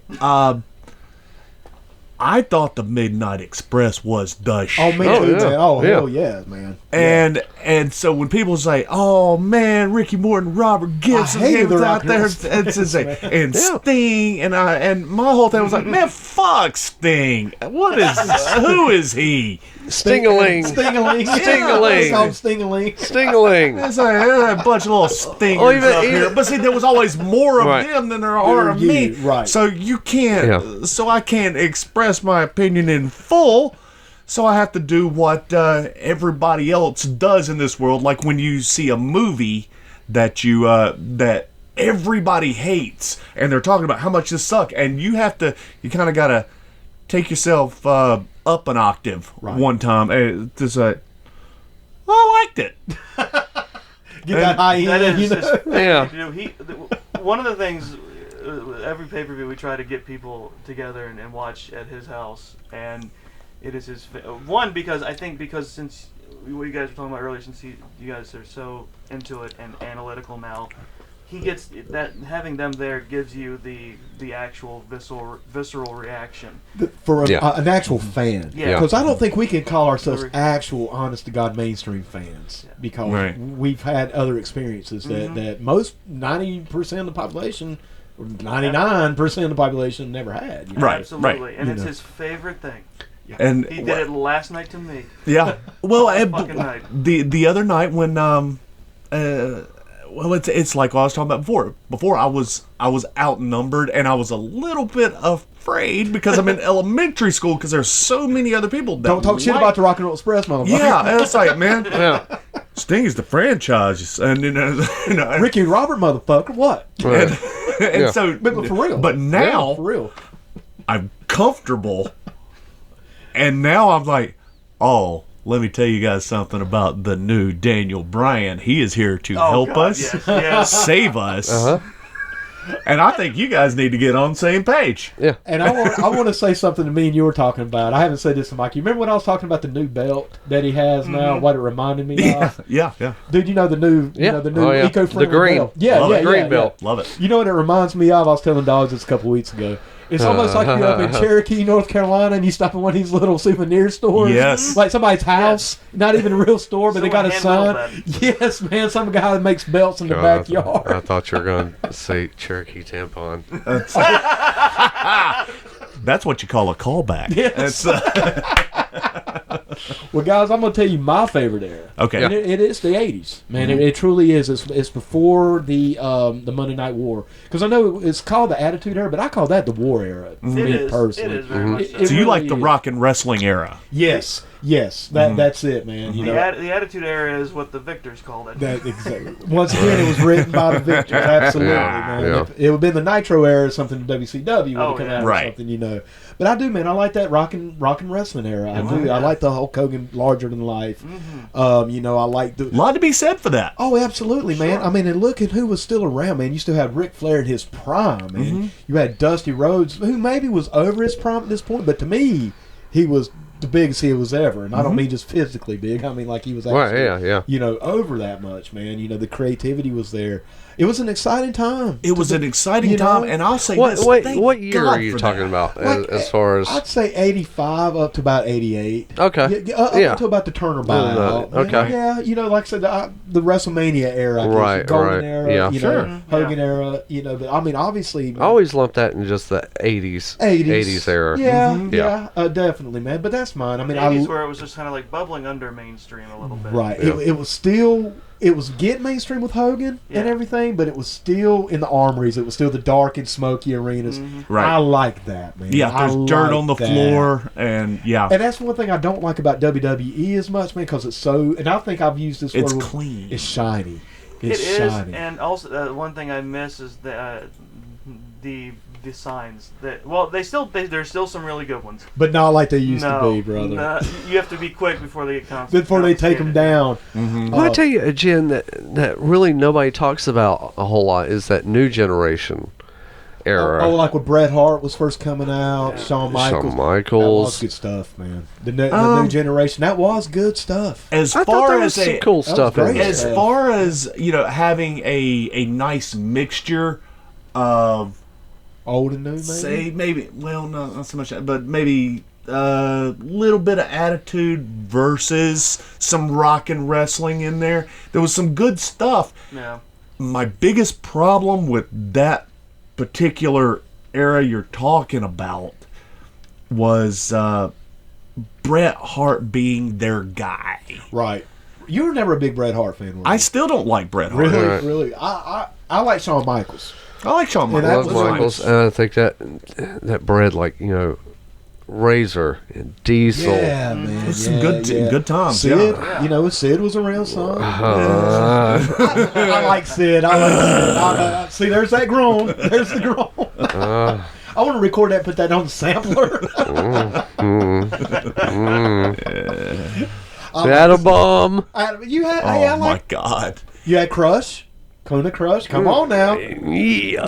I thought the Midnight Express was the shit. Oh, me too, man. Oh, hell yeah, man. And so when people say, "Oh man, Ricky Morton, Robert Gibson, was out there," and Sting, and my whole thing was like, "Man, fuck Sting. Who is he?" Sting-a-ling. Sting-a-ling. Sting-a-ling. It's called Sting-a-ling. Sting-a-ling. It's like there's a bunch of little stingers up here. But see, there was always more of them than there are of me. Right. So you can't. So I can't express my opinion in full. So I have to do what everybody else does in this world. Like when you see a movie that that everybody hates, and they're talking about how much this sucks, and you kind of gotta take yourself up an octave one time and to say, I liked it. Get that high end, one of the things, every pay-per-view we try to get people together and watch at his house, and it is his because since what you guys were talking about earlier, since you guys are so into it and analytical now, he gets that having them there gives you the actual visceral reaction for an actual fan. Because I don't think we can call ourselves actual, honest to God, mainstream fans because we've had other experiences that most 90% of the population, or 99% of the population, never had. Right, absolutely, and it's his favorite thing. And he did it last night to me. Yeah, well, night. the other night when well, it's like what I was talking about before. Before I was outnumbered, and I was a little bit afraid because I'm in elementary school because there's so many other people. Don't talk shit about the Rock and Roll Express, motherfucker. Yeah, and it's like, man, Sting is the franchise, and Ricky and Robert, motherfucker, what? And so, but for real. But now, for real, I'm comfortable, and now I'm like, oh. Let me tell you guys something about the new Daniel Bryan. He is here to help us, save us. And I think you guys need to get on the same page. Yeah. And I want to say something to me and you were talking about. I haven't said this to Mike. You remember when I was talking about the new belt that he has now? What it reminded me of? Yeah. Dude, you know the new, eco-friendly belt. The green belt. Love it. You know what it reminds me of? I was telling Dogs this a couple weeks ago. It's almost like you're up in Cherokee, North Carolina, and you stop at one of these little souvenir stores. Yes. Like somebody's house, not even a real store, but they got a sign. Yes, man, some guy that makes belts in the backyard. I thought you were going to say Cherokee tampon. That's what you call a callback. Yes. Well, guys, I'm going to tell you my favorite era. Okay. And it is the 80s. Man, it truly is. It's before the Monday Night War. Because I know it's called the Attitude Era, but I call that the War Era. Me personally. It is very much so. So you like the rock and wrestling era? Yes. That's it, man. You know, the Attitude Era is what the victors called it. Exactly. Once again, it was written by the victors. Absolutely, man. Yeah. If it would have been the Nitro era, something WCW would have come out or something, you know. But I do, man. I like that rock and wrestling era. I do. I like the Hulk Hogan larger than life. You know, I like the. A lot to be said for that. Oh, absolutely, man. I mean, and look at who was still around, man. You still had Ric Flair in his prime, and you had Dusty Rhodes, who maybe was over his prime at this point, but to me, he was the biggest he was ever, and I don't mean just physically big. I mean like he was actually, you know, over that much, man. You know, the creativity was there. It was an exciting time. It was an exciting time, and I'll say what year God are you for talking that. about as far as? I'd say 85 up to about 88. Okay. Up to about the Turner buyout. Okay. Yeah, you know, like I said, the WrestleMania era, I guess, Golden era, you know, Hogan era, you know. But I mean, obviously, I always lump that in just the 80s era. Yeah, definitely, man. But that's mine. I mean, 80s where it was just kind of like bubbling under mainstream a little bit. Right. It was still it was getting mainstream with Hogan Yeah. and everything, but it was still in the armories. It was still the dark and smoky arenas. Right. I like that, man. Yeah, I there's dirt like on the that. floor, and yeah, And that's one thing I don't like about WWE as much, man, because it's so. And I think I've used this it's word. clean. It's shiny. It It's is, shiny. and also one thing I miss is the signs. There's still some really good ones. But not like they used no, to be, brother. no, you have to be quick before they get Before they take them down. Well, I tell you, Jen, that really nobody talks about a whole lot is that new generation era. Oh, like when Bret Hart was first coming out, Shawn Michaels. Shawn That Michaels. was good stuff, man. The new generation, that was good stuff. As I thought far there was as some cool that was stuff in great. there. as far as having a nice mixture of Old and new, maybe? say maybe not so much, but maybe a little bit of attitude versus some rock and wrestling in there. There was some good stuff. Yeah. My biggest problem with that particular era you're talking about was Bret Hart being their guy. Right. You were never a big Bret Hart fan, were you? I still don't like Bret Hart. Really, Right. really. I like Shawn Michaels. I like Shawn And Michaels. that Love was Michaels, and I think that bred Razor and Diesel. Yeah, man. It's some yeah, good yeah. good times. Sid, Yeah. Sid was around some. Uh, I like Sid. See, there's that groan. There's the groan. I want to record that and put that on the sampler. That a bomb. You had, Oh hey, I my like, God. you had Crush. Kona Crush. Come on now. Yeah.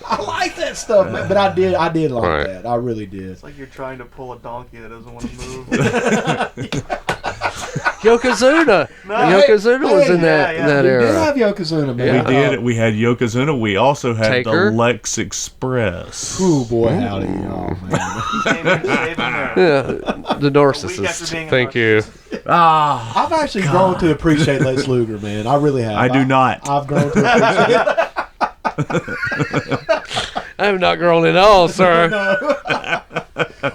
I like that stuff, man. But I did like Right. that. I really did. It's like you're trying to pull a donkey that doesn't want to move. Yokozuna. No, Yokozuna was in that yeah, in that We did era. have Yokozuna, man. Yeah. We did. We had Yokozuna. We also had Taker. the Lex Express. Ooh, boy, howdy. Oh, man. He came in saving her. Yeah, the after narcissist. being a Thank you. Ah, I've actually grown to appreciate Lex Luger, man. I really have. I do not. I've grown to appreciate I have not grown at all, sir.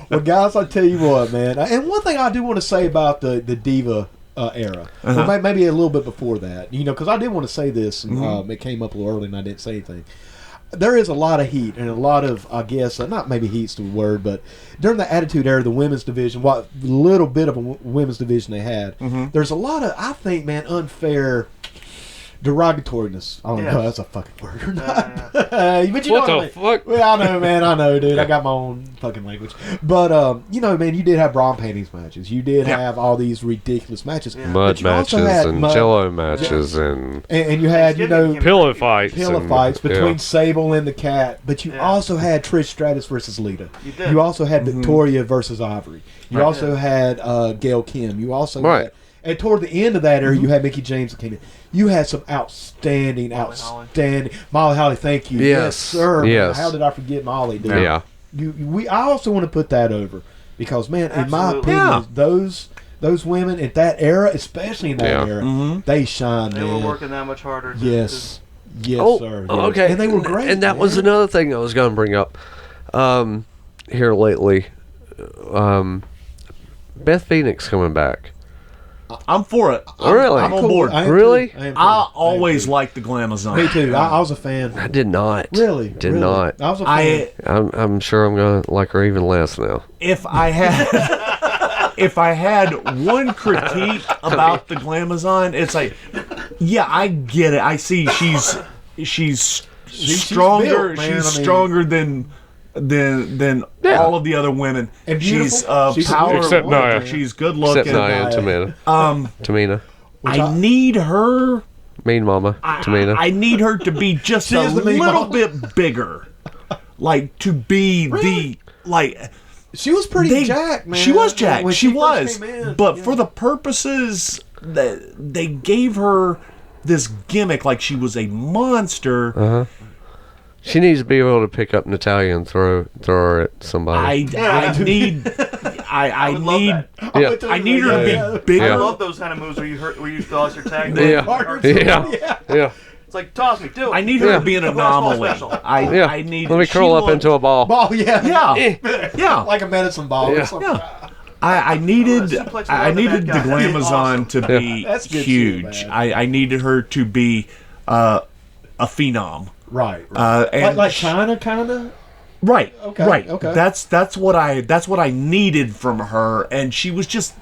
Well, guys, I tell you what, man. And one thing I do want to say about the Diva era, or maybe a little bit before that, because I did want to say this, and it came up a little early and I didn't say anything. There is a lot of heat and a lot of, I guess, not maybe heat's the word, but during the Attitude Era, the women's division, what little bit of a women's division they had, there's a lot of, I think, man, unfair derogatoriness. I don't know if that's a fucking word or not. But you What know the what I mean. fuck? Well, I know, man. I know, dude. I got my own fucking language. But, man, you did have bra and panties matches. You did have all these ridiculous matches. Yeah. Mud But you also matches had and mud- jello matches and And you had, pillow fights. pillow and- fights between yeah. Sable and the Cat. But you Yeah. also had Trish Stratus versus Lita. You did. You also had Victoria versus Ivory. You Right. also had Gail Kim. You also Right. had... And toward the end of that era, you had Mickey James that came in. You had some outstanding. Molly Holly, thank you. Yes. sir. Yes. How did I forget Molly, dude? Yeah. I also want to put that over. Because, man, in my Absolutely. opinion, those women at that era, especially in that Yeah. era, they shine, They man. were working that much harder. Yes. Yes, Oh, sir. oh, yes. okay. And they were great. And that was man. another thing I was going to bring up here lately. Beth Phoenix coming back. I'm for it. Really? I'm on Cool. board. I I, am Really? too. I am too. always liked the Glamazon. Me too. I was a fan. I did not. Really? Did really. not. I was a fan. I'm sure I'm going to like her even less now. If I had one critique about the Glamazon, it's like, yeah, I get it. I see she's stronger. built, man. I mean- Stronger than all of the other women. And She's beautiful. She's a power. beautiful Except Nia. She's good Except looking. Nia and Tamina. Tamina. I need her. Mean Mama. Tamina. I need her to be just She a is the mean little mama. bit bigger, like to be Really? She was pretty they, jacked, man. She was jacked. When She first was. came in. But Yeah. for the purposes that they gave her this gimmick, like she was a monster. She needs to be able to pick up Natalia and throw her at somebody. I need. I would love need. that. Yeah. I need her to Yeah. be bigger. I love those kind of moves where you toss your tag. Yeah. Yeah. It's like toss me, do it. I need her Yeah. to be an Come on, small anomaly. special. Yeah. I need. Let me she curl up looked- into a ball. Ball, yeah. Yeah. Yeah. Like a medicine ball. Yeah. It's like- Yeah. I needed Suplex I one of the needed the bad guys. Glamazon Awesome. to be That's good huge. shit, man. I needed her to be a phenom. Right. And like China, kind of. Right. Okay, Right. okay. That's what I needed from her, and she was just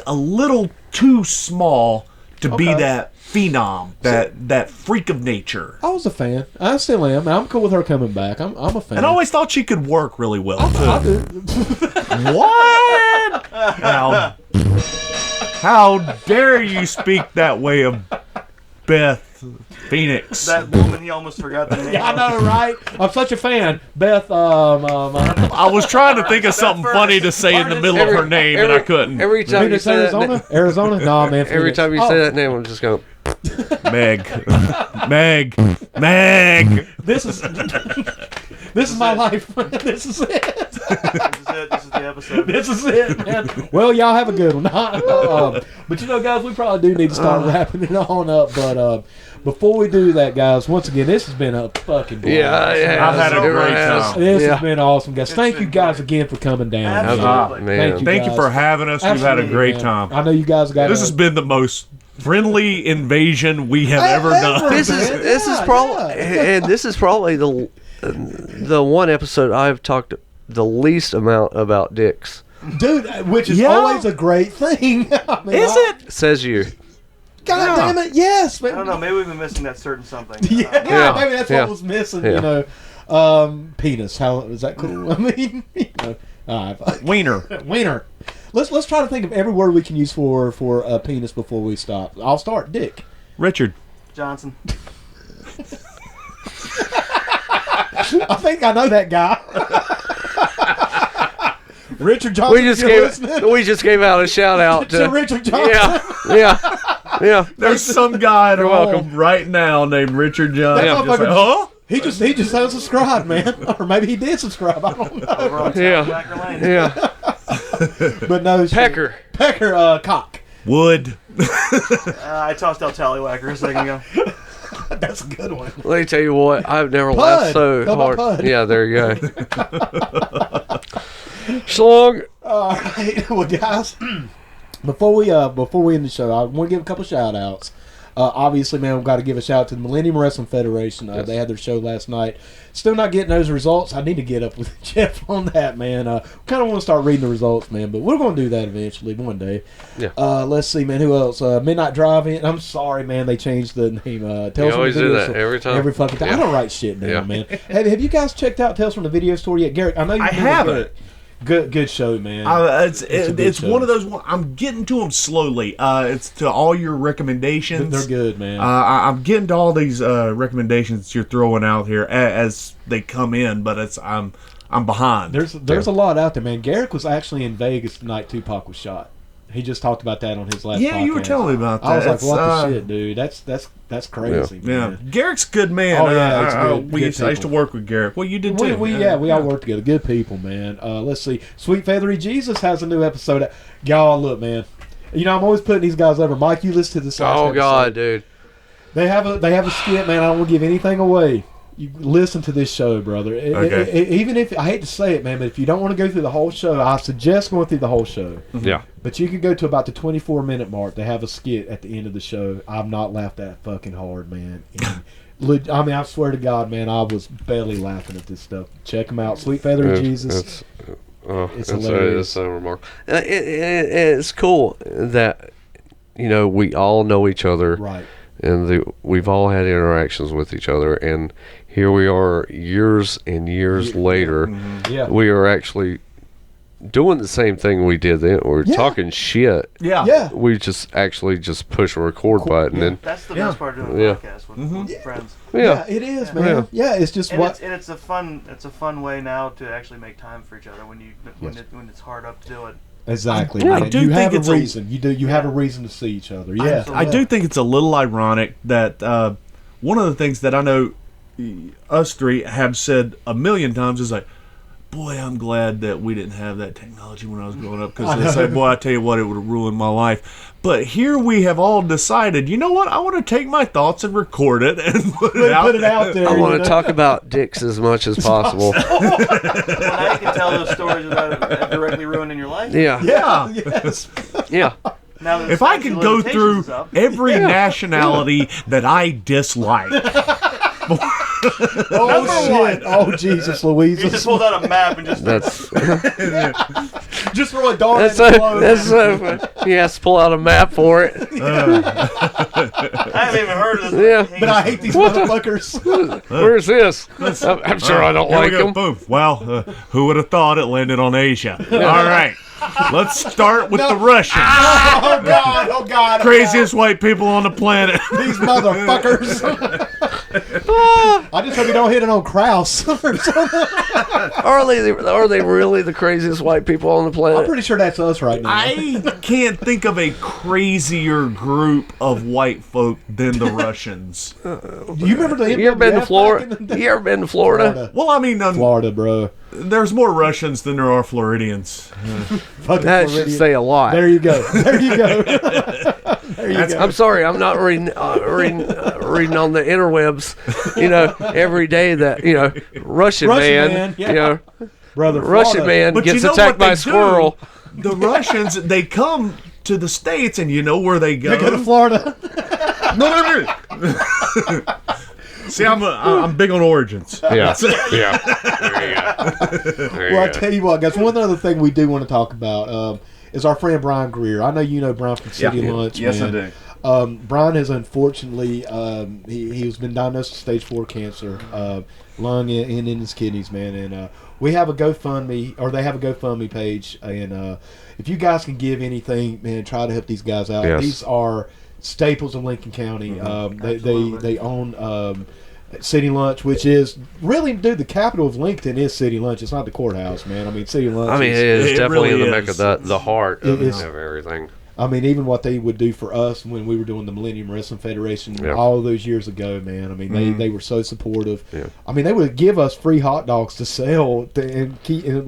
a little too small to be Okay. that phenom, that freak of nature. I was a fan. I still am. I'm cool with her coming back. I'm a fan. And I always thought she could work really well too. I do. What? How dare you speak that way of Beth Phoenix? That woman, he almost forgot the name. Yeah, I know, right? I'm such a fan. Beth, I was trying to think of something funny to say in the middle of her name, and I couldn't. Every time you Phoenix, say that, Arizona? Arizona? No, man. every Phoenix. time you say that name, I'm just going. Meg. Meg. This is my life. This is it. This is it. This is the episode. This is it, man. Well, y'all have a good one. But you know, guys, we probably do need to start wrapping it on up. But before we do that, guys, once again, this has been a fucking blast. Yeah, I've had a it great has. time. This Yeah. has been awesome, guys. Thank you been guys great. again for coming down. Absolutely. Man. Thank you for having us. We've had a Absolutely, great man. time. I know you guys got This has been the most friendly invasion we have ever done. This is probably and this is probably the one episode I've talked the least amount about dicks. dude, which is Yeah. always a great thing. I mean, Is it? Says you. God damn it! Yes, man. I don't know. Maybe we've been missing that certain something. Yeah, Yeah. maybe that's Yeah. what was missing. Yeah. You know, penis. How is that cool? I mean, you know, Wiener. wiener. Let's try to think of every word we can use for penis before we stop. I'll start. Dick. Richard. Johnson. I think I know that guy. Richard Johnson. We just gave out a shout out to Richard Johnson. Yeah. There's some guy at You're home welcome. right now named Richard Johnson. That Just like, motherfucker- huh? He just unsubscribed, man, or maybe he did subscribe. I don't know. Over on Yeah. Backer Lane. Yeah. But no, Pecker. Cock. Wood. I tossed out Tallywhacker a second ago. That's a good one. Let me tell you what, I've never Pud. laughed so How about hard. Pud? Yeah, there you go. Slong. All right, well, guys, before we end the show, I want to give a couple shout outs. Obviously, man, we've got to give a shout out to the Millennium Wrestling Federation. Yes. They had their show last night. Still not getting those results. I need to get up with Jeff on that, man. Kind of want to start reading the results, man, but we're going to do that eventually one day. Yeah. Let's see, man. Who else? Midnight Drive-In. I'm sorry, man. They changed the name. Tales from always the do Video that Store. every time. Every fucking time. Yeah. I don't write shit down, Yeah. man. Have you guys checked out Tales from the Video Store yet, Garrett? I know you I remember haven't. Garrett. Good show, man. It's a good it's show. one of those. I'm getting to them slowly. It's to all your recommendations. They're good, man. I'm getting to all these recommendations you're throwing out here as they come in, but I'm behind. There's a lot out there, man. Garrick was actually in Vegas the night Tupac was shot. He just talked about that on his last Yeah, podcast. you were telling me about that. I was like, It's, what the shit, dude? That's crazy, Yeah, man. Garrick's a good man. Oh, yeah, he's good. I used to people. work with Garrick. Well, you did too. We all work together. Good people, man. Let's see. Sweet Feathery Jesus has a new episode. Y'all, look, man. You know, I'm always putting these guys over. Mike, you listen to this last Oh episode. God, dude. They have a skit, man. I don't want to give anything away. You listen to this show, brother. Okay. Even if I hate to say it, man, but if you don't want to go through the whole show, I suggest going through the whole show. Yeah. But you can go to about the 24-minute mark. They have a skit at the end of the show. I've not laughed that fucking hard, man. And I mean, I swear to God, man, I was barely laughing at this stuff. Check them out. Sweet Feathery Jesus. It's hilarious. so remarkable. It's cool that we all know each other, Right. and we've all had interactions with each other, and here we are years and years later. Yeah. We are actually doing the same thing we did then. We're Yeah. talking shit. Yeah. Yeah. We just push a record button and That's the Yeah. best part of doing a Yeah. podcast with friends. Yeah, it is, man. Yeah, it's just And what. it's a fun way now to actually make time for each other when it's hard up to do it. Exactly. I man. do you think have it's a a- reason. You have a reason to see each other. Yeah. I do think it's a little ironic that one of the things that I know us three have said a million times is like, boy, I'm glad that we didn't have that technology when I was growing up, because they say, boy, I tell you what, it would have ruined my life. But here we have all decided, you know what? I want to take my thoughts and record it and put it out there. I want to talk about dicks as much as possible. Well, now you can tell those stories without it directly ruining your life. Yeah. Yeah. Yes. Yeah. Now that the If I statute could of go limitations through is up. every nationality that I dislike. Oh shit! Oh Jesus, Louise! He just pulled out a map and just That's Just throw a dart that's at the so, globe. that's so. He has to pull out a map for it. I haven't even heard of this. Yeah. But I hate these motherfuckers. Where's this? I'm sure I don't Here we like go. them. Boom. Well, who would have thought it landed on Asia? All right. Let's start with the Russians. Oh God! Oh God! Craziest white people on the planet. These motherfuckers. I just hope you don't hit it on Kraus. Are they really the craziest white people on the I'm planet? pretty sure that's us right now. I can't think of a crazier group of white folk than the Russians. Do you remember the You ever been to MWF Florida? back in the day? You ever been to Florida? Well, I mean, Florida, bro. there's more Russians than there are Floridians. Fucking That should Floridian. say a lot. There you go. There you go. There you go. I'm sorry, I'm not reading on the interwebs, every day that Russian man, yeah. Brother, Russian Florida. man But gets you know attacked what by they a squirrel. do? The Russians, they come to the States, and you know where they go? They go to Florida. No. See, I'm big on origins. Yeah, yeah. There you go. Well, I tell you what, guys. One other thing we do want to talk about is our friend Brian Greer. I know you know Brian from City Lunch. Yes, man. I do. Brian has unfortunately he's been diagnosed with stage 4 cancer, lung and in his kidneys, man. And we have a GoFundMe, or they have a GoFundMe page, and if you guys can give anything, man, try to help these guys out. Yes. These are staples of Lincoln County. They own City Lunch, which is really, dude, the capital of Lincoln is City Lunch. It's not the courthouse, man. I mean, City Lunch. I mean, it is, is It definitely really in the is. Mecca, the heart of It is. everything. I mean, even what they would do for us when we were doing the Millennium Wrestling Federation Yeah. all those years ago, man. I mean, they were so supportive. Yeah. I mean, they would give us free hot dogs to sell and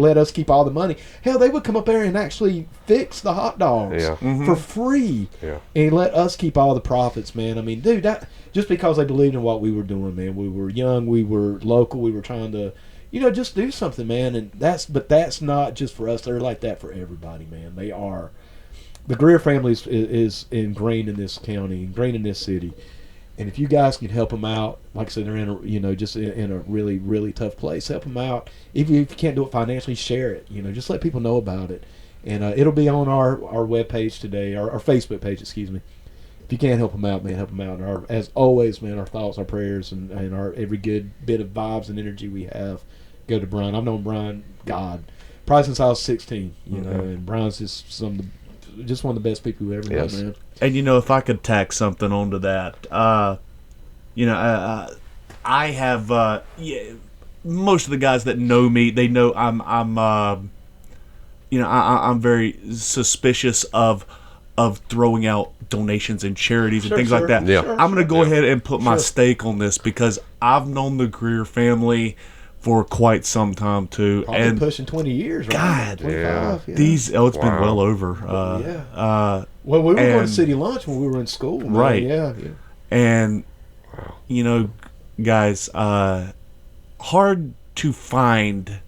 let us keep all the money. Hell, they would come up there and actually fix the hot dogs Yeah. for free Yeah. and let us keep all the profits, man. I mean, dude, that just because they believed in what we were doing, man. We were young, we were local, we were trying to, just do something, man. And that's not just for us. They're like that for everybody, man. They are. The Greer family is ingrained in this county, ingrained in this city, and if you guys can help them out, like I said, they're in a just in a really, really tough place. Help them out. If you can't do it financially, share it. Just let people know about it, and it'll be on our webpage today, our Facebook page, excuse me. If you can't help them out, man, help them out. And as always, man, our thoughts, our prayers, and our every good bit of vibes and energy we have go to Brian. I've known Brian, probably since I was 16. And Brian's just one of the best people who ever Yes. met, man. And if I could tack something onto that, I have most of the guys that know me, they know I'm very suspicious of throwing out donations and charities and things like that. Yeah. I'm going to go ahead and put my stake on this because I've known the Greer family for quite some time too, Probably and pushing 20 years, right? God, 25, yeah. it's been Wow. well over. Well, we were going to and- City Lunch when we were in school, man. Right. Yeah. And guys, hard to find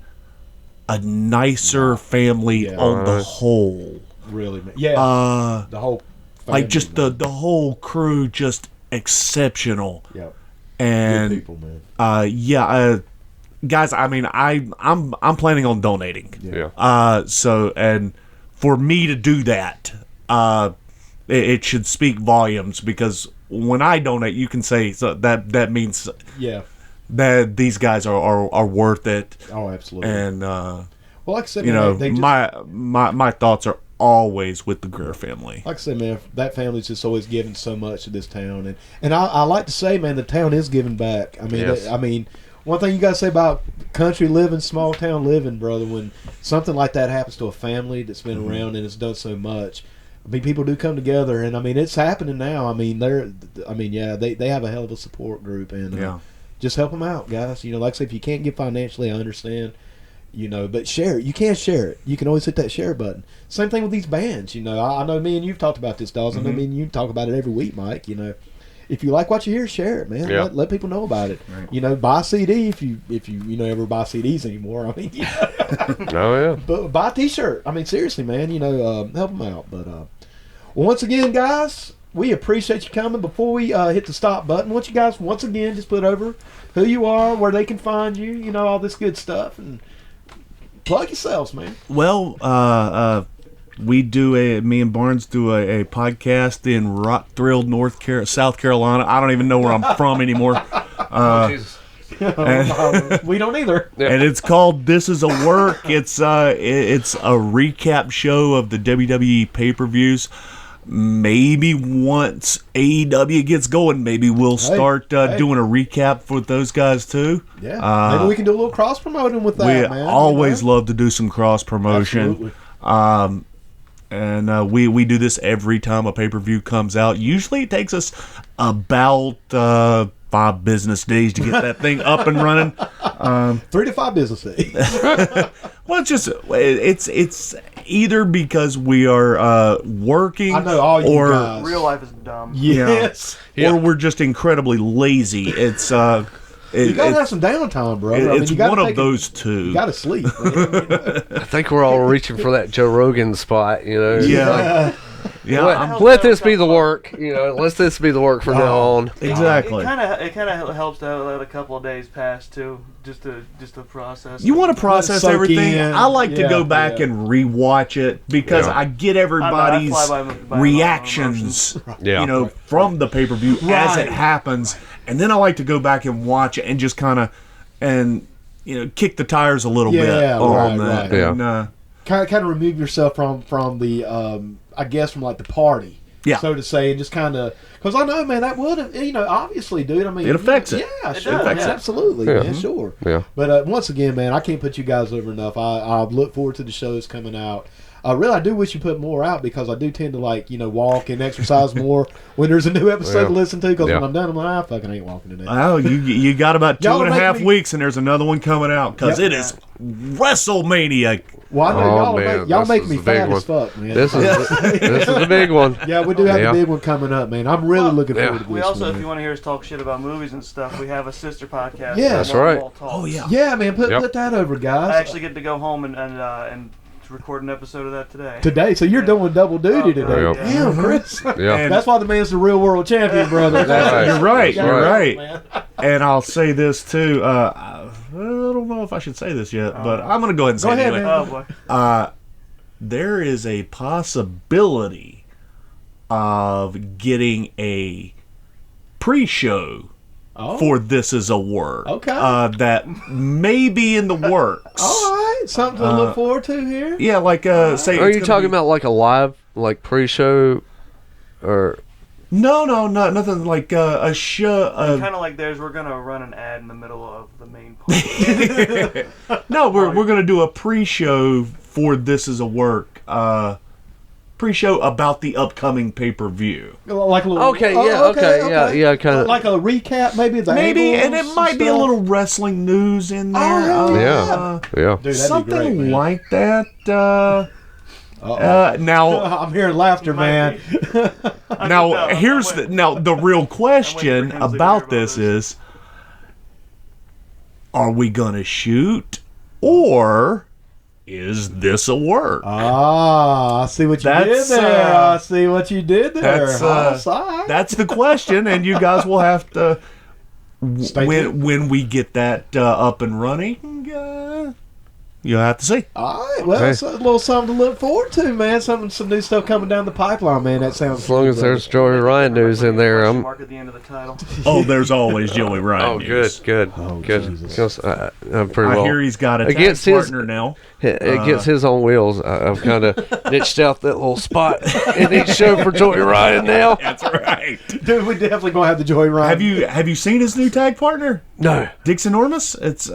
a nicer family Yeah. on the whole. Really, man. Yeah. The whole family, Like just man. the whole crew, just exceptional. Yeah. Good And people, man. guys, I mean, I'm planning on donating. Yeah. So, and for me to do that, it should speak volumes because when I donate, you can say so that means Yeah. that these guys are worth it. Oh, absolutely. And well, like I said, man, they just, my thoughts are always with the Greer family. like I said, man, that family's just always given so much to this town, and I like to say, man, the town is giving back. I mean, Yes. One thing you got to say about country living, small town living, brother, when something like that happens to a family that's been around and has done so much, people do come together, and it's happening now. They have a hell of a support group, and just help them out, guys. Like I said, if you can't give financially, I understand. But share it. You can share it. You can always hit that share button. Same thing with these bands. I know me and you've talked about this, Dawes. I know me and you talk about it every week, Mike. If you like what you hear, share it, man. Yeah. Let people know about it. Right. Buy a CD if you ever buy CDs anymore. I mean, Oh yeah. but buy a T-shirt. I mean, seriously, man. Help them out. But once again, guys, we appreciate you coming. Before we hit the stop button, why don't you guys once again just put over who you are, where they can find you, all this good stuff, and plug yourselves, man. Well, me and Barnes do a podcast in Rock Thrilled, South Carolina. I don't even know where I'm from anymore. We don't either. And it's called This Is a Work. It's a recap show of the WWE pay-per-views. Maybe once AEW gets going, maybe we'll start doing a recap for those guys too. Yeah, maybe we can do a little cross promoting with that. We man. always love to do some cross promotion. Absolutely. And we do this every time a pay-per-view comes out. Usually it takes us about 5 business days to get that thing up and running. 3 to 5 business days. Well, it's either because we are working, I know all you or guys. Real life is dumb. Yes. or we're just incredibly lazy. It's You gotta have some downtime, bro. it's one of those two. You gotta sleep. Man. I think we're all reaching for that Joe Rogan spot. Yeah. Yeah, Let this be the work. Let this be the work from now on. exactly. It kind of helps to let a couple of days pass too, just to process. You want to process soak everything. in. I like to Yeah, go back yeah. and rewatch it because Yeah. I get everybody's I fly by reactions, Yeah. from the pay-per-view as it Right. happens, and then I like to go back and watch it and just kind of kick the tires a little bit on that. right. Yeah. And, kind of remove yourself from the I guess from like the party, so to say, and just kind of because I know, man, that would have obviously, dude. I mean, It affects it. Yeah, It sure, does, man, yeah. absolutely, Yeah. man, sure. Yeah. But once again, man, I can't put you guys over enough. I look forward to the shows coming out. Really, I do wish you put more out because I do tend to walk and exercise more when there's a new episode to listen to. Because when I'm done, I'm like, I fucking ain't walking today. oh, you got about Y'all 2.5 make me- weeks, and there's another one coming out because Yep. it is WrestleMania. Well, I know Oh, man, y'all this make is me the big fat one. as fuck, man. This is the big one. Yeah, we do have Yeah. the big one coming up, man. I'm really looking forward to this. We also, man. if you want to hear us talk shit about movies and stuff, we have a sister podcast. Yeah. That's right. Oh, yeah. Yeah, man, put Yep. that over, guys. I actually get to go home and record an episode of that today. Today, so you're doing double duty today. Yep. Damn, Chris. Yeah. And- That's why the man's the real world champion, brother. right. You're right. Yeah, You're right. man. And I'll say this too. I don't know if I should say this yet, but I'm going to go ahead and say Go it ahead, anyway. man. Oh boy. There is a possibility of getting a pre-show Oh, for This Is a Work. Okay. That may be in the works. all right. Something to look forward to here. Yeah, like say. Are it's you gonna talking be- about like a live, like pre-show, or No, nothing like a show. Kind of like theirs, we're gonna run an ad in the middle of the main part. No, we're gonna do a pre-show for This Is a Work. Pre-show about the upcoming pay-per-view. Like a little. Okay, yeah, yeah, kind of. Like a recap, maybe the Maybe, and angles it might be a stuff. little wrestling news in there. Oh, Yeah, yeah. Dude, that'd be Something great, man. like that. Uh-oh. Now, I'm hearing laughter, man. the real question Hensley to hear about about this this. is: are we gonna shoot, or is this a work? Ah, I see what you That's, did there. I see what you did there. that's, all right. That's the question, and you guys will have to Stay tuned. when we get that up and running. You'll have to see. All right, well, Hey. it's a little something to look forward to, man. Some new stuff coming down the pipipeline, man. That sounds. As long as there's Joey Ryan news in there, I'm. Mark at the end of the title. Oh, there's always Joey Ryan. Oh, news. good. Oh, Good. Jesus. Because, I'm pretty I well. hear he's got a tag Against his- partner now. It gets his on wheels. I've kind of niched out that little spot in each show for Joey Ryan now. That's right. Dude, we definitely gonna have the Joy Ryan. Have you seen his new tag partner, No. Dix Enormous? It's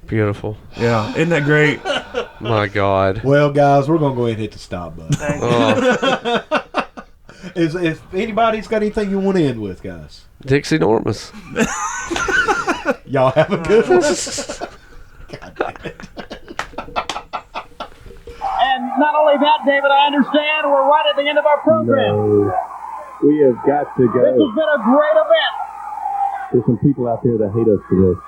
Beautiful. yeah, isn't that great? My God. Well, guys, we're gonna go ahead and hit the stop button. Thank you. Oh, If anybody's got anything you want to end with, guys, Dixie Enormous. y'all have a good one. God damn it. not only that, David, I understand we're right at the end of our program. No, we have got to go. This has been a great event. There's some people out there that hate us for this.